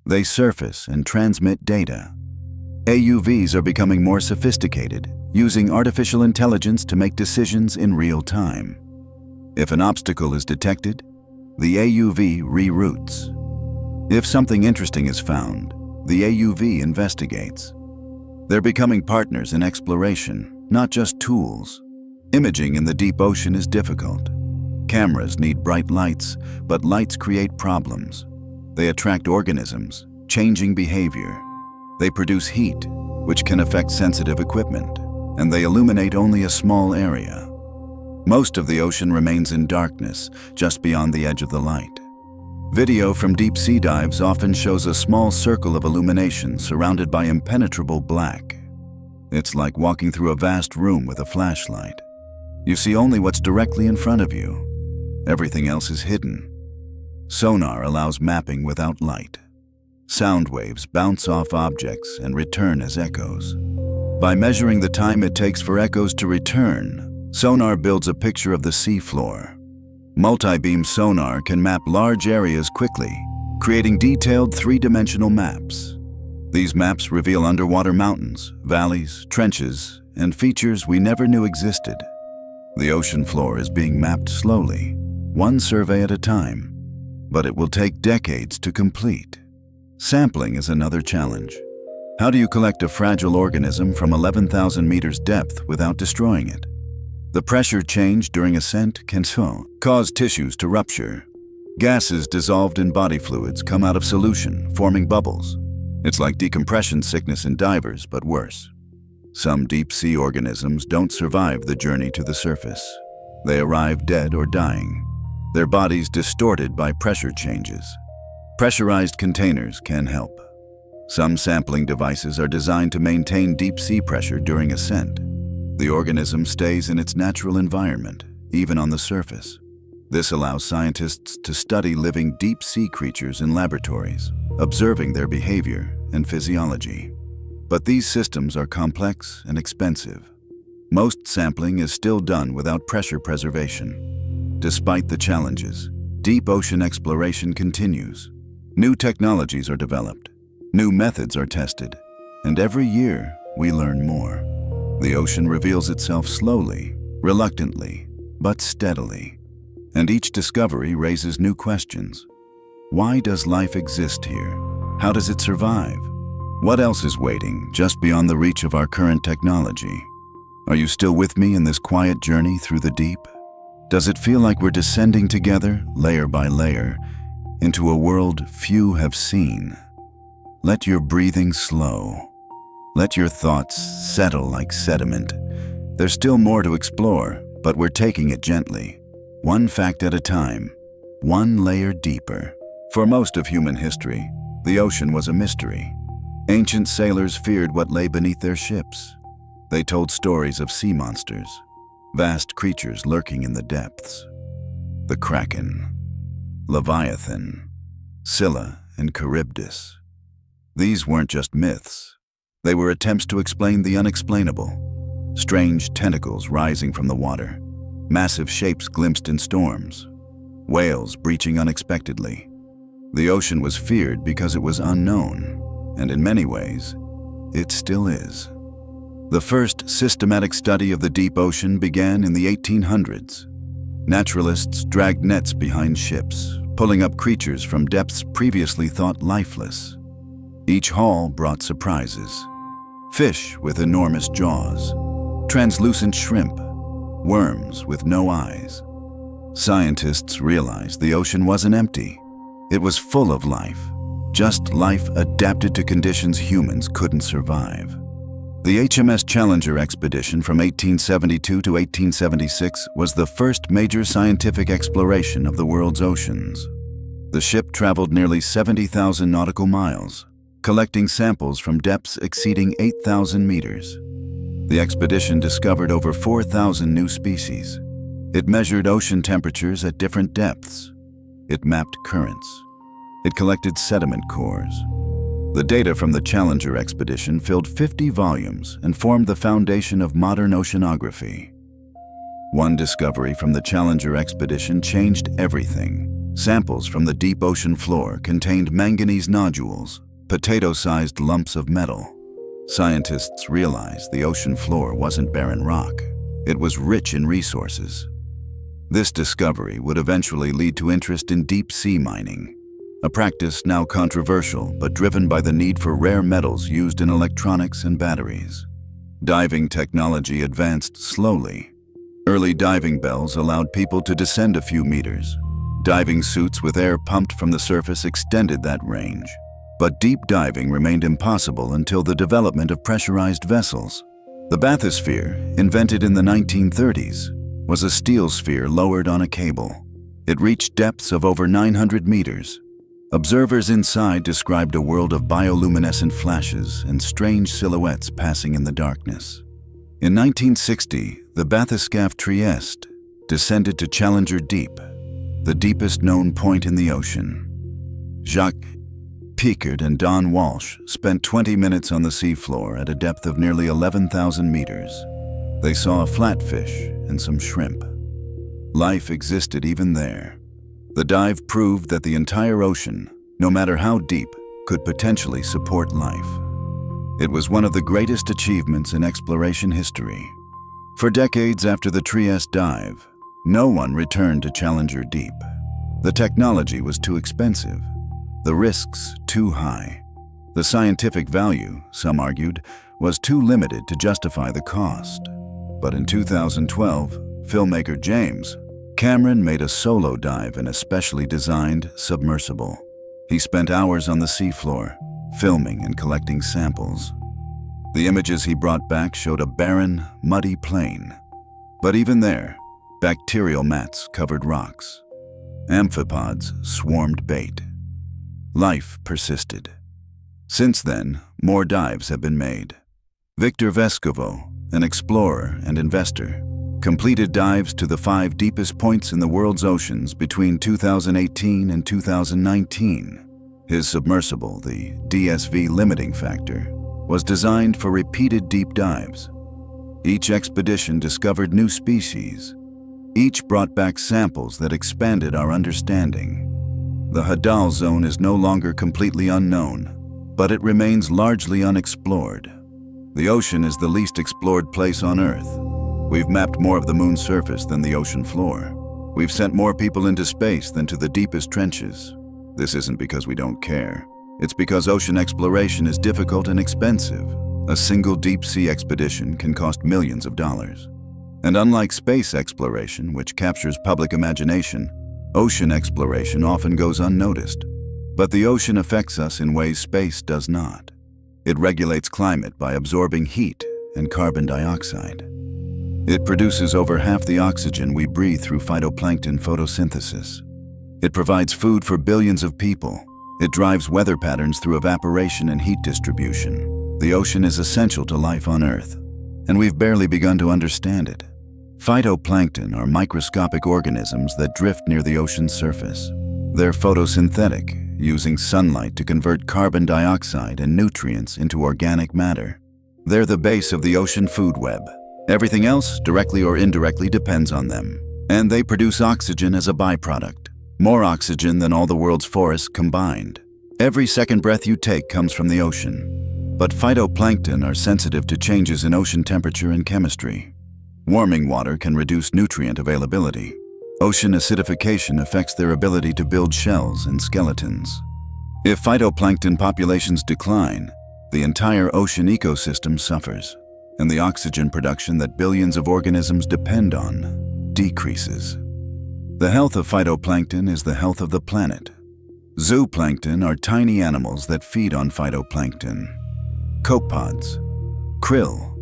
they surface and transmit data. AUVs are becoming more sophisticated, using artificial intelligence to make decisions in real time. If an obstacle is detected, the AUV reroutes. If something interesting is found, the AUV investigates. They're becoming partners in exploration, not just tools. Imaging in the deep ocean is difficult. Cameras need bright lights, but lights create problems. They attract organisms, changing behavior. They produce heat, which can affect sensitive equipment, and they illuminate only a small area. Most of the ocean remains in darkness, just beyond the edge of the light. Video from deep sea dives often shows a small circle of illumination surrounded by impenetrable black. It's like walking through a vast room with a flashlight. You see only what's directly in front of you. Everything else is hidden. Sonar allows mapping without light. Sound waves bounce off objects and return as echoes. By measuring the time it takes for echoes to return, sonar builds a picture of the sea floor. Multi-beam sonar can map large areas quickly, creating detailed three-dimensional maps. These maps reveal underwater mountains, valleys, trenches, and features we never knew existed. The ocean floor is being mapped slowly, one survey at a time, but it will take decades to complete. Sampling is another challenge. How do you collect a fragile organism from 11,000 meters depth without destroying it? The pressure change during ascent can cause tissues to rupture. Gases dissolved in body fluids come out of solution, forming bubbles. It's like decompression sickness in divers, but worse. Some deep-sea organisms don't survive the journey to the surface. They arrive dead or dying, their bodies distorted by pressure changes. Pressurized containers can help. Some sampling devices are designed to maintain deep-sea pressure during ascent. The organism stays in its natural environment, even on the surface. This allows scientists to study living deep-sea creatures in laboratories, observing their behavior and physiology. But these systems are complex and expensive. Most sampling is still done without pressure preservation. Despite the challenges, deep ocean exploration continues. New technologies are developed, new methods are tested, and every year we learn more. The ocean reveals itself slowly, reluctantly, but steadily. And each discovery raises new questions. Why does life exist here? How does it survive? What else is waiting just beyond the reach of our current technology? Are you still with me in this quiet journey through the deep? Does it feel like we're descending together, layer by layer, into a world few have seen? Let your breathing slow. Let your thoughts settle like sediment. There's still more to explore, but we're taking it gently. One fact at a time, one layer deeper. For most of human history, the ocean was a mystery. Ancient sailors feared what lay beneath their ships. They told stories of sea monsters, vast creatures lurking in the depths. The Kraken, Leviathan, Scylla, and Charybdis. These weren't just myths. They were attempts to explain the unexplainable. Strange tentacles rising from the water, massive shapes glimpsed in storms, whales breaching unexpectedly. The ocean was feared because it was unknown, and in many ways, it still is. The first systematic study of the deep ocean began in the 1800s. Naturalists dragged nets behind ships, pulling up creatures from depths previously thought lifeless. Each haul brought surprises. Fish with enormous jaws, translucent shrimp, worms with no eyes. Scientists realized the ocean wasn't empty. It was full of life, just life adapted to conditions humans couldn't survive. The HMS Challenger expedition from 1872 to 1876 was the first major scientific exploration of the world's oceans. The ship traveled nearly 70,000 nautical miles, collecting samples from depths exceeding 8,000 meters. The expedition discovered over 4,000 new species. It measured ocean temperatures at different depths. It mapped currents. It collected sediment cores. The data from the Challenger expedition filled 50 volumes and formed the foundation of modern oceanography. One discovery from the Challenger expedition changed everything. Samples from the deep ocean floor contained manganese nodules, potato-sized lumps of metal. Scientists realized the ocean floor wasn't barren rock. It was rich in resources. This discovery would eventually lead to interest in deep-sea mining, a practice now controversial but driven by the need for rare metals used in electronics and batteries. Diving technology advanced slowly. Early diving bells allowed people to descend a few meters, Diving suits with air pumped from the surface extended that range. But deep diving remained impossible until the development of pressurized vessels. The bathysphere, invented in the 1930s, was a steel sphere lowered on a cable. It reached depths of over 900 meters. Observers inside described a world of bioluminescent flashes and strange silhouettes passing in the darkness. In 1960, the bathyscaphe Trieste descended to Challenger Deep, the deepest known point in the ocean. Jacques Pickard and Don Walsh spent 20 minutes on the seafloor at a depth of nearly 11,000 meters. They saw a flatfish and some shrimp. Life existed even there. The dive proved that the entire ocean, no matter how deep, could potentially support life. It was one of the greatest achievements in exploration history. For decades after the Trieste dive, no one returned to Challenger Deep. The technology was too expensive, the risks too high. The scientific value, some argued, was too limited to justify the cost. But in 2012, filmmaker James Cameron made a solo dive in a specially designed submersible. He spent hours on the seafloor, filming and collecting samples. The images he brought back showed a barren, muddy plain. But even there, bacterial mats covered rocks. Amphipods swarmed bait. Life persisted. Since then, more dives have been made. Victor Vescovo, an explorer and investor, completed dives to the 5 deepest points in the world's oceans between 2018 and 2019. His submersible, the DSV limiting factor, was designed for repeated deep dives. Each expedition discovered new species. Each brought back samples that expanded our understanding. The Hadal Zone is no longer completely unknown, but it remains largely unexplored. The ocean is the least explored place on Earth. We've mapped more of the moon's surface than the ocean floor. We've sent more people into space than to the deepest trenches. This isn't because we don't care. It's because ocean exploration is difficult and expensive. A single deep-sea expedition can cost millions of dollars. And unlike space exploration, which captures public imagination, ocean exploration often goes unnoticed. But the ocean affects us in ways space does not. It regulates climate by absorbing heat and carbon dioxide. It produces over half the oxygen we breathe through phytoplankton photosynthesis. It provides food for billions of people. It drives weather patterns through evaporation and heat distribution. The ocean is essential to life on Earth, and we've barely begun to understand it. Phytoplankton are microscopic organisms that drift near the ocean's surface. They're photosynthetic, using sunlight to convert carbon dioxide and nutrients into organic matter. They're the base of the ocean food web. Everything else, directly or indirectly, depends on them. And they produce oxygen as a byproduct. More oxygen than all the world's forests combined. Every second breath you take comes from the ocean. But phytoplankton are sensitive to changes in ocean temperature and chemistry. Warming water can reduce nutrient availability. Ocean acidification affects their ability to build shells and skeletons. If phytoplankton populations decline, the entire ocean ecosystem suffers, and the oxygen production that billions of organisms depend on decreases. The health of phytoplankton is the health of the planet. Zooplankton are tiny animals that feed on phytoplankton. Copepods, krill,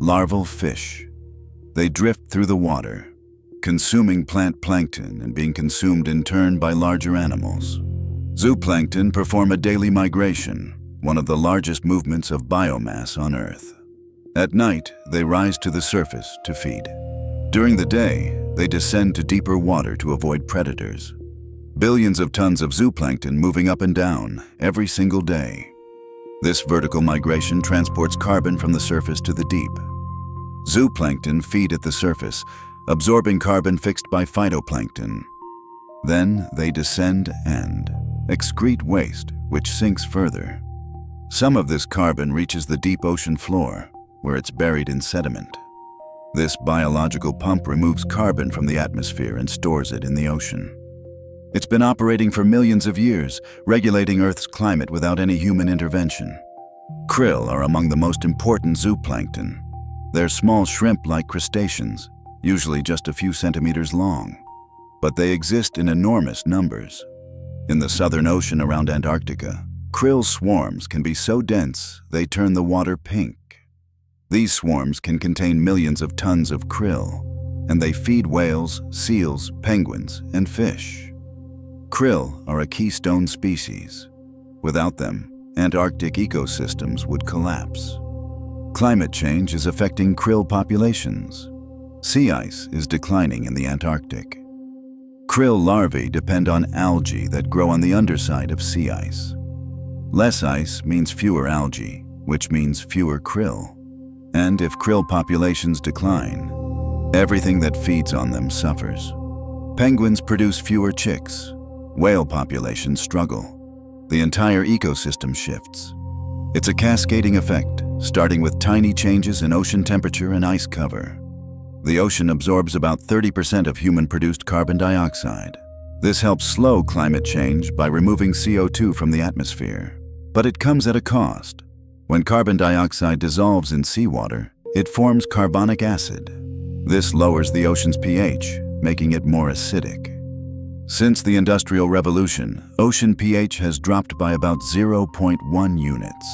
larval fish. They drift through the water, consuming plant plankton and being consumed in turn by larger animals. Zooplankton perform a daily migration, one of the largest movements of biomass on Earth. At night, they rise to the surface to feed. During the day, they descend to deeper water to avoid predators. Billions of tons of zooplankton moving up and down every single day. This vertical migration transports carbon from the surface to the deep. Zooplankton feed at the surface, absorbing carbon fixed by phytoplankton. Then they descend and excrete waste, which sinks further. Some of this carbon reaches the deep ocean floor, where it's buried in sediment. This biological pump removes carbon from the atmosphere and stores it in the ocean. It's been operating for millions of years, regulating Earth's climate without any human intervention. Krill are among the most important zooplankton. They're small shrimp-like crustaceans, usually just a few centimeters long. but they exist in enormous numbers. In the Southern Ocean around Antarctica, krill swarms can be so dense they turn the water pink. These swarms can contain millions of tons of krill, and they feed whales, seals, penguins, and fish. Krill are a keystone species. Without them, Antarctic ecosystems would collapse. Climate change is affecting krill populations. Sea ice is declining in the Antarctic. Krill larvae depend on algae that grow on the underside of sea ice. Less ice means fewer algae, which means fewer krill. And if krill populations decline, everything that feeds on them suffers. Penguins produce fewer chicks. Whale populations struggle. The entire ecosystem shifts. It's a cascading effect, starting with tiny changes in ocean temperature and ice cover. The ocean absorbs about 30% of human-produced carbon dioxide. This helps slow climate change by removing CO2 from the atmosphere. But it comes at a cost. When carbon dioxide dissolves in seawater, it forms carbonic acid. This lowers the ocean's pH, making it more acidic. Since the Industrial Revolution, ocean pH has dropped by about 0.1 units.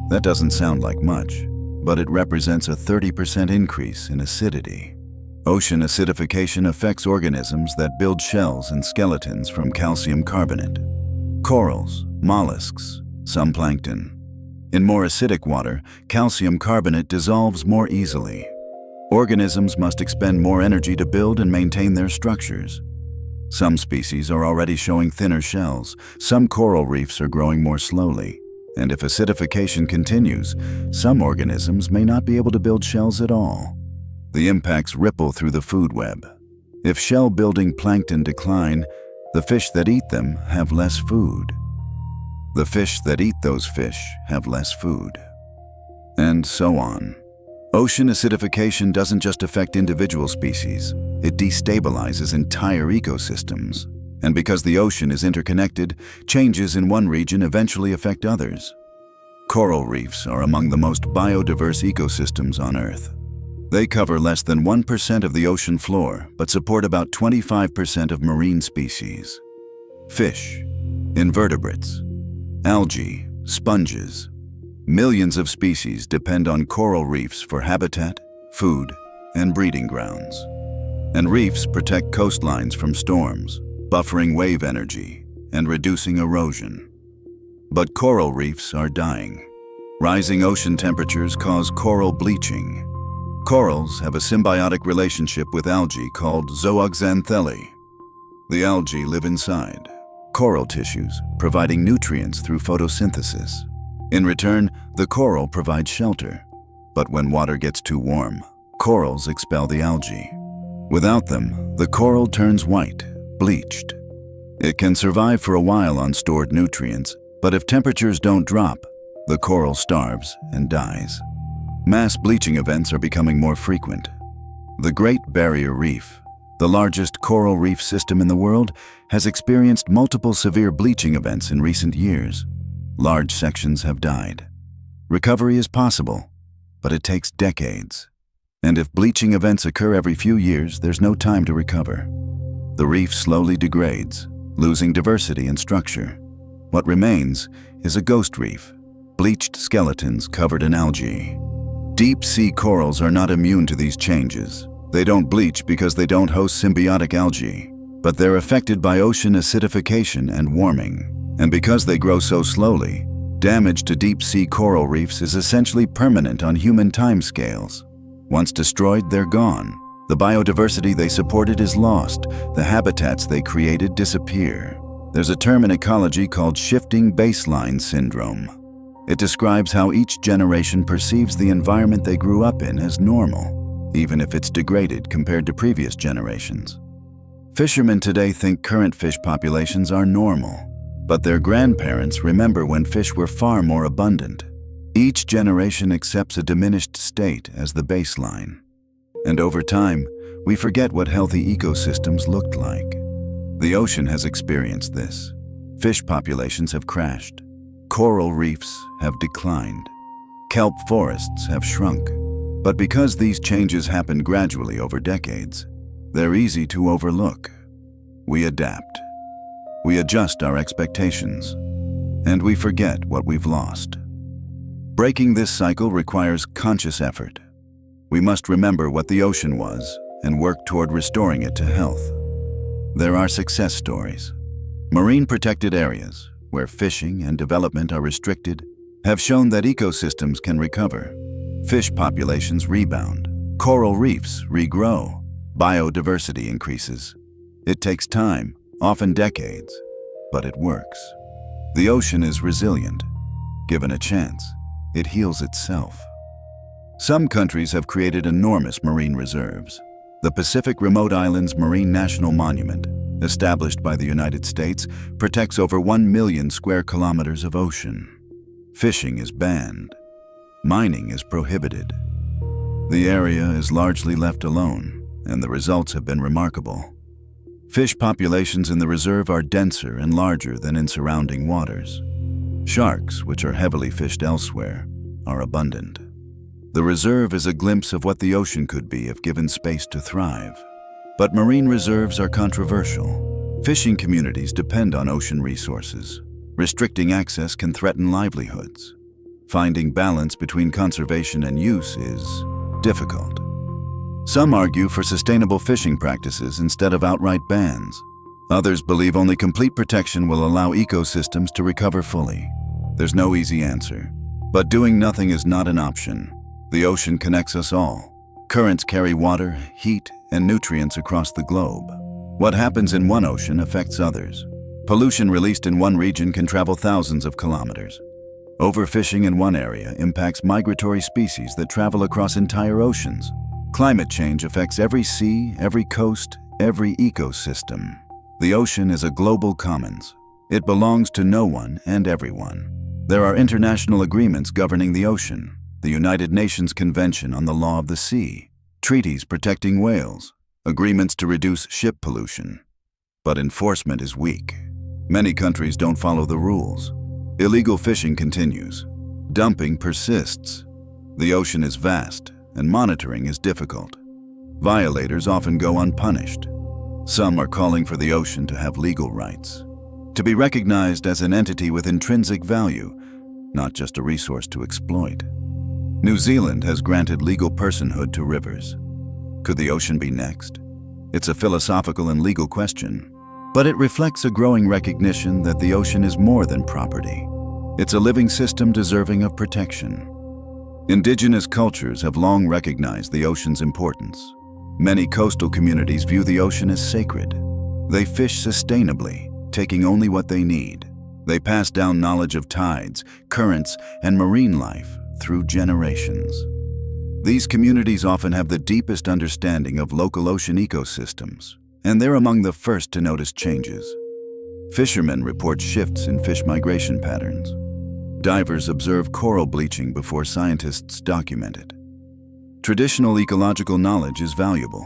That doesn't sound like much, but it represents a 30% increase in acidity. Ocean acidification affects organisms that build shells and skeletons from calcium carbonate. Corals, mollusks, some plankton. In more acidic water, calcium carbonate dissolves more easily. Organisms must expend more energy to build and maintain their structures. Some species are already showing thinner shells. Some coral reefs are growing more slowly. And if acidification continues, some organisms may not be able to build shells at all. The impacts ripple through the food web. If shell-building plankton decline, the fish that eat them have less food. The fish that eat those fish have less food. And so on. Ocean acidification doesn't just affect individual species, it destabilizes entire ecosystems. And because the ocean is interconnected, changes in one region eventually affect others. Coral reefs are among the most biodiverse ecosystems on Earth. They cover less than 1% of the ocean floor, but support about 25% of marine species. Fish, invertebrates, algae, sponges. Millions of species depend on coral reefs for habitat, food, and breeding grounds. And reefs protect coastlines from storms, buffering wave energy and reducing erosion. But coral reefs are dying. Rising ocean temperatures cause coral bleaching. Corals have a symbiotic relationship with algae called zooxanthellae. The algae live inside coral tissues, providing nutrients through photosynthesis. In return, the coral provides shelter. But when water gets too warm, corals expel the algae. Without them, the coral turns white, bleached. It can survive for a while on stored nutrients, but if temperatures don't drop, the coral starves and dies. Mass bleaching events are becoming more frequent. The Great Barrier Reef, the largest coral reef system in the world, has experienced multiple severe bleaching events in recent years. Large sections have died. Recovery is possible, but it takes decades. And if bleaching events occur every few years, there's no time to recover. The reef slowly degrades, losing diversity and structure. What remains is a ghost reef, bleached skeletons covered in algae. Deep-sea corals are not immune to these changes. They don't bleach because they don't host symbiotic algae, but they're affected by ocean acidification and warming. And because they grow so slowly, damage to deep-sea coral reefs is essentially permanent on human timescales. Once destroyed, they're gone. The biodiversity they supported is lost. The habitats they created disappear. There's a term in ecology called shifting baseline syndrome. It describes how each generation perceives the environment they grew up in as normal, even if it's degraded compared to previous generations. Fishermen today think current fish populations are normal, but their grandparents remember when fish were far more abundant. Each generation accepts a diminished state as the baseline. And over time, we forget what healthy ecosystems looked like. The ocean has experienced this. Fish populations have crashed. Coral reefs have declined. Kelp forests have shrunk. But because these changes happened gradually over decades, they're easy to overlook. We adapt. We adjust our expectations. And we forget what we've lost. Breaking this cycle requires conscious effort. We must remember what the ocean was and work toward restoring it to health. There are success stories. Marine protected areas, where fishing and development are restricted, have shown that ecosystems can recover. Fish populations rebound. Coral reefs regrow. Biodiversity increases. It takes time, often decades, but it works. The ocean is resilient. Given a chance, it heals itself. Some countries have created enormous marine reserves. The Pacific Remote Islands Marine National Monument, established by the United States, protects over 1 million square kilometers of ocean. Fishing is banned. Mining is prohibited. The area is largely left alone, and the results have been remarkable. Fish populations in the reserve are denser and larger than in surrounding waters. Sharks, which are heavily fished elsewhere, are abundant. The reserve is a glimpse of what the ocean could be if given space to thrive. But marine reserves are controversial. Fishing communities depend on ocean resources. Restricting access can threaten livelihoods. Finding balance between conservation and use is difficult. Some argue for sustainable fishing practices instead of outright bans. Others believe only complete protection will allow ecosystems to recover fully. There's no easy answer. But doing nothing is not an option. The ocean connects us all. Currents carry water, heat, and nutrients across the globe. What happens in one ocean affects others. Pollution released in one region can travel thousands of kilometers. Overfishing in one area impacts migratory species that travel across entire oceans. Climate change affects every sea, every coast, every ecosystem. The ocean is a global commons. It belongs to no one and everyone. There are international agreements governing the ocean. The United Nations Convention on the Law of the Sea, treaties protecting whales, agreements to reduce ship pollution. But enforcement is weak. Many countries don't follow the rules. Illegal fishing continues. Dumping persists. The ocean is vast, and monitoring is difficult. Violators often go unpunished. Some are calling for the ocean to have legal rights, to be recognized as an entity with intrinsic value, not just a resource to exploit. New Zealand has granted legal personhood to rivers. Could the ocean be next? It's a philosophical and legal question, but it reflects a growing recognition that the ocean is more than property. It's a living system deserving of protection. Indigenous cultures have long recognized the ocean's importance. Many coastal communities view the ocean as sacred. They fish sustainably, taking only what they need. They pass down knowledge of tides, currents, and marine life through generations. These communities often have the deepest understanding of local ocean ecosystems, and they're among the first to notice changes. Fishermen report shifts in fish migration patterns. Divers observe coral bleaching before scientists document it. Traditional ecological knowledge is valuable,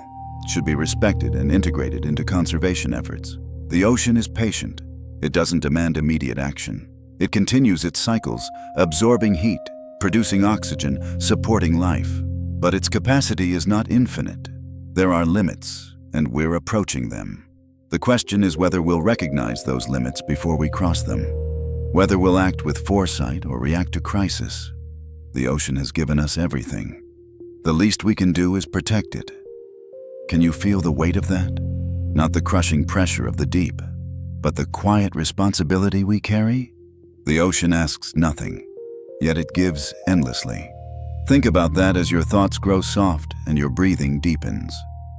should be respected and integrated into conservation efforts. The ocean is patient. It doesn't demand immediate action. It continues its cycles, absorbing heat, producing oxygen, supporting life. But its capacity is not infinite. There are limits, and we're approaching them. The question is whether we'll recognize those limits before we cross them. Whether we'll act with foresight or react to crisis. The ocean has given us everything. The least we can do is protect it. Can you feel the weight of that? Not the crushing pressure of the deep, but the quiet responsibility we carry? The ocean asks nothing, yet it gives endlessly. Think about that as your thoughts grow soft and your breathing deepens.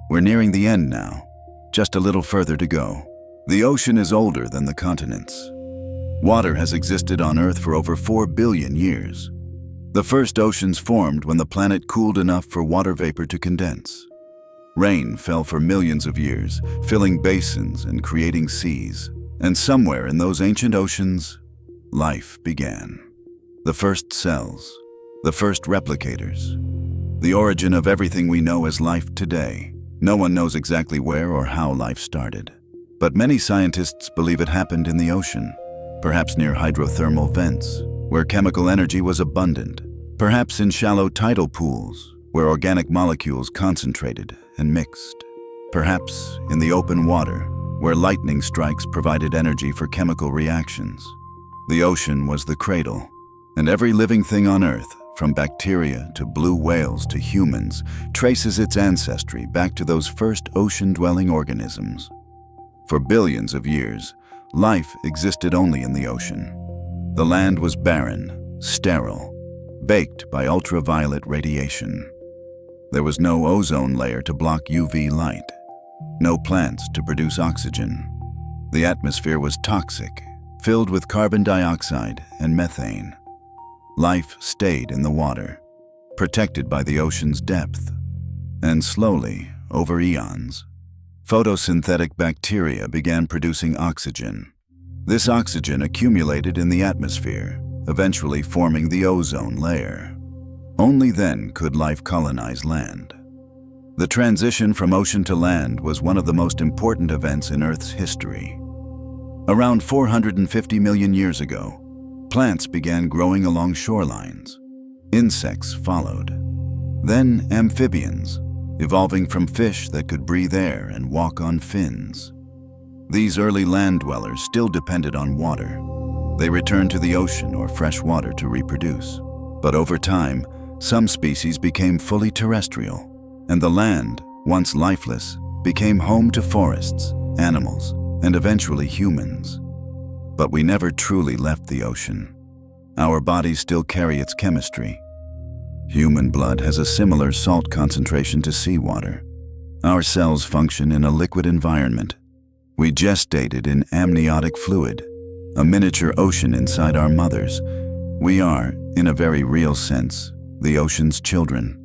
We're nearing the end now, just a little further to go. The ocean is older than the continents. Water has existed on Earth for over 4 billion years. The first oceans formed when the planet cooled enough for water vapor to condense. Rain fell for millions of years, filling basins and creating seas. And somewhere in those ancient oceans, life began. The first cells, the first replicators, the origin of everything we know as life today. No one knows exactly where or how life started, but many scientists believe it happened in the ocean, perhaps near hydrothermal vents, where chemical energy was abundant, perhaps in shallow tidal pools, where organic molecules concentrated and mixed, perhaps in the open water, where lightning strikes provided energy for chemical reactions. The ocean was the cradle, and every living thing on Earth, from bacteria to blue whales to humans, traces its ancestry back to those first ocean-dwelling organisms. For billions of years, life existed only in the ocean. The land was barren, sterile, baked by ultraviolet radiation. There was no ozone layer to block UV light, no plants to produce oxygen. The atmosphere was toxic, filled with carbon dioxide and methane. Life stayed in the water, protected by the ocean's depth. And slowly, over eons, photosynthetic bacteria began producing oxygen. This oxygen accumulated in the atmosphere, eventually forming the ozone layer. Only then could life colonize land. The transition from ocean to land was one of the most important events in Earth's history. Around 450 million years ago, plants began growing along shorelines. Insects followed. Then amphibians, evolving from fish that could breathe air and walk on fins. These early land dwellers still depended on water. They returned to the ocean or fresh water to reproduce. But over time, some species became fully terrestrial, and the land, once lifeless, became home to forests, animals, and eventually humans. But we never truly left the ocean. Our bodies still carry its chemistry. Human blood has a similar salt concentration to seawater. Our cells function in a liquid environment. We gestated in amniotic fluid, a miniature ocean inside our mothers. We are, in a very real sense, the ocean's children.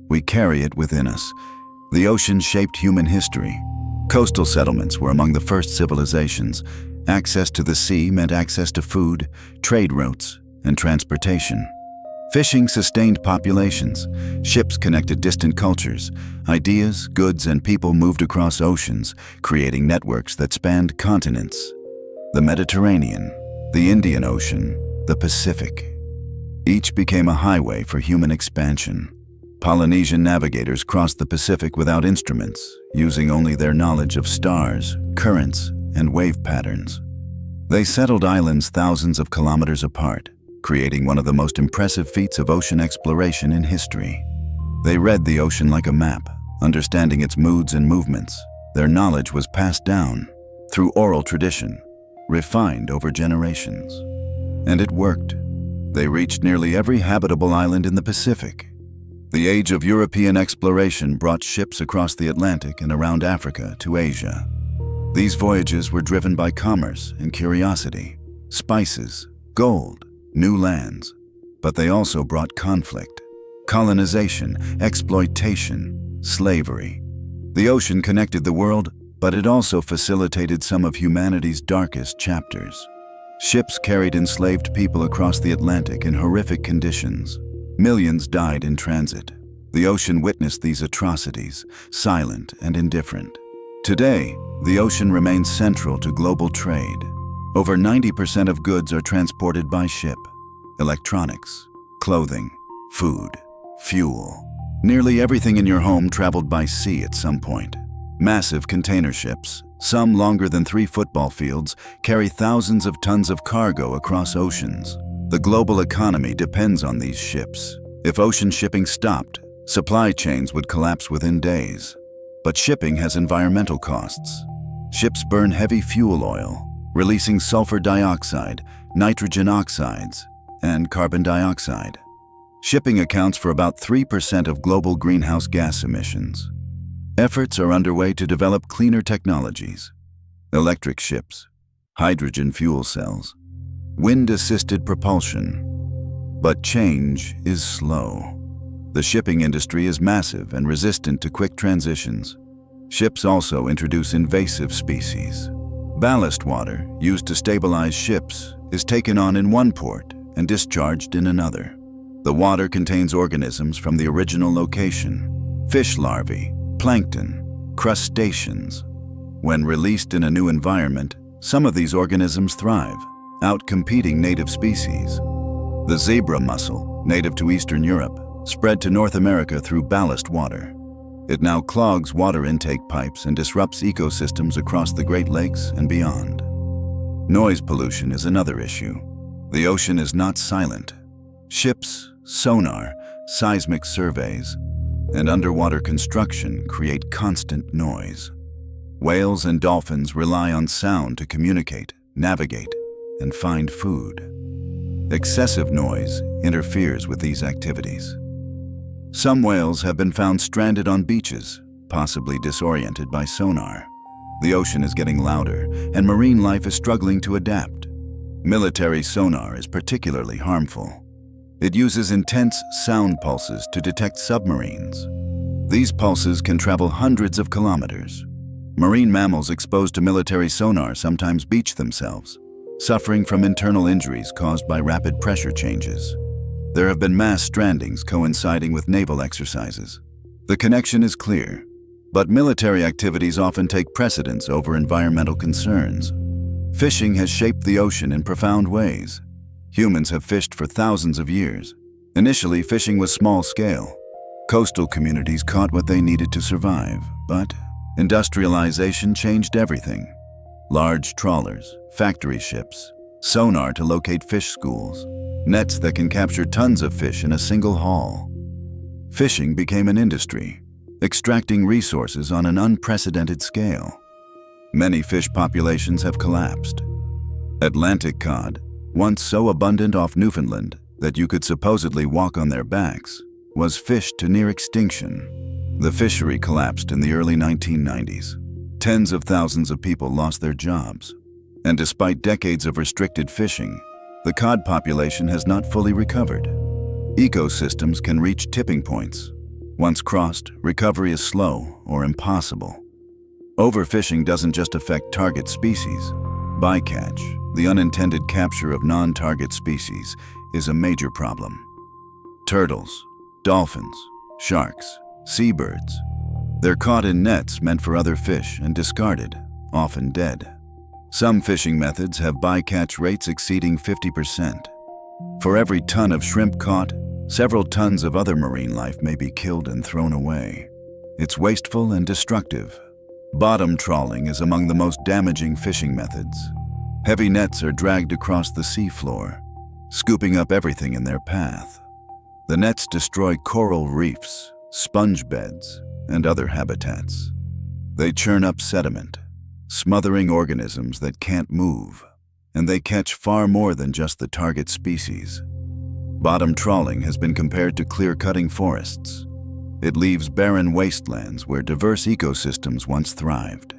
We carry it within us. The ocean shaped human history. Coastal settlements were among the first civilizations. Access to the sea meant access to food, trade routes, and transportation. Fishing sustained populations. Ships connected distant cultures. Ideas, goods, and people moved across oceans, creating networks that spanned continents. The Mediterranean, the Indian Ocean, the Pacific. Each became a highway for human expansion. Polynesian navigators crossed the Pacific without instruments, using only their knowledge of stars, currents, and wave patterns. They settled islands thousands of kilometers apart, creating one of the most impressive feats of ocean exploration in history. They read the ocean like a map, understanding its moods and movements. Their knowledge was passed down through oral tradition, refined over generations. And it worked. They reached nearly every habitable island in the Pacific. The age of European exploration brought ships across the Atlantic and around Africa to Asia. These voyages were driven by commerce and curiosity, spices, gold, new lands. But they also brought conflict, colonization, exploitation, slavery. The ocean connected the world, but it also facilitated some of humanity's darkest chapters. Ships carried enslaved people across the Atlantic in horrific conditions. Millions died in transit. The ocean witnessed these atrocities, silent and indifferent. Today, the ocean remains central to global trade. Over 90% of goods are transported by ship. Electronics, clothing, food, fuel. Nearly everything in your home traveled by sea at some point. Massive container ships, some longer than 3 football fields, carry thousands of tons of cargo across oceans. The global economy depends on these ships. If ocean shipping stopped, supply chains would collapse within days. But shipping has environmental costs. Ships burn heavy fuel oil, releasing sulfur dioxide, nitrogen oxides, and carbon dioxide. Shipping accounts for about 3% of global greenhouse gas emissions. Efforts are underway to develop cleaner technologies. Electric ships, hydrogen fuel cells, wind-assisted propulsion. But change is slow. The shipping industry is massive and resistant to quick transitions. Ships also introduce invasive species. Ballast water, used to stabilize ships, is taken on in one port and discharged in another. The water contains organisms from the original location: fish larvae, plankton, crustaceans. When released in a new environment, some of these organisms thrive, outcompeting native species. The zebra mussel, native to Eastern Europe, spread to North America through ballast water. It now clogs water intake pipes and disrupts ecosystems across the Great Lakes and beyond. Noise pollution is another issue. The ocean is not silent. Ships, sonar, seismic surveys, and underwater construction create constant noise. Whales and dolphins rely on sound to communicate, navigate, and find food. Excessive noise interferes with these activities. Some whales have been found stranded on beaches, possibly disoriented by sonar. The ocean is getting louder, and marine life is struggling to adapt. Military sonar is particularly harmful. It uses intense sound pulses to detect submarines. These pulses can travel hundreds of kilometers. Marine mammals exposed to military sonar sometimes beach themselves, suffering from internal injuries caused by rapid pressure changes. There have been mass strandings coinciding with naval exercises. The connection is clear, but military activities often take precedence over environmental concerns. Fishing has shaped the ocean in profound ways. Humans have fished for thousands of years. Initially, fishing was small-scale. Coastal communities caught what they needed to survive, but industrialization changed everything. Large trawlers, factory ships, sonar to locate fish schools, nets that can capture tons of fish in a single haul. Fishing became an industry, extracting resources on an unprecedented scale. Many fish populations have collapsed. Atlantic cod, once so abundant off Newfoundland that you could supposedly walk on their backs, was fished to near extinction. The fishery collapsed in the early 1990s. Tens of thousands of people lost their jobs. And despite decades of restricted fishing, the cod population has not fully recovered. Ecosystems can reach tipping points. Once crossed, recovery is slow or impossible. Overfishing doesn't just affect target species. Bycatch, the unintended capture of non-target species, is a major problem. Turtles, dolphins, sharks, seabirds. They're caught in nets meant for other fish and discarded, often dead. Some fishing methods have bycatch rates exceeding 50%. For every ton of shrimp caught, several tons of other marine life may be killed and thrown away. It's wasteful and destructive. Bottom trawling is among the most damaging fishing methods. Heavy nets are dragged across the seafloor, scooping up everything in their path. The nets destroy coral reefs, sponge beds, and other habitats. They churn up sediment, smothering organisms that can't move, and they catch far more than just the target species. Bottom trawling has been compared to clear-cutting forests. It leaves barren wastelands where diverse ecosystems once thrived.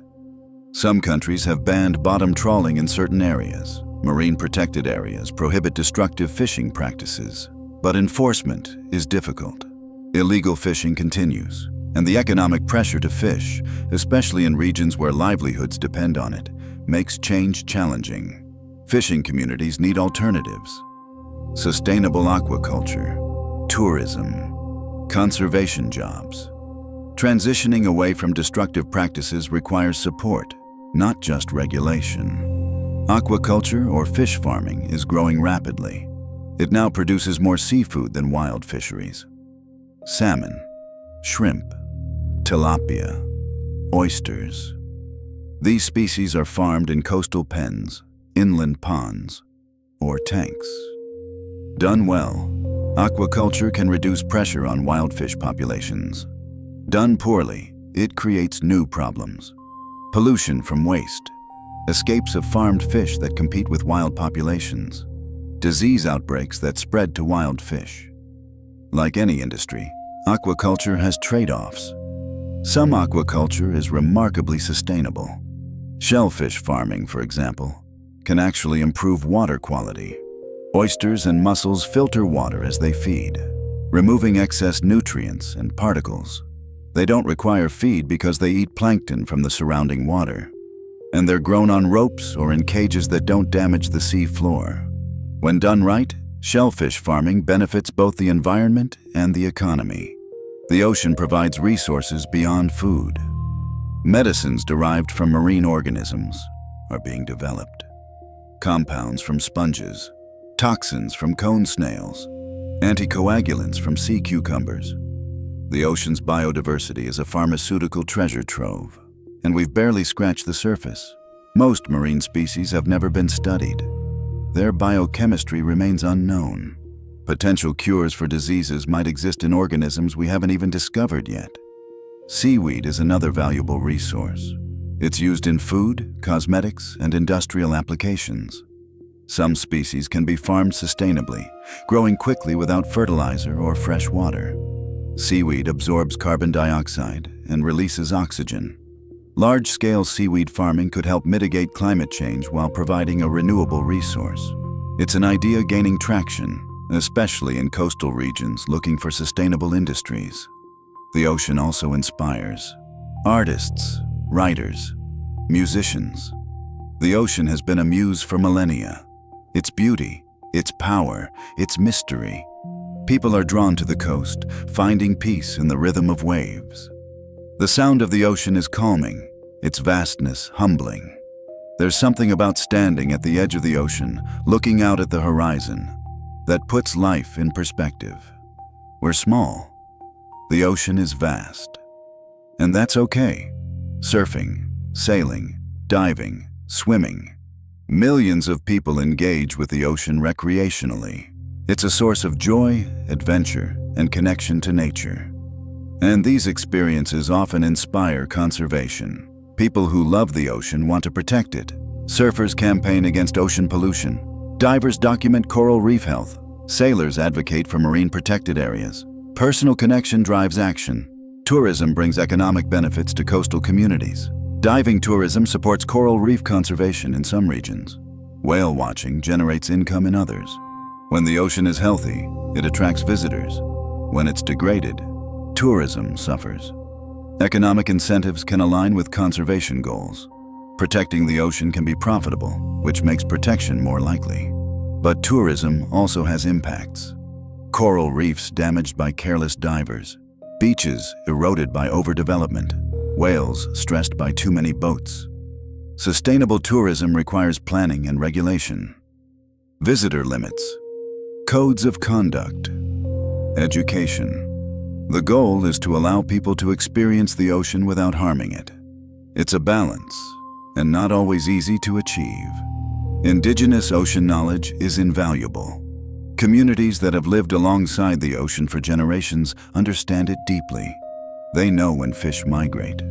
Some countries have banned bottom trawling in certain areas. Marine protected areas prohibit destructive fishing practices, but enforcement is difficult. Illegal fishing continues, and the economic pressure to fish, especially in regions where livelihoods depend on it, makes change challenging. Fishing communities need alternatives. Sustainable aquaculture, tourism, conservation jobs. Transitioning away from destructive practices requires support, not just regulation. Aquaculture, or fish farming, is growing rapidly. It now produces more seafood than wild fisheries. Salmon, shrimp, tilapia, oysters. These species are farmed in coastal pens, inland ponds, or tanks. Done well, aquaculture can reduce pressure on wild fish populations. Done poorly, it creates new problems. Pollution from waste, escapes of farmed fish that compete with wild populations, disease outbreaks that spread to wild fish. Like any industry, aquaculture has trade-offs. Some aquaculture is remarkably sustainable. Shellfish farming, for example, can actually improve water quality. Oysters and mussels filter water as they feed, removing excess nutrients and particles. They don't require feed because they eat plankton from the surrounding water, and they're grown on ropes or in cages that don't damage the sea floor. When done right, shellfish farming benefits both the environment and the economy. The ocean provides resources beyond food. Medicines derived from marine organisms are being developed. Compounds from sponges, toxins from cone snails, anticoagulants from sea cucumbers. The ocean's biodiversity is a pharmaceutical treasure trove, and we've barely scratched the surface. Most marine species have never been studied. Their biochemistry remains unknown. Potential cures for diseases might exist in organisms we haven't even discovered yet. Seaweed is another valuable resource. It's used in food, cosmetics, and industrial applications. Some species can be farmed sustainably, growing quickly without fertilizer or fresh water. Seaweed absorbs carbon dioxide and releases oxygen. Large-scale seaweed farming could help mitigate climate change while providing a renewable resource. It's an idea gaining traction, especially in coastal regions looking for sustainable industries. The ocean also inspires artists, writers, musicians. The ocean has been a muse for millennia. Its beauty, its power, its mystery. People are drawn to the coast, finding peace in the rhythm of waves. The sound of the ocean is calming, its vastness humbling. There's something about standing at the edge of the ocean, looking out at the horizon, that puts life in perspective. We're small. The ocean is vast. And that's okay. Surfing, sailing, diving, swimming. Millions of people engage with the ocean recreationally. It's a source of joy, adventure, and connection to nature. And these experiences often inspire conservation. People who love the ocean want to protect it. Surfers campaign against ocean pollution. Divers document coral reef health. Sailors advocate for marine protected areas. Personal connection drives action. Tourism brings economic benefits to coastal communities. Diving tourism supports coral reef conservation in some regions. Whale watching generates income in others. When the ocean is healthy, it attracts visitors. When it's degraded, tourism suffers. Economic incentives can align with conservation goals. Protecting the ocean can be profitable, which makes protection more likely. But tourism also has impacts. Coral reefs damaged by careless divers, beaches eroded by overdevelopment, whales stressed by too many boats. Sustainable tourism requires planning and regulation. Visitor limits, codes of conduct, education. The goal is to allow people to experience the ocean without harming it. It's a balance, and not always easy to achieve. Indigenous ocean knowledge is invaluable. Communities that have lived alongside the ocean for generations understand it deeply. They know when fish migrate,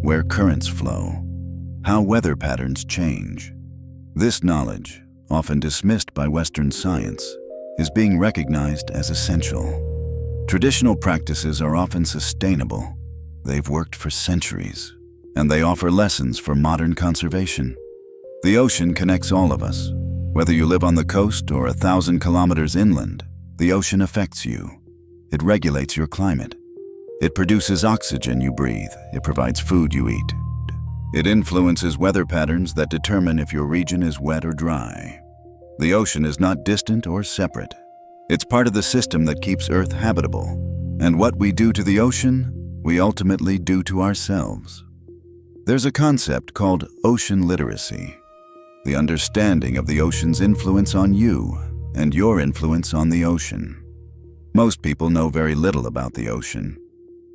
where currents flow, how weather patterns change. This knowledge, often dismissed by Western science, is being recognized as essential. Traditional practices are often sustainable. They've worked for centuries, and they offer lessons for modern conservation. The ocean connects all of us. Whether you live on the coast or 1,000 kilometers inland, the ocean affects you. It regulates your climate. It produces oxygen you breathe. It provides food you eat. It influences weather patterns that determine if your region is wet or dry. The ocean is not distant or separate. It's part of the system that keeps Earth habitable. And what we do to the ocean, we ultimately do to ourselves. There's a concept called ocean literacy, the understanding of the ocean's influence on you and your influence on the ocean. Most people know very little about the ocean,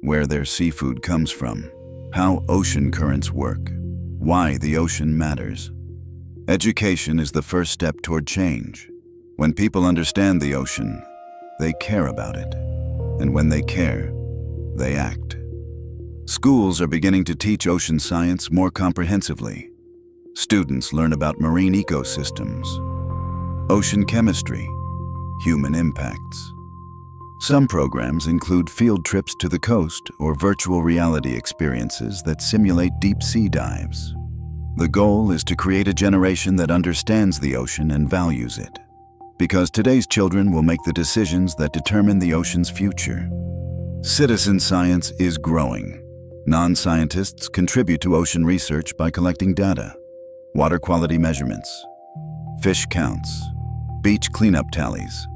where their seafood comes from, how ocean currents work, why the ocean matters. Education is the first step toward change. When people understand the ocean, they care about it. And when they care, they act. Schools are beginning to teach ocean science more comprehensively. Students learn about marine ecosystems, ocean chemistry, human impacts. Some programs include field trips to the coast or virtual reality experiences that simulate deep sea dives. The goal is to create a generation that understands the ocean and values it, because today's children will make the decisions that determine the ocean's future. Citizen science is growing. Non-scientists contribute to ocean research by collecting data, water quality measurements, fish counts, beach cleanup tallies.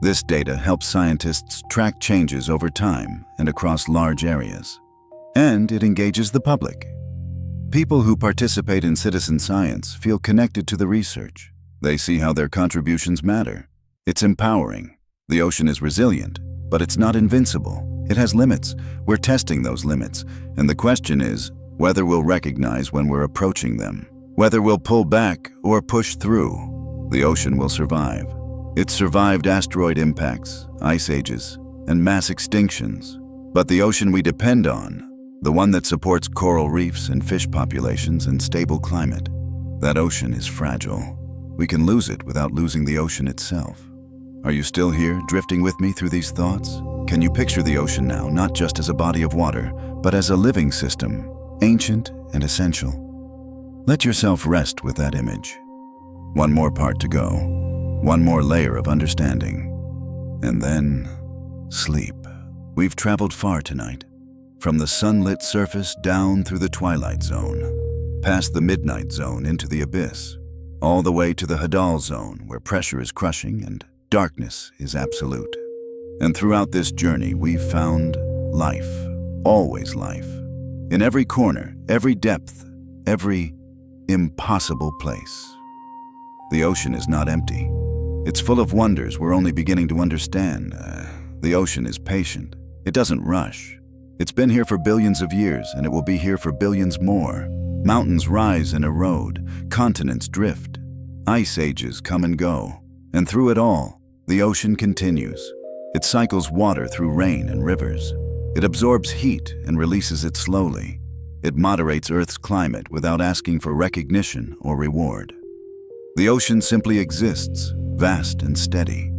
This data helps scientists track changes over time and across large areas. And it engages the public. People who participate in citizen science feel connected to the research. They see how their contributions matter. It's empowering. The ocean is resilient, but it's not invincible. It has limits. We're testing those limits, and the question is whether we'll recognize when we're approaching them, whether we'll pull back or push through. The ocean will survive. It's survived asteroid impacts, ice ages, and mass extinctions. But the ocean we depend on, the one that supports coral reefs and fish populations and stable climate, that ocean is fragile. We can lose it without losing the ocean itself. Are you still here, drifting with me through these thoughts? Can you picture the ocean now, not just as a body of water, but as a living system, ancient and essential? Let yourself rest with that image. One more part to go, one more layer of understanding, and then sleep. We've traveled far tonight, from the sunlit surface down through the twilight zone, past the midnight zone into the abyss, all the way to the Hadal zone where pressure is crushing and darkness is absolute. And throughout this journey, we've found life, always life, in every corner, every depth, every impossible place. The ocean is not empty. It's full of wonders we're only beginning to understand. The ocean is patient. It doesn't rush. It's been here for billions of years, and it will be here for billions more. Mountains rise and erode, continents drift, ice ages come and go, and through it all, the ocean continues. It cycles water through rain and rivers. It absorbs heat and releases it slowly. It moderates Earth's climate without asking for recognition or reward. The ocean simply exists, vast and steady.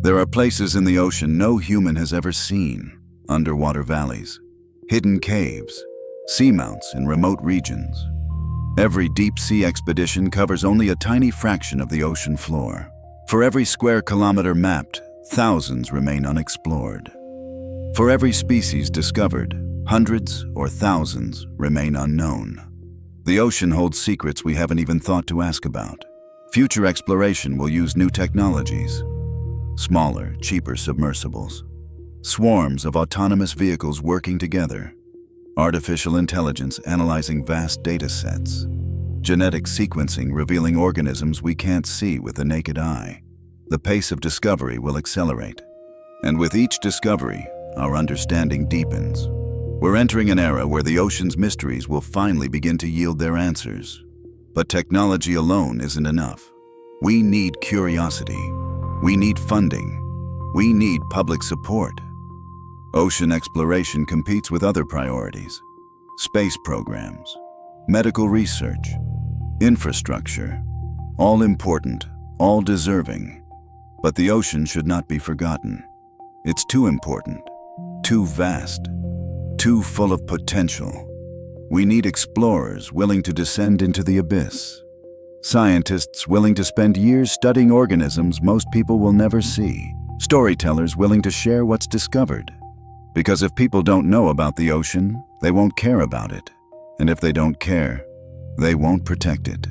There are places in the ocean no human has ever seen. Underwater valleys, hidden caves, seamounts in remote regions. Every deep-sea expedition covers only a tiny fraction of the ocean floor. For every square kilometer mapped, thousands remain unexplored. For every species discovered, hundreds or thousands remain unknown. The ocean holds secrets we haven't even thought to ask about. Future exploration will use new technologies. Smaller, cheaper submersibles. Swarms of autonomous vehicles working together. Artificial intelligence analyzing vast data sets. Genetic sequencing revealing organisms we can't see with the naked eye. The pace of discovery will accelerate. And with each discovery, our understanding deepens. We're entering an era where the ocean's mysteries will finally begin to yield their answers. But technology alone isn't enough. We need curiosity. We need funding. We need public support. Ocean exploration competes with other priorities: space programs, medical research, infrastructure, all important, all deserving. But the ocean should not be forgotten. It's too important, too vast, too full of potential. We need explorers willing to descend into the abyss. Scientists willing to spend years studying organisms most people will never see. Storytellers willing to share what's discovered. Because if people don't know about the ocean, they won't care about it. And if they don't care, they won't protect it.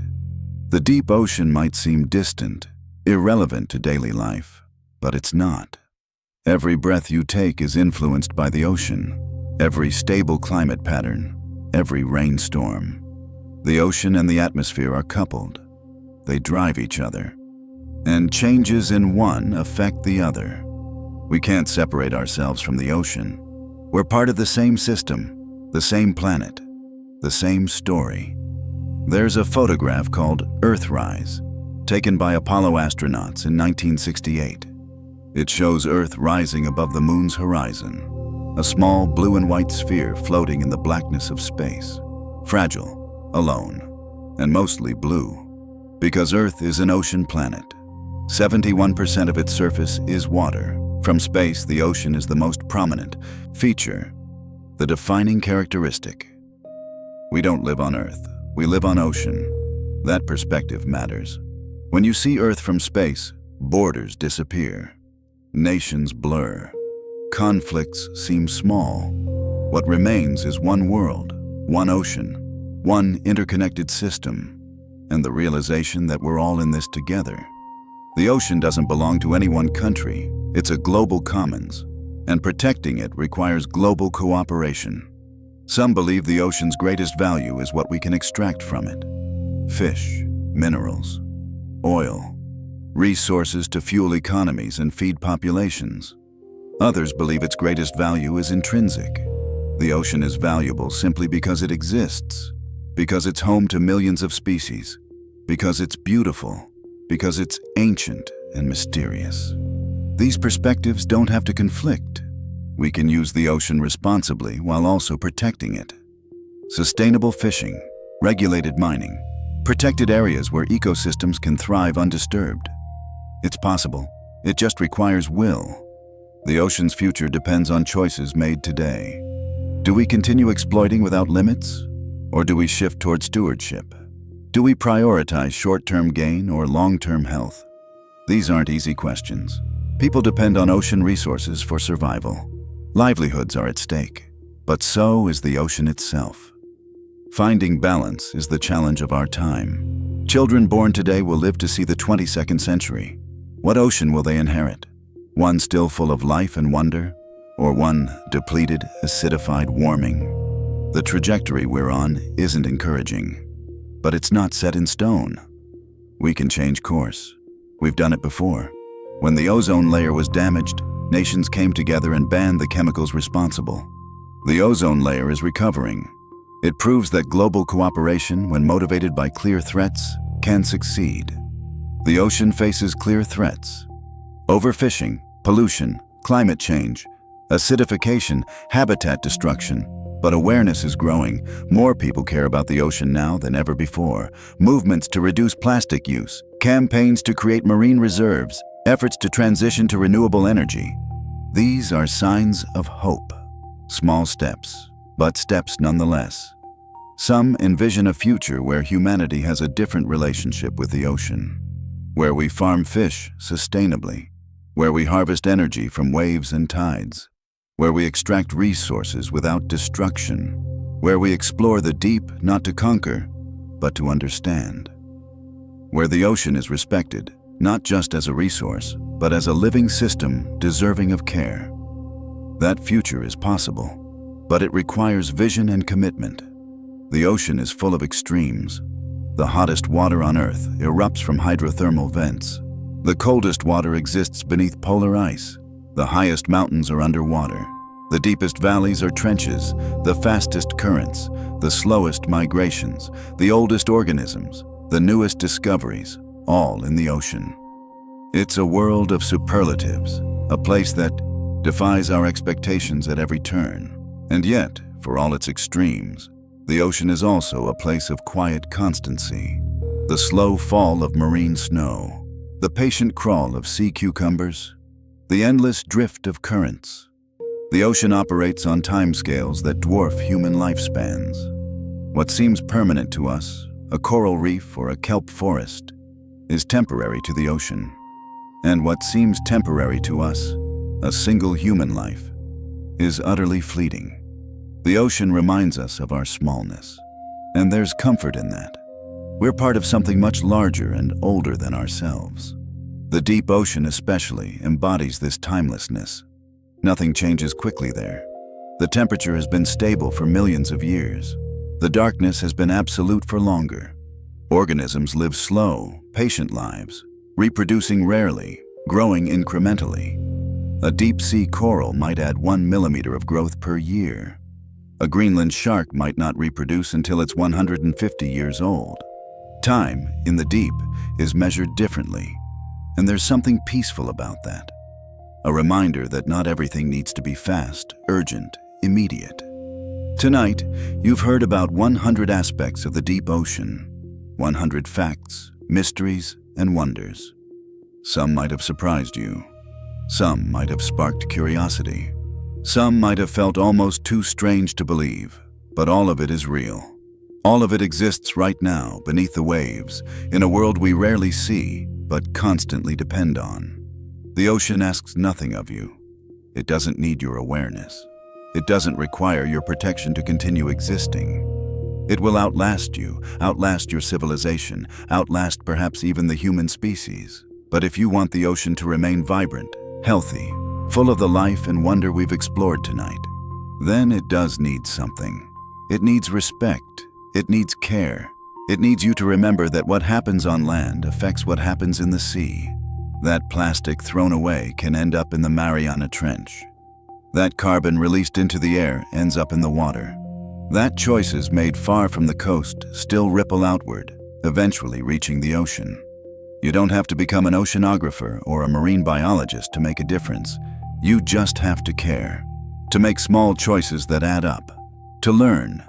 The deep ocean might seem distant, irrelevant to daily life, but it's not. Every breath you take is influenced by the ocean. Every stable climate pattern, every rainstorm. The ocean and the atmosphere are coupled. They drive each other. And changes in one affect the other. We can't separate ourselves from the ocean. We're part of the same system, the same planet, the same story. There's a photograph called Earthrise, taken by Apollo astronauts in 1968. It shows Earth rising above the moon's horizon, a small blue and white sphere floating in the blackness of space, fragile, alone, and mostly blue. Because Earth is an ocean planet, 71% of its surface is water. From space, the ocean is the most prominent feature, the defining characteristic. We don't live on Earth, we live on ocean. That perspective matters. When you see Earth from space, borders disappear. Nations blur. Conflicts seem small. What remains is one world, one ocean, one interconnected system, and the realization that we're all in this together. The ocean doesn't belong to any one country. It's a global commons, and protecting it requires global cooperation. Some believe the ocean's greatest value is what we can extract from it. Fish, minerals, oil, resources to fuel economies and feed populations. Others believe its greatest value is intrinsic. The ocean is valuable simply because it exists, because it's home to millions of species, because it's beautiful, because it's ancient and mysterious. These perspectives don't have to conflict. We can use the ocean responsibly while also protecting it. Sustainable fishing, regulated mining, protected areas where ecosystems can thrive undisturbed. It's possible. It just requires will. The ocean's future depends on choices made today. Do we continue exploiting without limits? Or do we shift toward stewardship? Do we prioritize short-term gain or long-term health? These aren't easy questions. People depend on ocean resources for survival. Livelihoods are at stake, but so is the ocean itself. Finding balance is the challenge of our time. Children born today will live to see the 22nd century. What ocean will they inherit? One still full of life and wonder, or one depleted, acidified, warming? The trajectory we're on isn't encouraging, but it's not set in stone. We can change course. We've done it before. When the ozone layer was damaged, nations came together and banned the chemicals responsible. The ozone layer is recovering. It proves that global cooperation, when motivated by clear threats, can succeed. The ocean faces clear threats: overfishing, pollution, climate change, acidification, habitat destruction. But awareness is growing. More people care about the ocean now than ever before. Movements to reduce plastic use, campaigns to create marine reserves, efforts to transition to renewable energy. These are signs of hope. Small steps, but steps nonetheless. Some envision a future where humanity has a different relationship with the ocean, where we farm fish sustainably, where we harvest energy from waves and tides, where we extract resources without destruction, where we explore the deep not to conquer, but to understand, where the ocean is respected, not just as a resource, but as a living system deserving of care. That future is possible, but it requires vision and commitment. The ocean is full of extremes. The hottest water on Earth erupts from hydrothermal vents. The coldest water exists beneath polar ice. The highest mountains are underwater. The deepest valleys are trenches, the fastest currents, the slowest migrations, the oldest organisms, the newest discoveries, all in the ocean. It's a world of superlatives, a place that defies our expectations at every turn. And yet, for all its extremes, the ocean is also a place of quiet constancy. The slow fall of marine snow, the patient crawl of sea cucumbers, the endless drift of currents. The ocean operates on timescales that dwarf human lifespans. What seems permanent to us, a coral reef or a kelp forest, is temporary to the ocean. And what seems temporary to us, a single human life, is utterly fleeting. The ocean reminds us of our smallness, and there's comfort in that. We're part of something much larger and older than ourselves. The deep ocean especially embodies this timelessness. Nothing changes quickly there. The temperature has been stable for millions of years. The darkness has been absolute for longer. Organisms live slow, patient lives, reproducing rarely, growing incrementally. A deep-sea coral might add 1 millimeter of growth per year. A Greenland shark might not reproduce until it's 150 years old. Time, in the deep, is measured differently. And there's something peaceful about that. A reminder that not everything needs to be fast, urgent, immediate. Tonight, you've heard about 100 aspects of the deep ocean, 100 facts, mysteries, and wonders. Some might have surprised you. Some might have sparked curiosity. Some might have felt almost too strange to believe, but all of it is real. All of it exists right now beneath the waves, in a world we rarely see, but constantly depend on. The ocean asks nothing of you. It doesn't need your awareness. It doesn't require your protection to continue existing. It will outlast you, outlast your civilization, outlast perhaps even the human species. But if you want the ocean to remain vibrant, healthy, full of the life and wonder we've explored tonight, then it does need something. It needs respect. It needs care. It needs you to remember that what happens on land affects what happens in the sea. That plastic thrown away can end up in the Mariana Trench. That carbon released into the air ends up in the water. That choices made far from the coast still ripple outward, eventually reaching the ocean. You don't have to become an oceanographer or a marine biologist to make a difference. You just have to care, to make small choices that add up, to learn,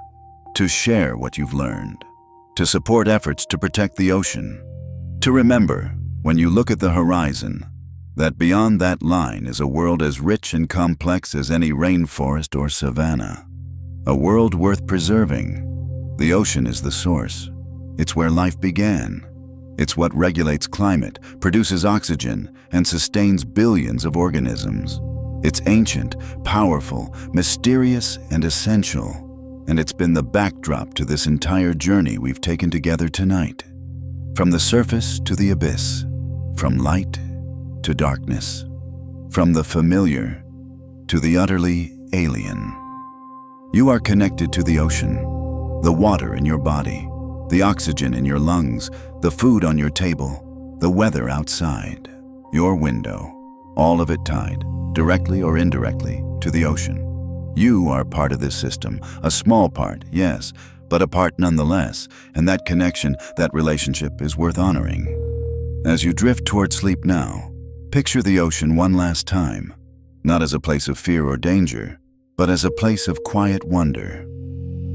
to share what you've learned, to support efforts to protect the ocean, to remember, when you look at the horizon, that beyond that line is a world as rich and complex as any rainforest or savanna. A world worth preserving. The ocean is the source. It's where life began. It's what regulates climate, produces oxygen, and sustains billions of organisms. It's ancient, powerful, mysterious, and essential. And it's been the backdrop to this entire journey we've taken together tonight. From the surface to the abyss, from light to darkness, from the familiar to the utterly alien. You are connected to the ocean, the water in your body, the oxygen in your lungs, the food on your table, the weather outside, your window, all of it tied, directly or indirectly, to the ocean. You are part of this system, a small part, yes, but a part nonetheless, and that connection, that relationship is worth honoring. As you drift toward sleep now, picture the ocean one last time, not as a place of fear or danger, but as a place of quiet wonder.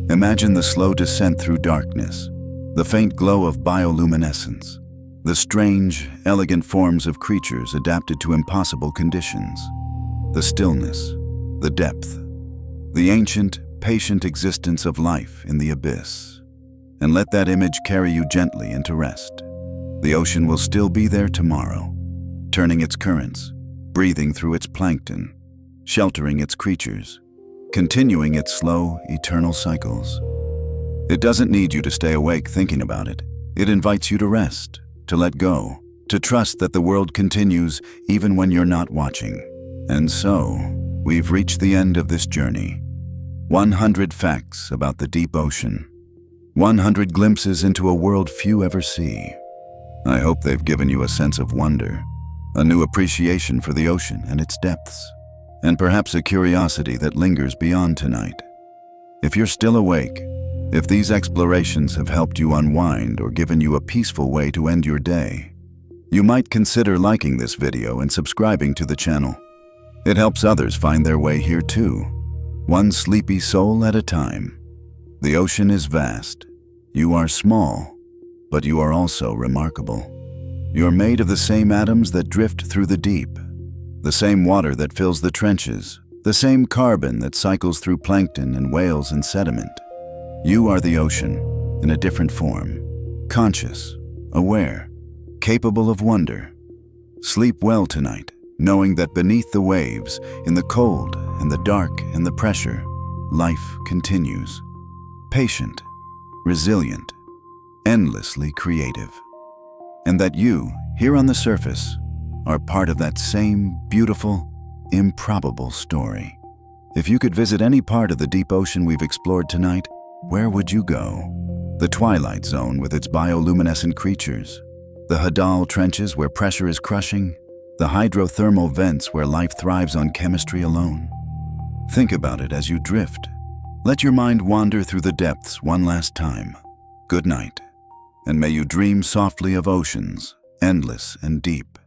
Imagine the slow descent through darkness, the faint glow of bioluminescence, the strange, elegant forms of creatures adapted to impossible conditions, the stillness, the depth, the ancient, patient existence of life in the abyss. And let that image carry you gently into rest. The ocean will still be there tomorrow, turning its currents, breathing through its plankton, sheltering its creatures, continuing its slow, eternal cycles. It doesn't need you to stay awake thinking about it. It invites you to rest, to let go, to trust that the world continues even when you're not watching. And so, we've reached the end of this journey. 100 facts about the deep ocean. 100 glimpses into a world few ever see. I hope they've given you a sense of wonder, a new appreciation for the ocean and its depths, and perhaps a curiosity that lingers beyond tonight. If you're still awake, if these explorations have helped you unwind or given you a peaceful way to end your day, you might consider liking this video and subscribing to the channel. It helps others find their way here too, one sleepy soul at a time. The ocean is vast. You are small, but you are also remarkable. You're made of the same atoms that drift through the deep, the same water that fills the trenches, the same carbon that cycles through plankton and whales and sediment. You are the ocean, in a different form, conscious, aware, capable of wonder. Sleep well tonight, knowing that beneath the waves, in the cold and the dark and the pressure, life continues. Patient, resilient, endlessly creative. And that you, here on the surface, are part of that same beautiful, improbable story. If you could visit any part of the deep ocean we've explored tonight, where would you go? The Twilight Zone with its bioluminescent creatures, the Hadal trenches where pressure is crushing, the hydrothermal vents where life thrives on chemistry alone. Think about it as you drift. Let your mind wander through the depths one last time. Good night, and may you dream softly of oceans, endless and deep.